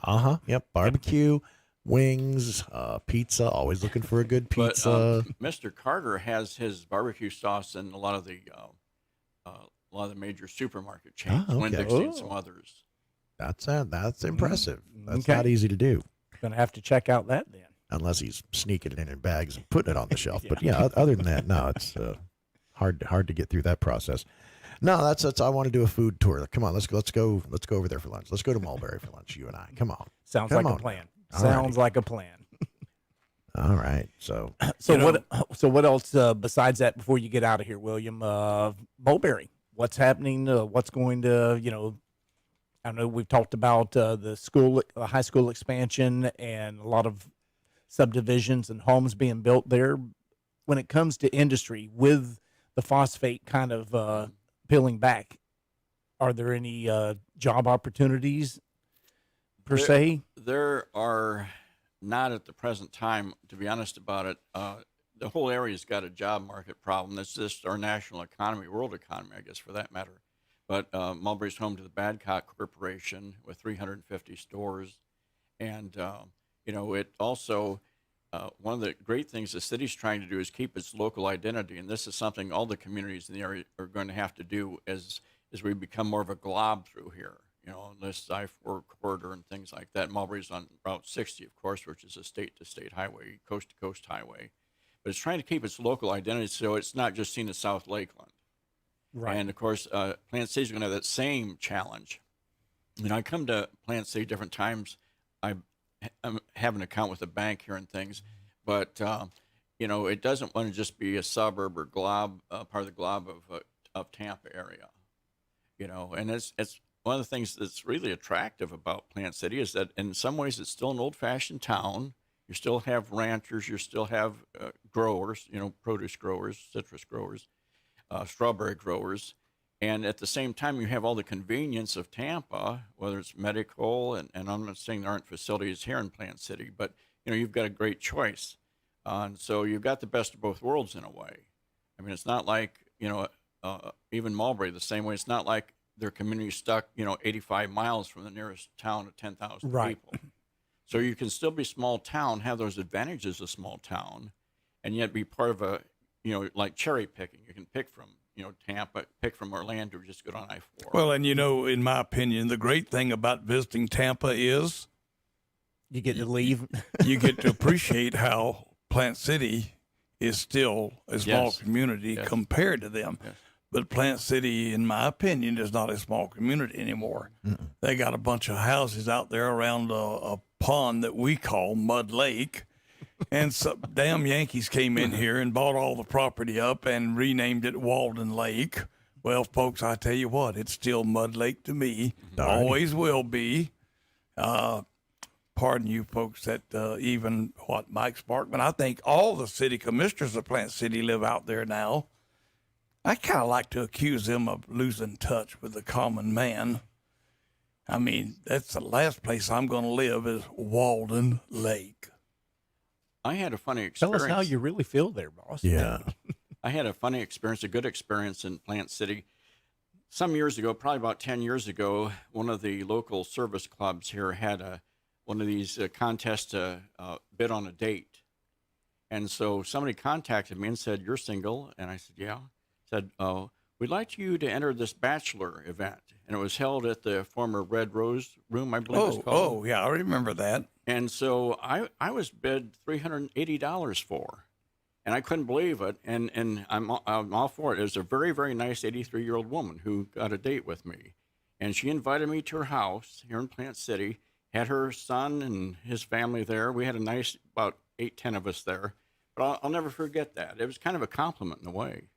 Yep. Barbecue, wings, pizza. Always looking for a good pizza.
But Mr. Carter has his barbecue sauce in a lot of the major supermarket chains,
Oh, okay.
Winn-Dixie and some others.
That's impressive. That's
Okay.
not easy to do.
Gonna have to check out that then.
Unless he's sneaking it in bags and putting it on the shelf. But yeah, other than that, no, it's hard to get through that process. No, that's I want to do a food tour. Come on, let's go over there for lunch. Let's go to Mulberry for lunch, you and I. Come on.
Sounds
Come
like
on
a plan.
now.
Sounds like a plan.
All right. So
what else besides that before you get out of here, William? Mulberry. What's happening? What's going to I know we've talked about the high school expansion and a lot of subdivisions and homes being built there. When it comes to industry, with the phosphate kind of peeling back, are there any job opportunities per se?
There are not at the present time, to be honest about it. The whole area's got a job market problem. That's just our national economy, world economy, I guess, for that matter. But Mulberry's home to the Badcock Corporation with 350 stores. And, it also, one of the great things the city's trying to do is keep its local identity. And this is something all the communities in the area are going to have to do as we become more of a glob through here. This I-4 corridor and things like that. Mulberry's on Route 60, of course, which is a state-to-state highway, coast-to-coast highway. But it's trying to keep its local identity so it's not just seen as South Lakeland.
Right.
And, of course, Plant City's going to have that same challenge. I come to Plant City different times. I have an account with a bank here and things. But, it doesn't want to just be a suburb or glob, part of the glob of Tampa area. And it's one of the things that's really attractive about Plant City is that in some ways it's still an old-fashioned town. You still have ranchers, you still have growers, produce growers, citrus growers, strawberry growers. And at the same time, you have all the convenience of Tampa, whether it's medical, and I'm not saying there aren't facilities here in Plant City, but, you've got a great choice. And so you've got the best of both worlds in a way. I mean, it's not like, even Mulberry the same way. It's not like their community stuck, 85 miles from the nearest town of 10,000 people. So you can still be small town, have those advantages of small town, and yet be part of a, like cherry picking. You can pick from, Tampa, pick from Orlando, just go on I-4.
Well, and in my opinion, the great thing about visiting Tampa is
you get to leave.
You get to appreciate how Plant City is still a small community compared to them.
Yes.
But Plant City, in my opinion, is not a small community anymore. They got a bunch of houses out there around a pond that we call Mud Lake. And some damn Yankees came in here and bought all the property up and renamed it Walden Lake. Well, folks, I tell you what, it's still Mud Lake to me. Always will be. Pardon you folks that Mike Sparkman, I think all the city commissioners of Plant City live out there now. I kind of like to accuse them of losing touch with the common man. I mean, that's the last place I'm going to live is Walden Lake.
I had a funny experience.
Tell us how you really feel there, boss.
Yeah.
I had a funny experience, a good experience in Plant City. Some years ago, probably about 10 years ago, one of the local service clubs here had one of these contests to bid on a date. And so somebody contacted me and said, "You're single?" And I said, "Yeah." Said, "Oh, we'd like you to enter this bachelor event." And it was held at the former Red Rose Room, I believe it's called.
Oh, yeah, I remember that.
And so I was bid $380 for, and I couldn't believe it. And I'm all for it. It was a very, very nice 83-year-old woman who got a date with me. And she invited me to her house here in Plant City, had her son and his family there. We had a nice, about 8-10 of us there. But I'll never forget that. It was kind of a compliment in a way.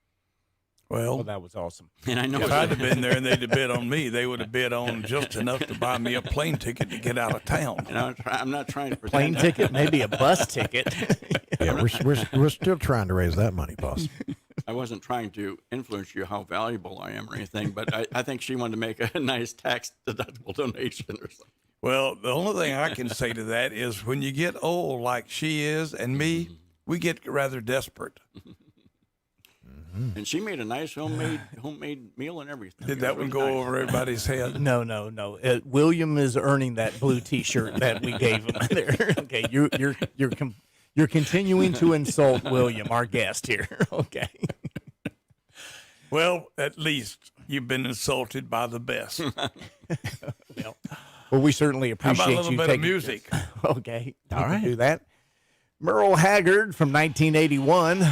Well,
that was awesome.
And I know
if I'd have been there and they'd have bid on me, they would have bid on just enough to buy me a plane ticket to get out of town.
And I'm not trying to
plane ticket, maybe a bus ticket.
Yeah, we're still trying to raise that money, boss.
I wasn't trying to influence you how valuable I am or anything, but I think she wanted to make a nice tax-deductible donation or something.
Well, the only thing I can say to that is when you get old like she is and me, we get rather desperate.
And she made a nice homemade meal and everything.
Did that one go over everybody's head?
No. William is earning that blue T-shirt that we gave him there. Okay, you're continuing to insult William, our guest here. Okay.
Well, at least you've been insulted by the best.
Well, we certainly appreciate you.
How about a little bit of music?
Okay,
all right,
do that. Merle Haggard from 1981.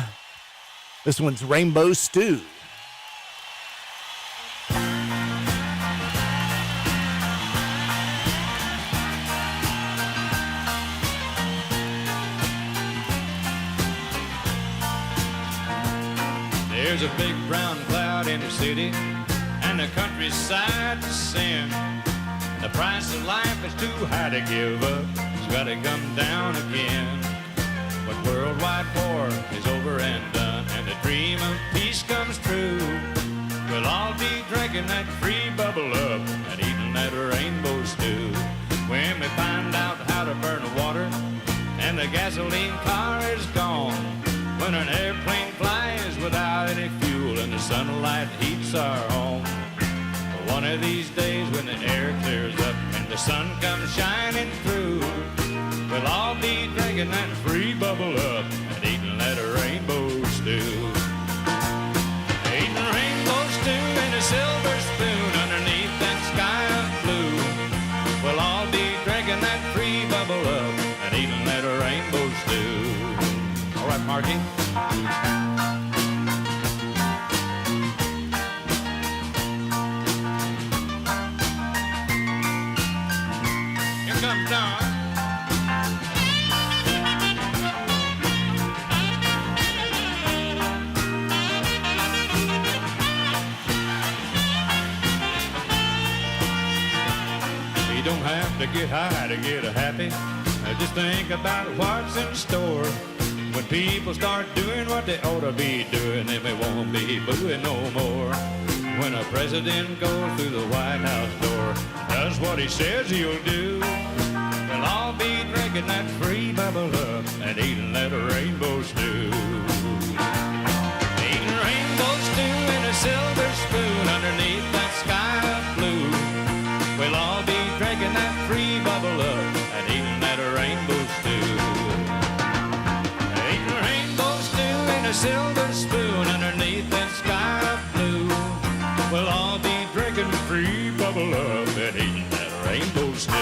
This one's Rainbow Stew.
There's a big brown cloud in the city and the countryside to sin. The price of life is too high to give up. It's got to come down again. But worldwide war is over and done, and the dream of peace comes true. We'll all be drinking that free bubble up and eating that rainbow stew. when we find out how to burn the water and the gasoline car is gone. When an airplane flies without any fuel and the sunlight heats our home. One of these days when the air clears up and the sun comes shining through, we'll all be drinking that free bubble up and eating that rainbow stew. Eating rainbow stew in a silver spoon underneath that sky of blue. We'll all be drinking that free bubble up and eating that rainbow stew. All right, Marky. Here comes Don. You don't have to get high to get happy. Just think about what's in store. When people start doing what they ought to be doing, then we won't be booing no more. When a president goes through the White House door, does what he says he'll do, we'll all be drinking that free bubble up and eating that rainbow stew. Eating rainbow stew in a silver spoon underneath that sky of blue. We'll all be drinking that free bubble up and eating that rainbow stew. Eating rainbow stew in a silver spoon underneath that sky of blue. We'll all be drinking free bubble up and eating that rainbow stew.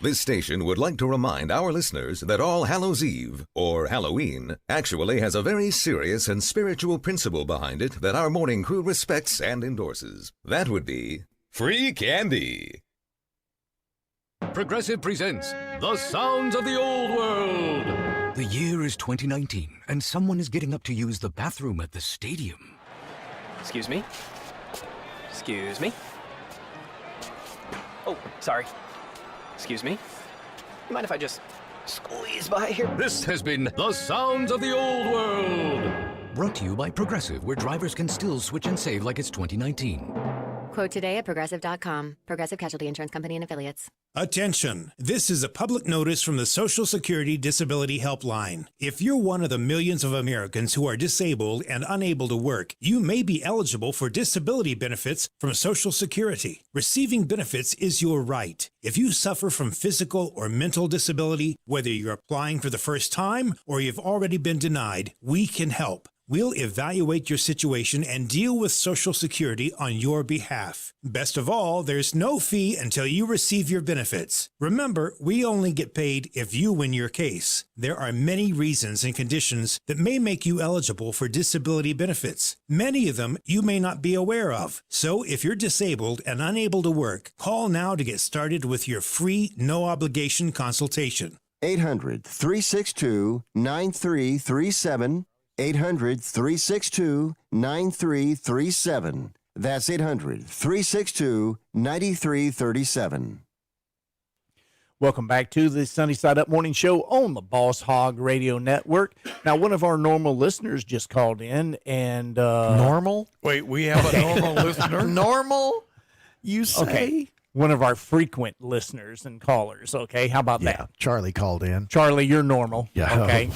This station would like to remind our listeners that All Hallows Eve, or Halloween, actually has a very serious and spiritual principle behind it that our morning crew respects and endorses. That would be free candy.
Progressive presents The Sounds of the Old World. The year is 2019, and someone is getting up to use the bathroom at the stadium.
Excuse me? Excuse me? Oh, sorry. Excuse me? You mind if I just squeeze by here?
This has been The Sounds of the Old World. Brought to you by Progressive, where drivers can still switch and save like it's 2019.
Quote today at Progressive.com. Progressive Casualty Insurance Company and Affiliates.
Attention! This is a public notice from the Social Security Disability Helpline. If you're one of the millions of Americans who are disabled and unable to work, you may be eligible for disability benefits from Social Security. Receiving benefits is your right. If you suffer from physical or mental disability, whether you're applying for the first time or you've already been denied, we can help. We'll evaluate your situation and deal with Social Security on your behalf. Best of all, there's no fee until you receive your benefits. Remember, we only get paid if you win your case. There are many reasons and conditions that may make you eligible for disability benefits. Many of them you may not be aware of. So if you're disabled and unable to work, call now to get started with your free, no-obligation consultation.
800-362-9337. 800-362-9337. That's 800-362-9337.
Welcome back to the Sunny Side Up Morning Show on the Boss Hog Radio Network. Now, one of our normal listeners just called in and...
Normal?
Wait, we have a normal listener?
Normal? You say?
Okay. One of our frequent listeners and callers. Okay, how about that?
Charlie called in.
Charlie, you're normal.
Yeah.
Okay.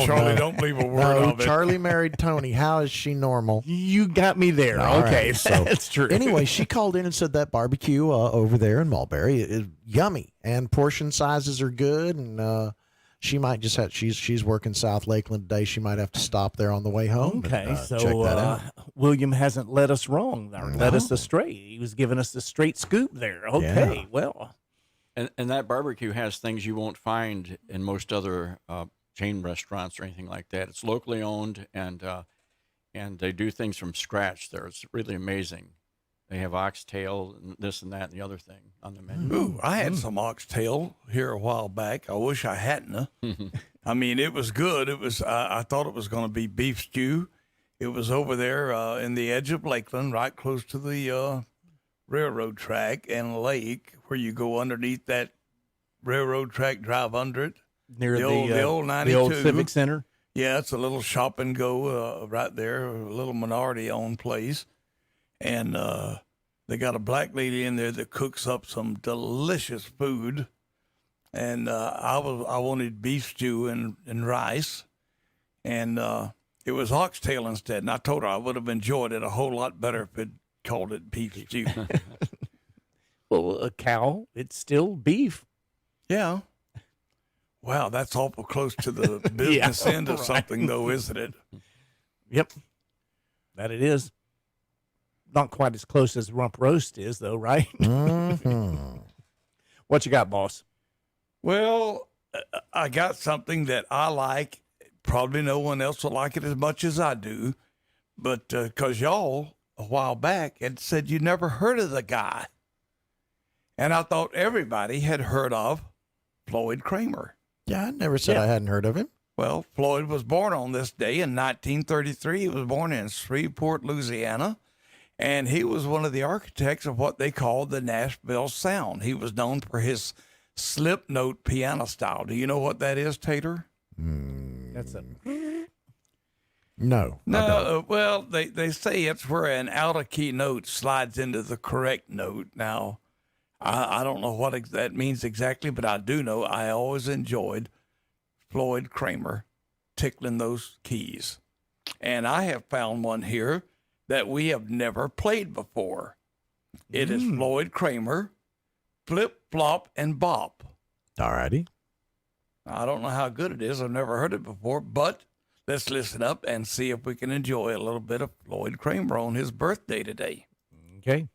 Charlie, don't leave a word of it.
Charlie married Tony. How is she normal?
You got me there.
All
okay,
right, so
that's true.
Anyway, she called in and said that barbecue over there in Mulberry is yummy and portion sizes are good, and she might just have. She's working South Lakeland today. She might have to stop there on the way home.
Okay,
and,
so
check that out.
William hasn't led us wrong or led us astray. He was giving us the straight scoop there. Okay,
Yeah.
well.
And that barbecue has things you won't find in most other chain restaurants or anything like that. It's locally owned, and they do things from scratch there. It's really amazing. They have oxtail and this and that and the other thing on the menu.
Ooh, I had some oxtail here a while back. I wish I hadn't. I mean, it was good. It was. I thought it was going to be beef stew. It was over there in the edge of Lakeland, right close to the railroad track and lake, where you go underneath that railroad track, drive under it.
near
the old 92.
the old Civic Center.
Yeah, it's a little shop and go right there, a little minority-owned place. And they got a black lady in there that cooks up some delicious food. And I wanted beef stew and rice. And it was oxtail instead. And I told her I would have enjoyed it a whole lot better if it called it beef stew.
Well, a cow, it's still beef.
Yeah. Wow, that's awful close to the business end of something, though, isn't it?
Yep, that it is. Not quite as close as rump roast is, though, right?
Mm-hmm.
What you got, boss?
Well, I got something that I like. Probably no one else will like it as much as I do. But because y'all, a while back, had said you never heard of the guy. And I thought everybody had heard of Floyd Kramer.
Yeah, I never said I hadn't heard of him.
Well, Floyd was born on this day in 1933. He was born in Shreveport, Louisiana, and he was one of the architects of what they called the Nashville Sound. He was known for his slip note piano style. Do you know what that is, Tater?
That's a...
No.
No, well, they say it's where an out-of-key note slides into the correct note. Now, I don't know what that means exactly, but I do know I always enjoyed Floyd Kramer tickling those keys. And I have found one here that we have never played before. It is Floyd Kramer, Flip, Flop, and Bop.
All righty.
I don't know how good it is. I've never heard it before, but let's listen up and see if we can enjoy a little bit of Floyd Kramer on his birthday today.
Okay.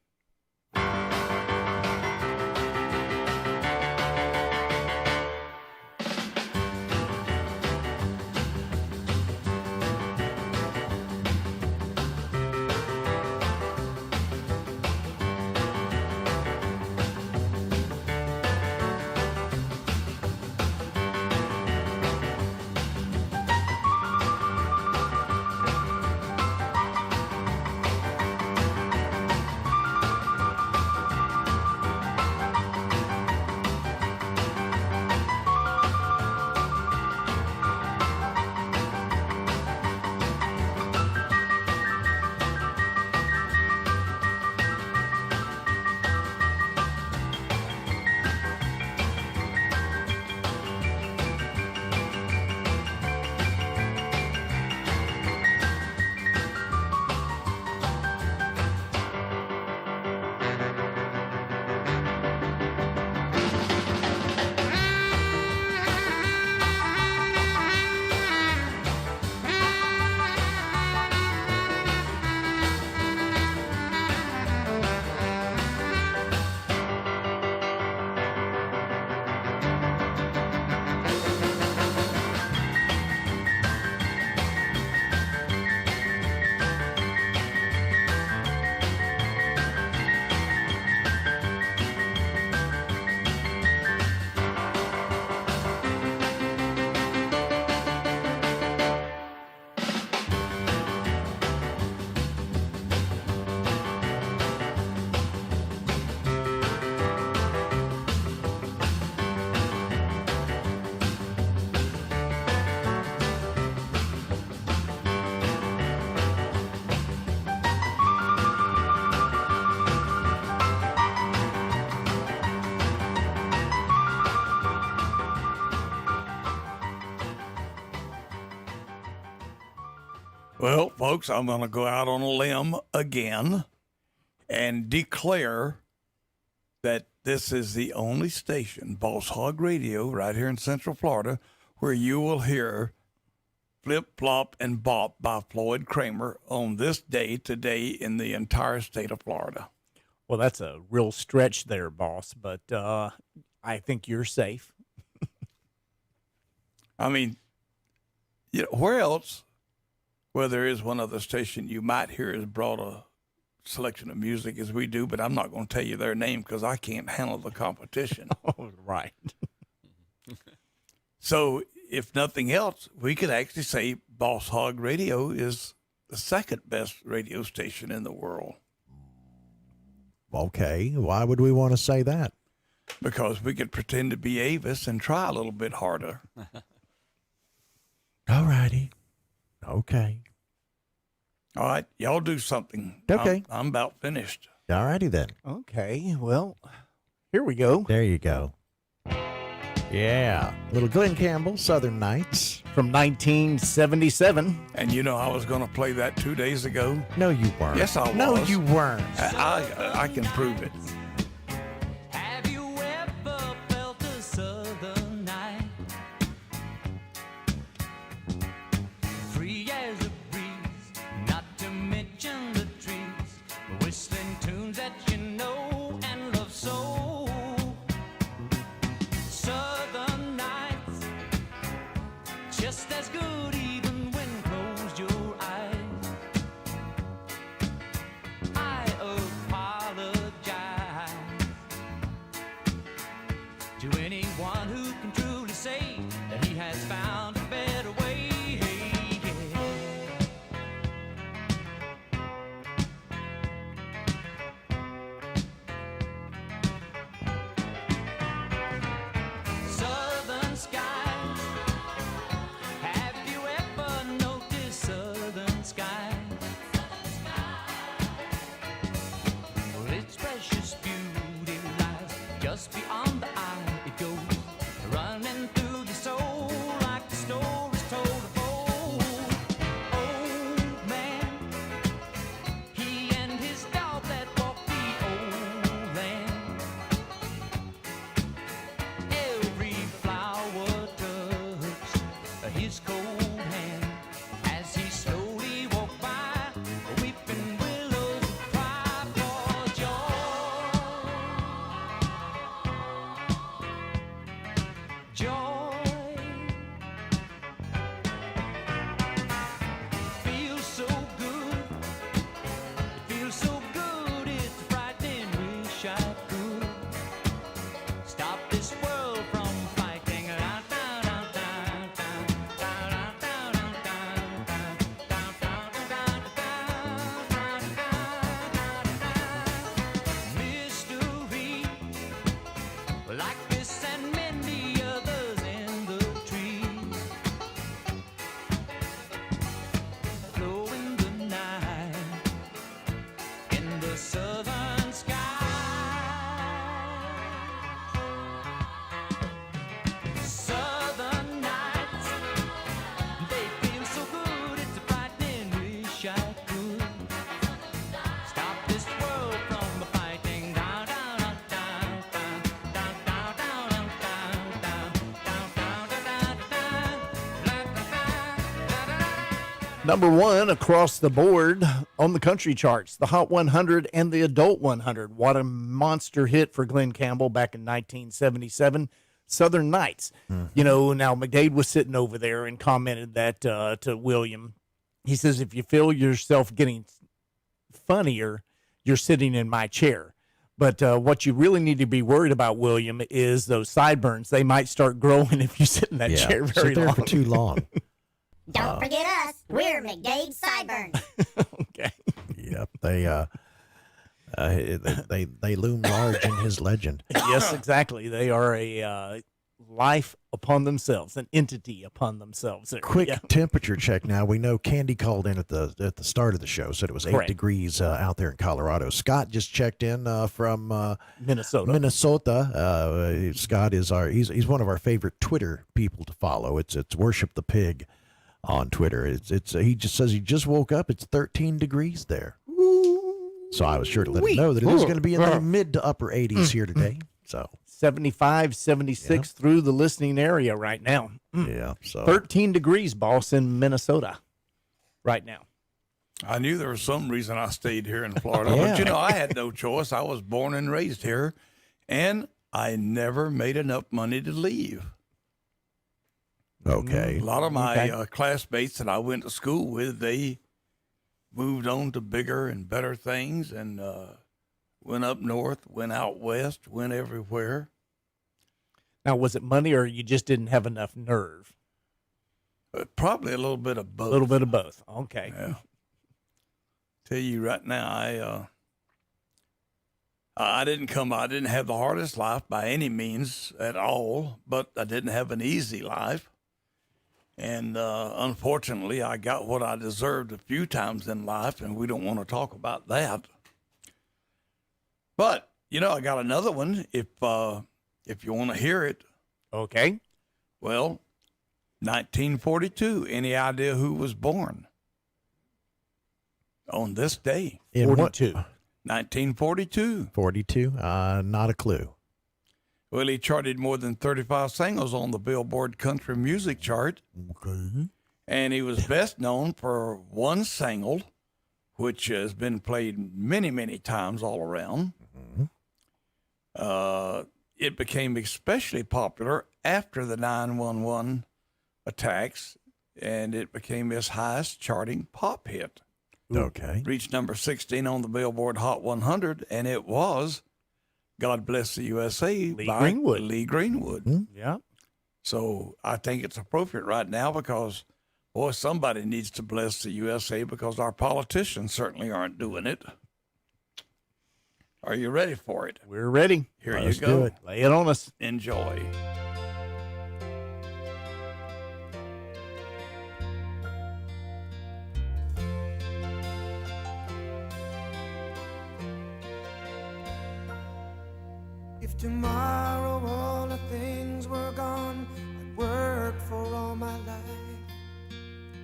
Well, folks, I'm going to go out on a limb again and declare that this is the only station, Boss Hog Radio, right here in Central Florida, where you will hear Flip, Flop, and Bop by Floyd Kramer on this day today in the entire state of Florida.
Well, that's a real stretch there, boss, but I think you're safe.
I mean, you know, where else, where there is one other station you might hear as broad a selection of music as we do, but I'm not going to tell you their name because I can't handle the competition.
Oh, right.
So, if nothing else, we could actually say Boss Hog Radio is the second best radio station in the world.
Okay. Why would we want to say that?
because we could pretend to be Avis and try a little bit harder.
All righty. Okay.
All right, y'all do something.
Okay.
I'm about finished.
All righty then.
Okay, well, here we go.
There you go. Yeah. Little Glenn Campbell, Southern Nights.
From 1977.
And you know I was going to play that 2 days ago.
No, you weren't.
Yes, I was.
No, you weren't.
I can prove it.
Have you ever felt a southern night? Free as a breeze, not to mention the trees, whistling tunes that you know and love so. Southern nights, just as good even when closed your eyes. I apologize to anyone who can truly say that he has found a better way. Southern skies, have you ever noticed southern skies? Well, its precious beauty lies just beyond the eye. It goes running through your soul like the stories told of old. Old man, he and his dog that walked the old land. Every flower touched his cold hand as he slowly walked by. Weeping willows cry for joy. Joy feels so good. It feels so good. It's frightening. Wish I could stop this world from fighting. Mystery like this and many others in the trees, glow in the night in the southern sky. Southern nights, they feel so good. It's a frightening. Wish I could stop this world from fighting. Down, down, down, down, down, down, down, down, down, down, down, down, down, down.
Number one across the board on the country charts, the Hot 100 and the Adult 100. What a monster hit for Glenn Campbell back in 1977. Southern Nights. You know, now McDade was sitting over there and commented that to William. He says, if you feel yourself getting funnier, you're sitting in my chair. But what you really need to be worried about, William, is those sideburns. They might start growing if you sit in that chair very
Sit there
long.
for too long.
Don't forget us. We're McDade Sideburns.
Okay.
Yep. They loom large in his legend.
Yes, exactly. They are a life upon themselves, an entity upon themselves. There.
Quick
Yeah.
temperature check now. We know Candy called in at the start of the show, said it was 8
Correct.
degrees out there in Colorado. Scott just checked in from
Minnesota.
Scott is he's one of our favorite Twitter people to follow. It's Worship the Pig on Twitter. He just says he just woke up. It's 13 degrees there. So I was sure to let him know that it is going to be in the mid to upper 80s here today. So
75, 76 through the listening area right now.
Yeah. So
13 degrees, boss, in Minnesota right now.
I knew there was some reason I stayed here in Florida.
Yeah.
But, you know, I had no choice. I was born and raised here, and I never made enough money to leave.
Okay.
A lot of my classmates that I went to school with, they moved on to bigger and better things and went up north, went out west, went everywhere.
Now, was it money or you just didn't have enough nerve?
Probably a little bit of both.
A little bit of both. Okay.
Yeah. Tell you right now, I didn't have the hardest life by any means at all, but I didn't have an easy life. And unfortunately, I got what I deserved a few times in life, and we don't want to talk about that. But, I got another one if you want to hear it.
Okay.
Well, 1942, any idea who was born on this day?
In
42.
1942.
42. Not a clue.
Well, he charted more than 35 singles on the Billboard Country Music Chart.
Okay.
And he was best known for one single, which has been played many, many times all around. It became especially popular after the 9/11 attacks, and it became his highest charting pop hit.
Okay.
Reached number 16 on the Billboard Hot 100, and it was God Bless the USA by Lee Greenwood.
Yeah.
So I think it's appropriate right now because, boy, somebody needs to bless the USA because our politicians certainly aren't doing it. Are you ready for it?
We're ready.
Here
Let's
you go.
do it. Lay it on us.
Enjoy.
If tomorrow all the things were gone I'd worked for all my life,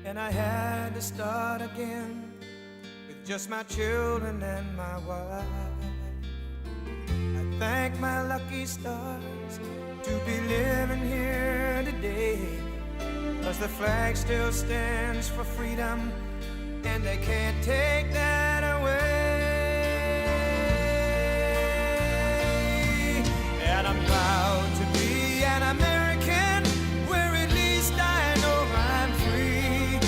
and I had to start again with just my children and my wife, I thank my lucky stars to be living here today, 'cause the flag still stands for freedom and they can't take that away. And I'm proud to be an American, where at least I know I'm free.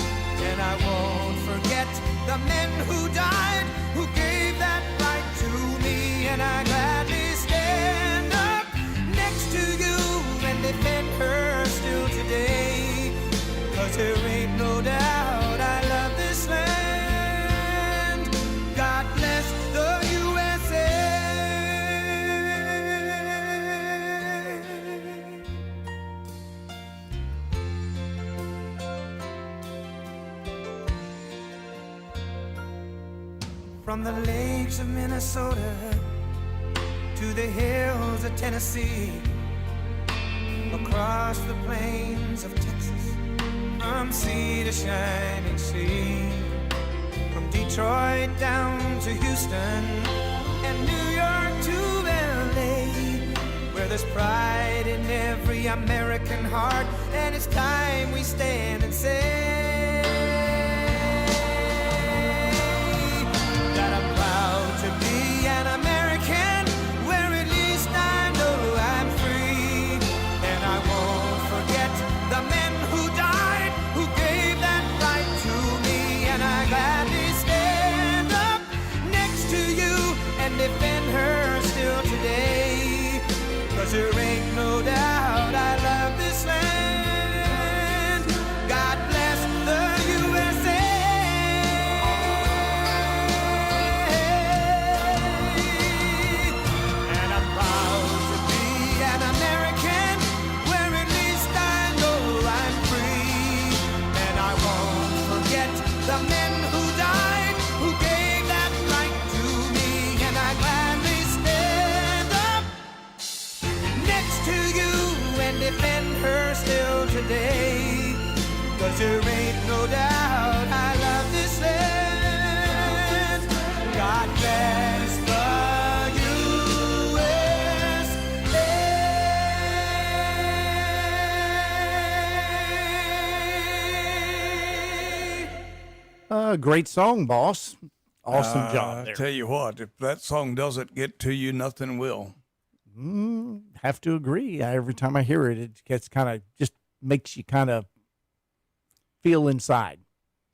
And I won't forget the men who died, who gave that right to me. And I gladly stand up next to you and defend her still today. 'Cause there ain't no doubt I love this land. God bless the USA. From the lakes of Minnesota to the hills of Tennessee, across the plains of Texas, from sea to shining sea, from Detroit down to Houston and New York to LA, where there's pride in every American heart, and it's time we stand and say that I'm proud to be an American, where at least I know I'm free. And I won't forget the men who died, who gave that right to me. And I gladly stand up next to you and defend her still today. 'Cause there ain't no doubt I love this land. God bless the USA. And I'm proud to be an American, where at least I know I'm free. And I won't forget the men who died, who gave that right to me. And I gladly stand up next to you and defend her still today. 'Cause there ain't no doubt I love this land. God bless the USA.
Great song, boss. Awesome job there.
I tell you what, if that song doesn't get to you, nothing will.
Have to agree. Every time I hear it, it gets kind of just makes you kind of feel inside.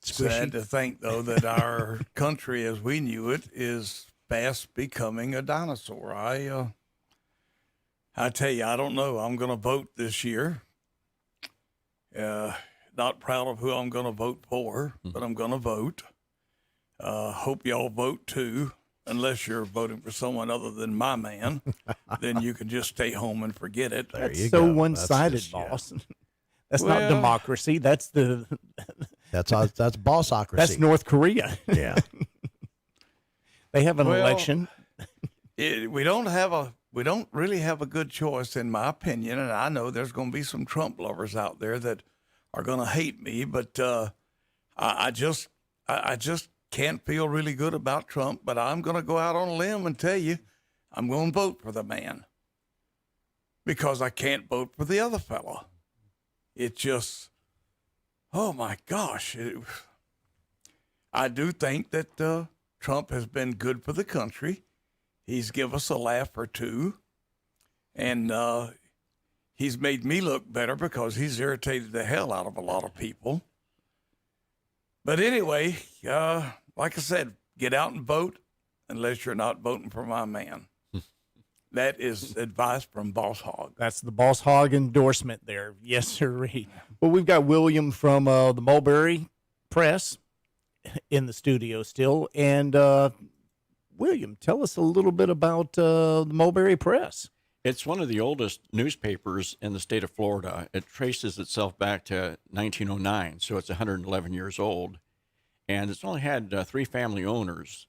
Sad to think, though, that our country as we knew it is fast becoming a dinosaur. I tell you, I don't know. I'm going to vote this year. Not proud of who I'm going to vote for, but I'm going to vote. Hope y'all vote too. unless you're voting for someone other than my man, then you can just stay home and forget it.
That's so one-sided, boss. That's not democracy. That's
that's bossocracy.
That's North Korea.
Yeah.
They have an election.
We don't really have a good choice, in my opinion. And I know there's going to be some Trump lovers out there that are going to hate me, but I just can't feel really good about Trump. But I'm going to go out on a limb and tell you, I'm going to vote for the man because I can't vote for the other fellow. It just, oh my gosh. I do think that Trump has been good for the country. He's given us a laugh or two. And he's made me look better because he's irritated the hell out of a lot of people. But anyway, like I said, get out and vote unless you're not voting for my man. That is advice from Boss Hog.
That's the Boss Hog endorsement there. Yes, sir. Well, we've got William from the Mulberry Press in the studio still. And William, tell us a little bit about the Mulberry Press.
It's one of the oldest newspapers in the state of Florida. It traces itself back to 1909, so it's 111 years old. And it's only had 3 family owners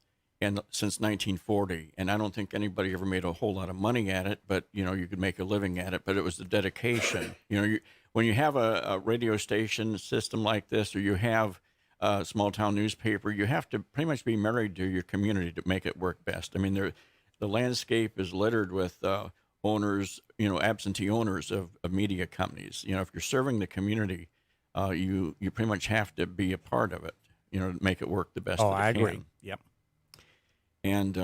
since 1940. And I don't think anybody ever made a whole lot of money at it, but, you could make a living at it. But it was the dedication. When you have a radio station system like this, or you have a small town newspaper, you have to pretty much be married to your community to make it work best. I mean, the landscape is littered with owners, absentee owners of media companies. If you're serving the community, you pretty much have to be a part of it, to make it work the best that it
I
can.
agree. Yep.
And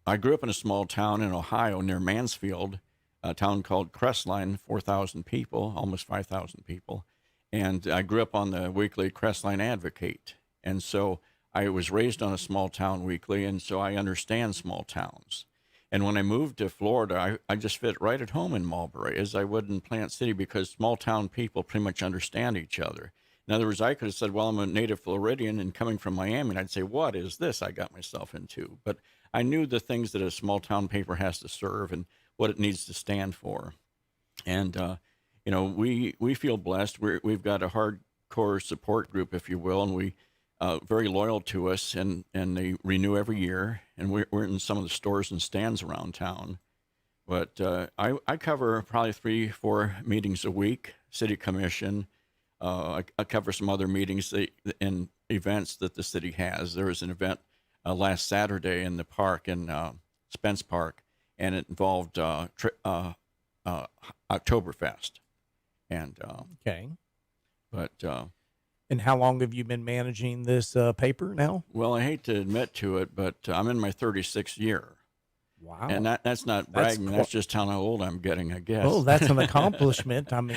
I grew up in a small town in Ohio near Mansfield, a town called Crestline, 4,000 people, almost 5,000 people. And I grew up on the weekly Crestline Advocate. And so I was raised on a small town weekly, and so I understand small towns. And when I moved to Florida, I just fit right at home in Mulberry, as I would in Plant City, because small town people pretty much understand each other. In other words, I could have said, well, I'm a native Floridian and coming from Miami, and I'd say, what is this I got myself into? But I knew the things that a small town paper has to serve and what it needs to stand for. And, we feel blessed. We've got a hardcore support group, if you will, and we very loyal to us, and they renew every year, and we're in some of the stores and stands around town. But I cover probably 3-4 meetings a week, city commission. I cover some other meetings and events that the city has. There was an event last Saturday in the park in Spence Park, and it involved Oktoberfest. And
okay.
But
and how long have you been managing this paper now?
Well, I hate to admit to it, but I'm in my 36th year.
Wow.
And that's not bragging. That's just how old I'm getting, I guess.
Oh, that's an accomplishment. I mean,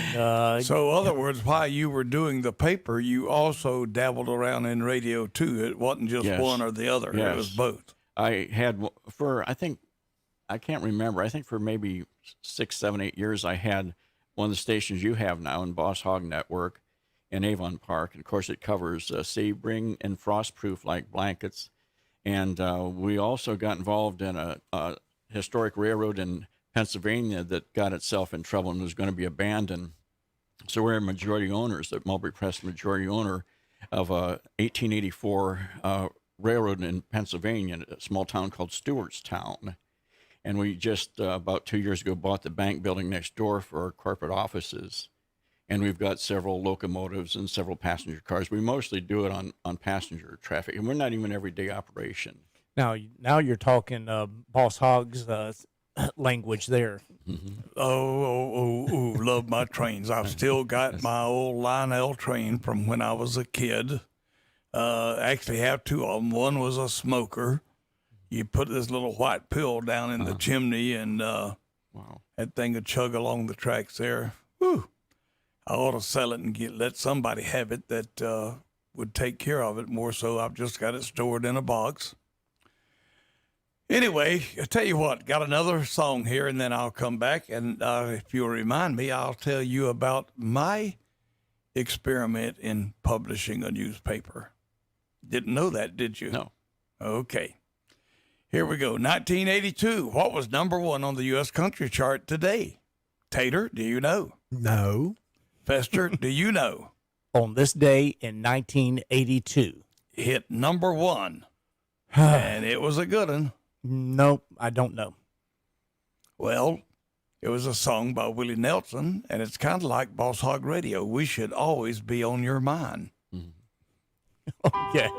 so in other words, while you were doing the paper, you also dabbled around in radio too. It wasn't just one or the other.
Yes.
It was both.
I had I can't remember. I think for maybe 6, 7, 8 years, I had one of the stations you have now in Boss Hog Network in Avon Park. And of course, it covers Sebring and Frostproof like blankets. And we also got involved in a historic railroad in Pennsylvania that got itself in trouble and was going to be abandoned. So we're majority owners, the Mulberry Press majority owner of a 1884 railroad in Pennsylvania, a small town called Stewartstown. And we just about 2 years ago bought the bank building next door for our corporate offices. And we've got several locomotives and several passenger cars. We mostly do it on passenger traffic, and we're not even everyday operation.
Now you're talking Boss Hog's language there.
Mm-hmm. Oh, love my trains. I've still got my old Lionel train from when I was a kid. Actually have 2 of them. One was a smoker. You put this little white pill down in the chimney, and that thing would chug along the tracks there. Whew. I ought to sell it and let somebody have it that would take care of it more so. I've just got it stored in a box. Anyway, I tell you what, got another song here, and then I'll come back. And if you'll remind me, I'll tell you about my experiment in publishing a newspaper. Didn't know that, did you?
No.
Okay. Here we go. 1982. What was number one on the U.S. country chart today? Tater, do you know?
No.
Fester, do you know?
On this day in 1982.
Hit number one. And it was a good one.
Nope, I don't know.
Well, it was a song by Willie Nelson, and it's kind of like Boss Hog Radio. We should always be on your mind.
Okay.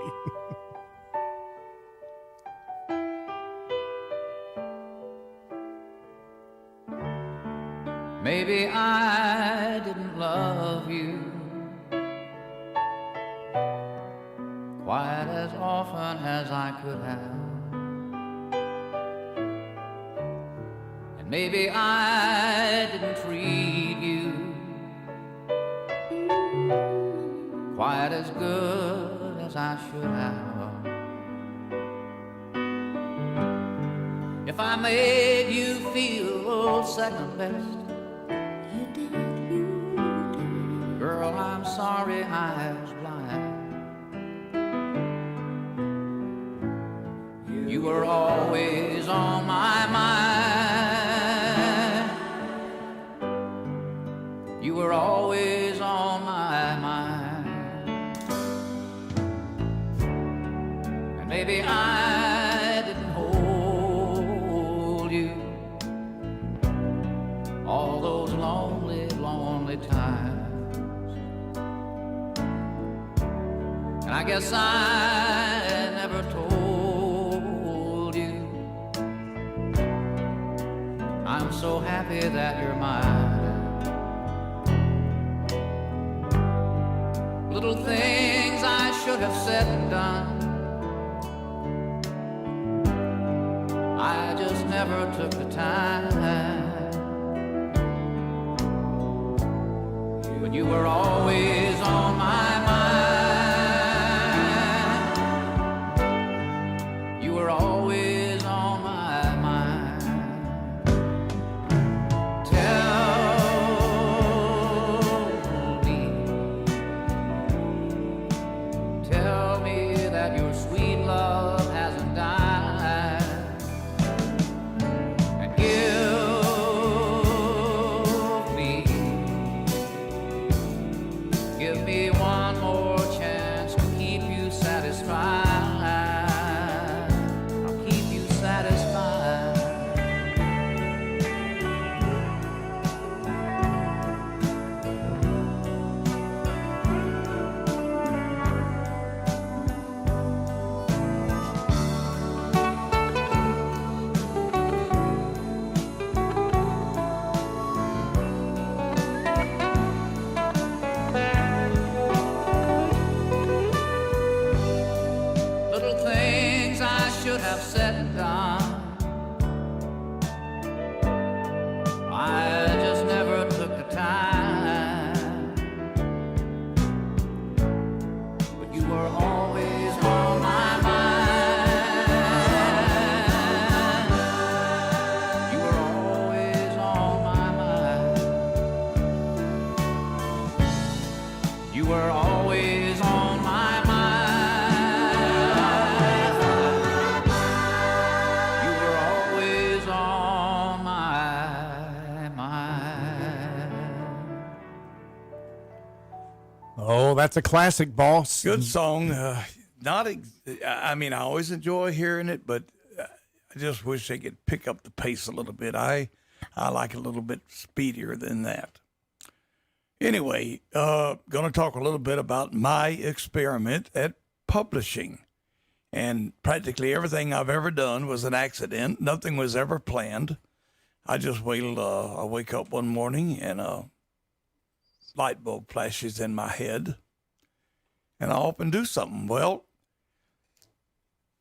Maybe I didn't love you quite as often as I could have. And maybe I didn't treat you quite as good as I should have. If I made you feel second best, girl, I'm sorry I was blind. You were always on my mind. You were always on my mind. And maybe I didn't hold you all those lonely, lonely times. And I guess I never told you I'm so happy that you're mine. Little things I should have said and done, I just never took the time. But you were always on my mind. Always on my mind. Tell me that your sweet love hasn't died, and give me one more chance to keep you satisfied. Have said and done, I just never took the time. But you were always on my mind. You were always on my mind. You were always on my mind.
Oh, that's a classic, boss.
Good song. I mean, I always enjoy hearing it, but I just wish they could pick up the pace a little bit. I like it a little bit speedier than that. Anyway, going to talk a little bit about my experiment at publishing. And practically everything I've ever done was an accident. Nothing was ever planned. I just waited. I wake up one morning and light bulb flashes in my head, and I up and do something. Well,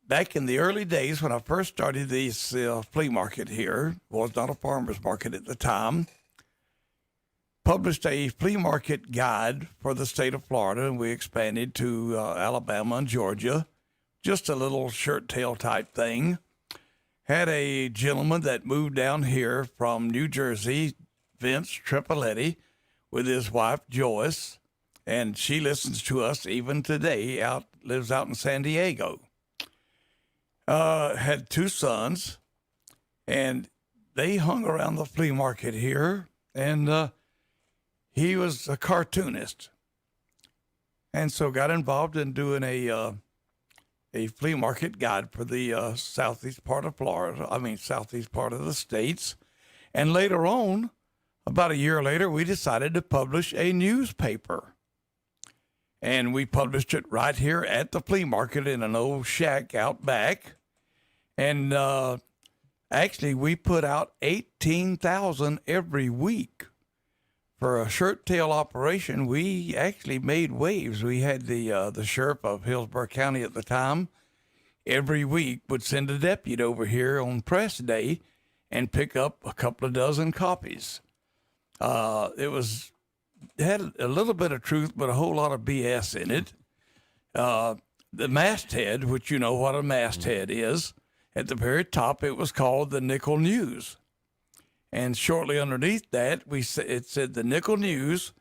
back in the early days when I first started this flea market here, was not a farmer's market at the time, published a flea market guide for the state of Florida, and we expanded to Alabama and Georgia, just a little shirt tail type thing. Had a gentleman that moved down here from New Jersey, Vince Tripoletti, with his wife, Joyce, and she listens to us even today, lives out in San Diego. had two sons, and they hung around the flea market here, and he was a cartoonist, and so got involved in doing a flea market guide for the southeast part of southeast part of the states. And later on, about a year later, we decided to publish a newspaper. And we published it right here at the flea market in an old shack out back. And actually, we put out 18,000 every week. For a shirt tail operation, we actually made waves. We had the sheriff of Hillsborough County at the time every week would send a deputy over here on press day and pick up a couple of dozen copies. It had a little bit of truth, but a whole lot of BS in it. The masthead, which you know what a masthead is, at the very top, it was called the Nickel News. And shortly underneath that, it said the Nickel News,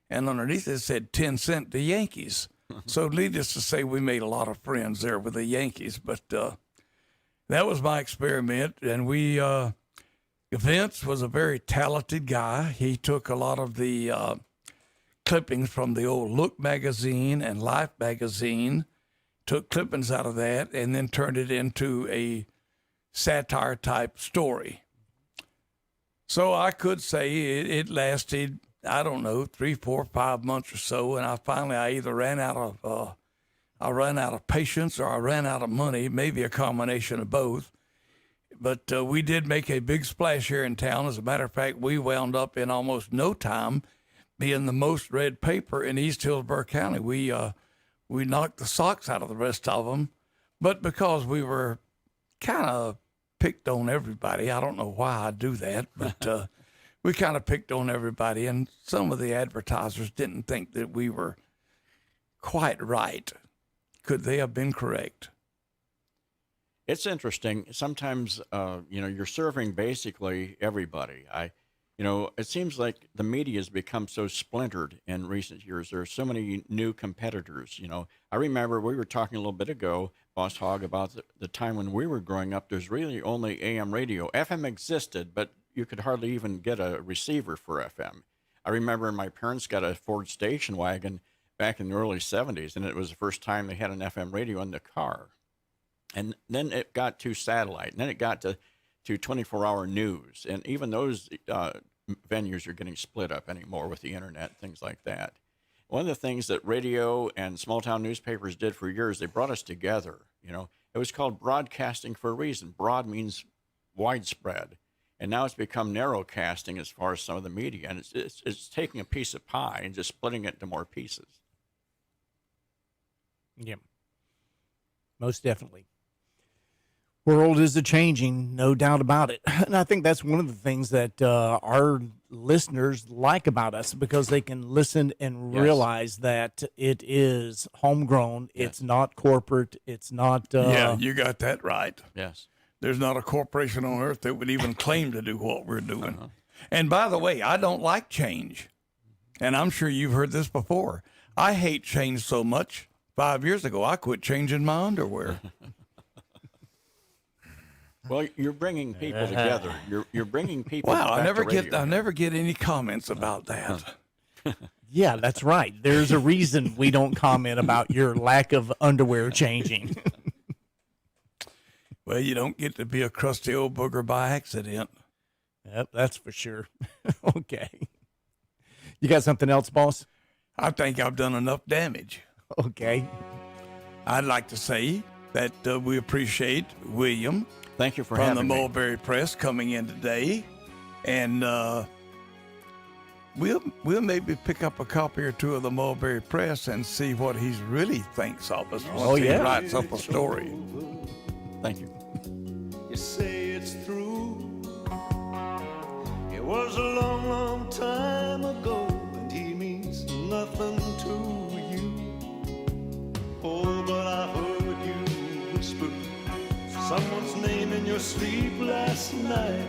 and underneath it said 10 cent to Yankees. So needless to say, we made a lot of friends there with the Yankees. But that was my experiment, and Vince was a very talented guy. He took a lot of the clippings from the old Look magazine and Life magazine, took clippings out of that, and then turned it into a satire-type story. So I could say it lasted, I don't know, 3, 4, 5 months or so, and I either ran out of patience or I ran out of money, maybe a combination of both. But we did make a big splash here in town. As a matter of fact, we wound up in almost no time being the most read paper in East Hillsborough County. We knocked the socks out of the rest of them, but because we were kind of picked on everybody, I don't know why I do that, but we kind of picked on everybody, and some of the advertisers didn't think that we were quite right. Could they have been correct?
It's interesting. Sometimes, you're serving basically everybody. It seems like the media has become so splintered in recent years. There are so many new competitors. I remember we were talking a little bit ago, Boss Hogg, about the time when we were growing up. There's really only AM radio. FM existed, but you could hardly even get a receiver for FM. I remember my parents got a Ford station wagon back in the early 70s, and it was the first time they had an FM radio in the car. And then it got to satellite, and then it got to 24-hour news. And even those venues are getting split up anymore with the internet, things like that. One of the things that radio and small-town newspapers did for years, they brought us together. It was called broadcasting for a reason. Broad means widespread. And now it's become narrowcasting as far as some of the media. And it's taking a piece of pie and just splitting it into more pieces.
Yeah, most definitely. World is a-changing, no doubt about it. And I think that's one of the things that our listeners like about us, because they can listen and realize that it is homegrown. Yes. It's not corporate. It's not...
yeah, you got that right.
Yes.
There's not a corporation on earth that would even claim to do what we're doing. Uh-huh. And by the way, I don't like change. And I'm sure you've heard this before. I hate change so much. 5 years ago, I quit changing my underwear.
Well, you're bringing people together. You're bringing people.
Wow,
back
I never get any comments about that.
Yeah, that's right. There's a reason we don't comment about your lack of underwear changing.
Well, you don't get to be a crusty old booger by accident.
Yep, that's for sure. Okay. You got something else, boss?
I think I've done enough damage.
Okay.
I'd like to say that we appreciate William.
Thank you for
having
me.
From the Mulberry Press coming in today. And we'll maybe pick up a copy or two of the Mulberry Press and see what he really thinks of us once he writes up a story.
Thank you.
You say it's through. It was a long, long time ago, and he means nothing to you. Oh, but I heard you whisper someone's name in your sleep last night.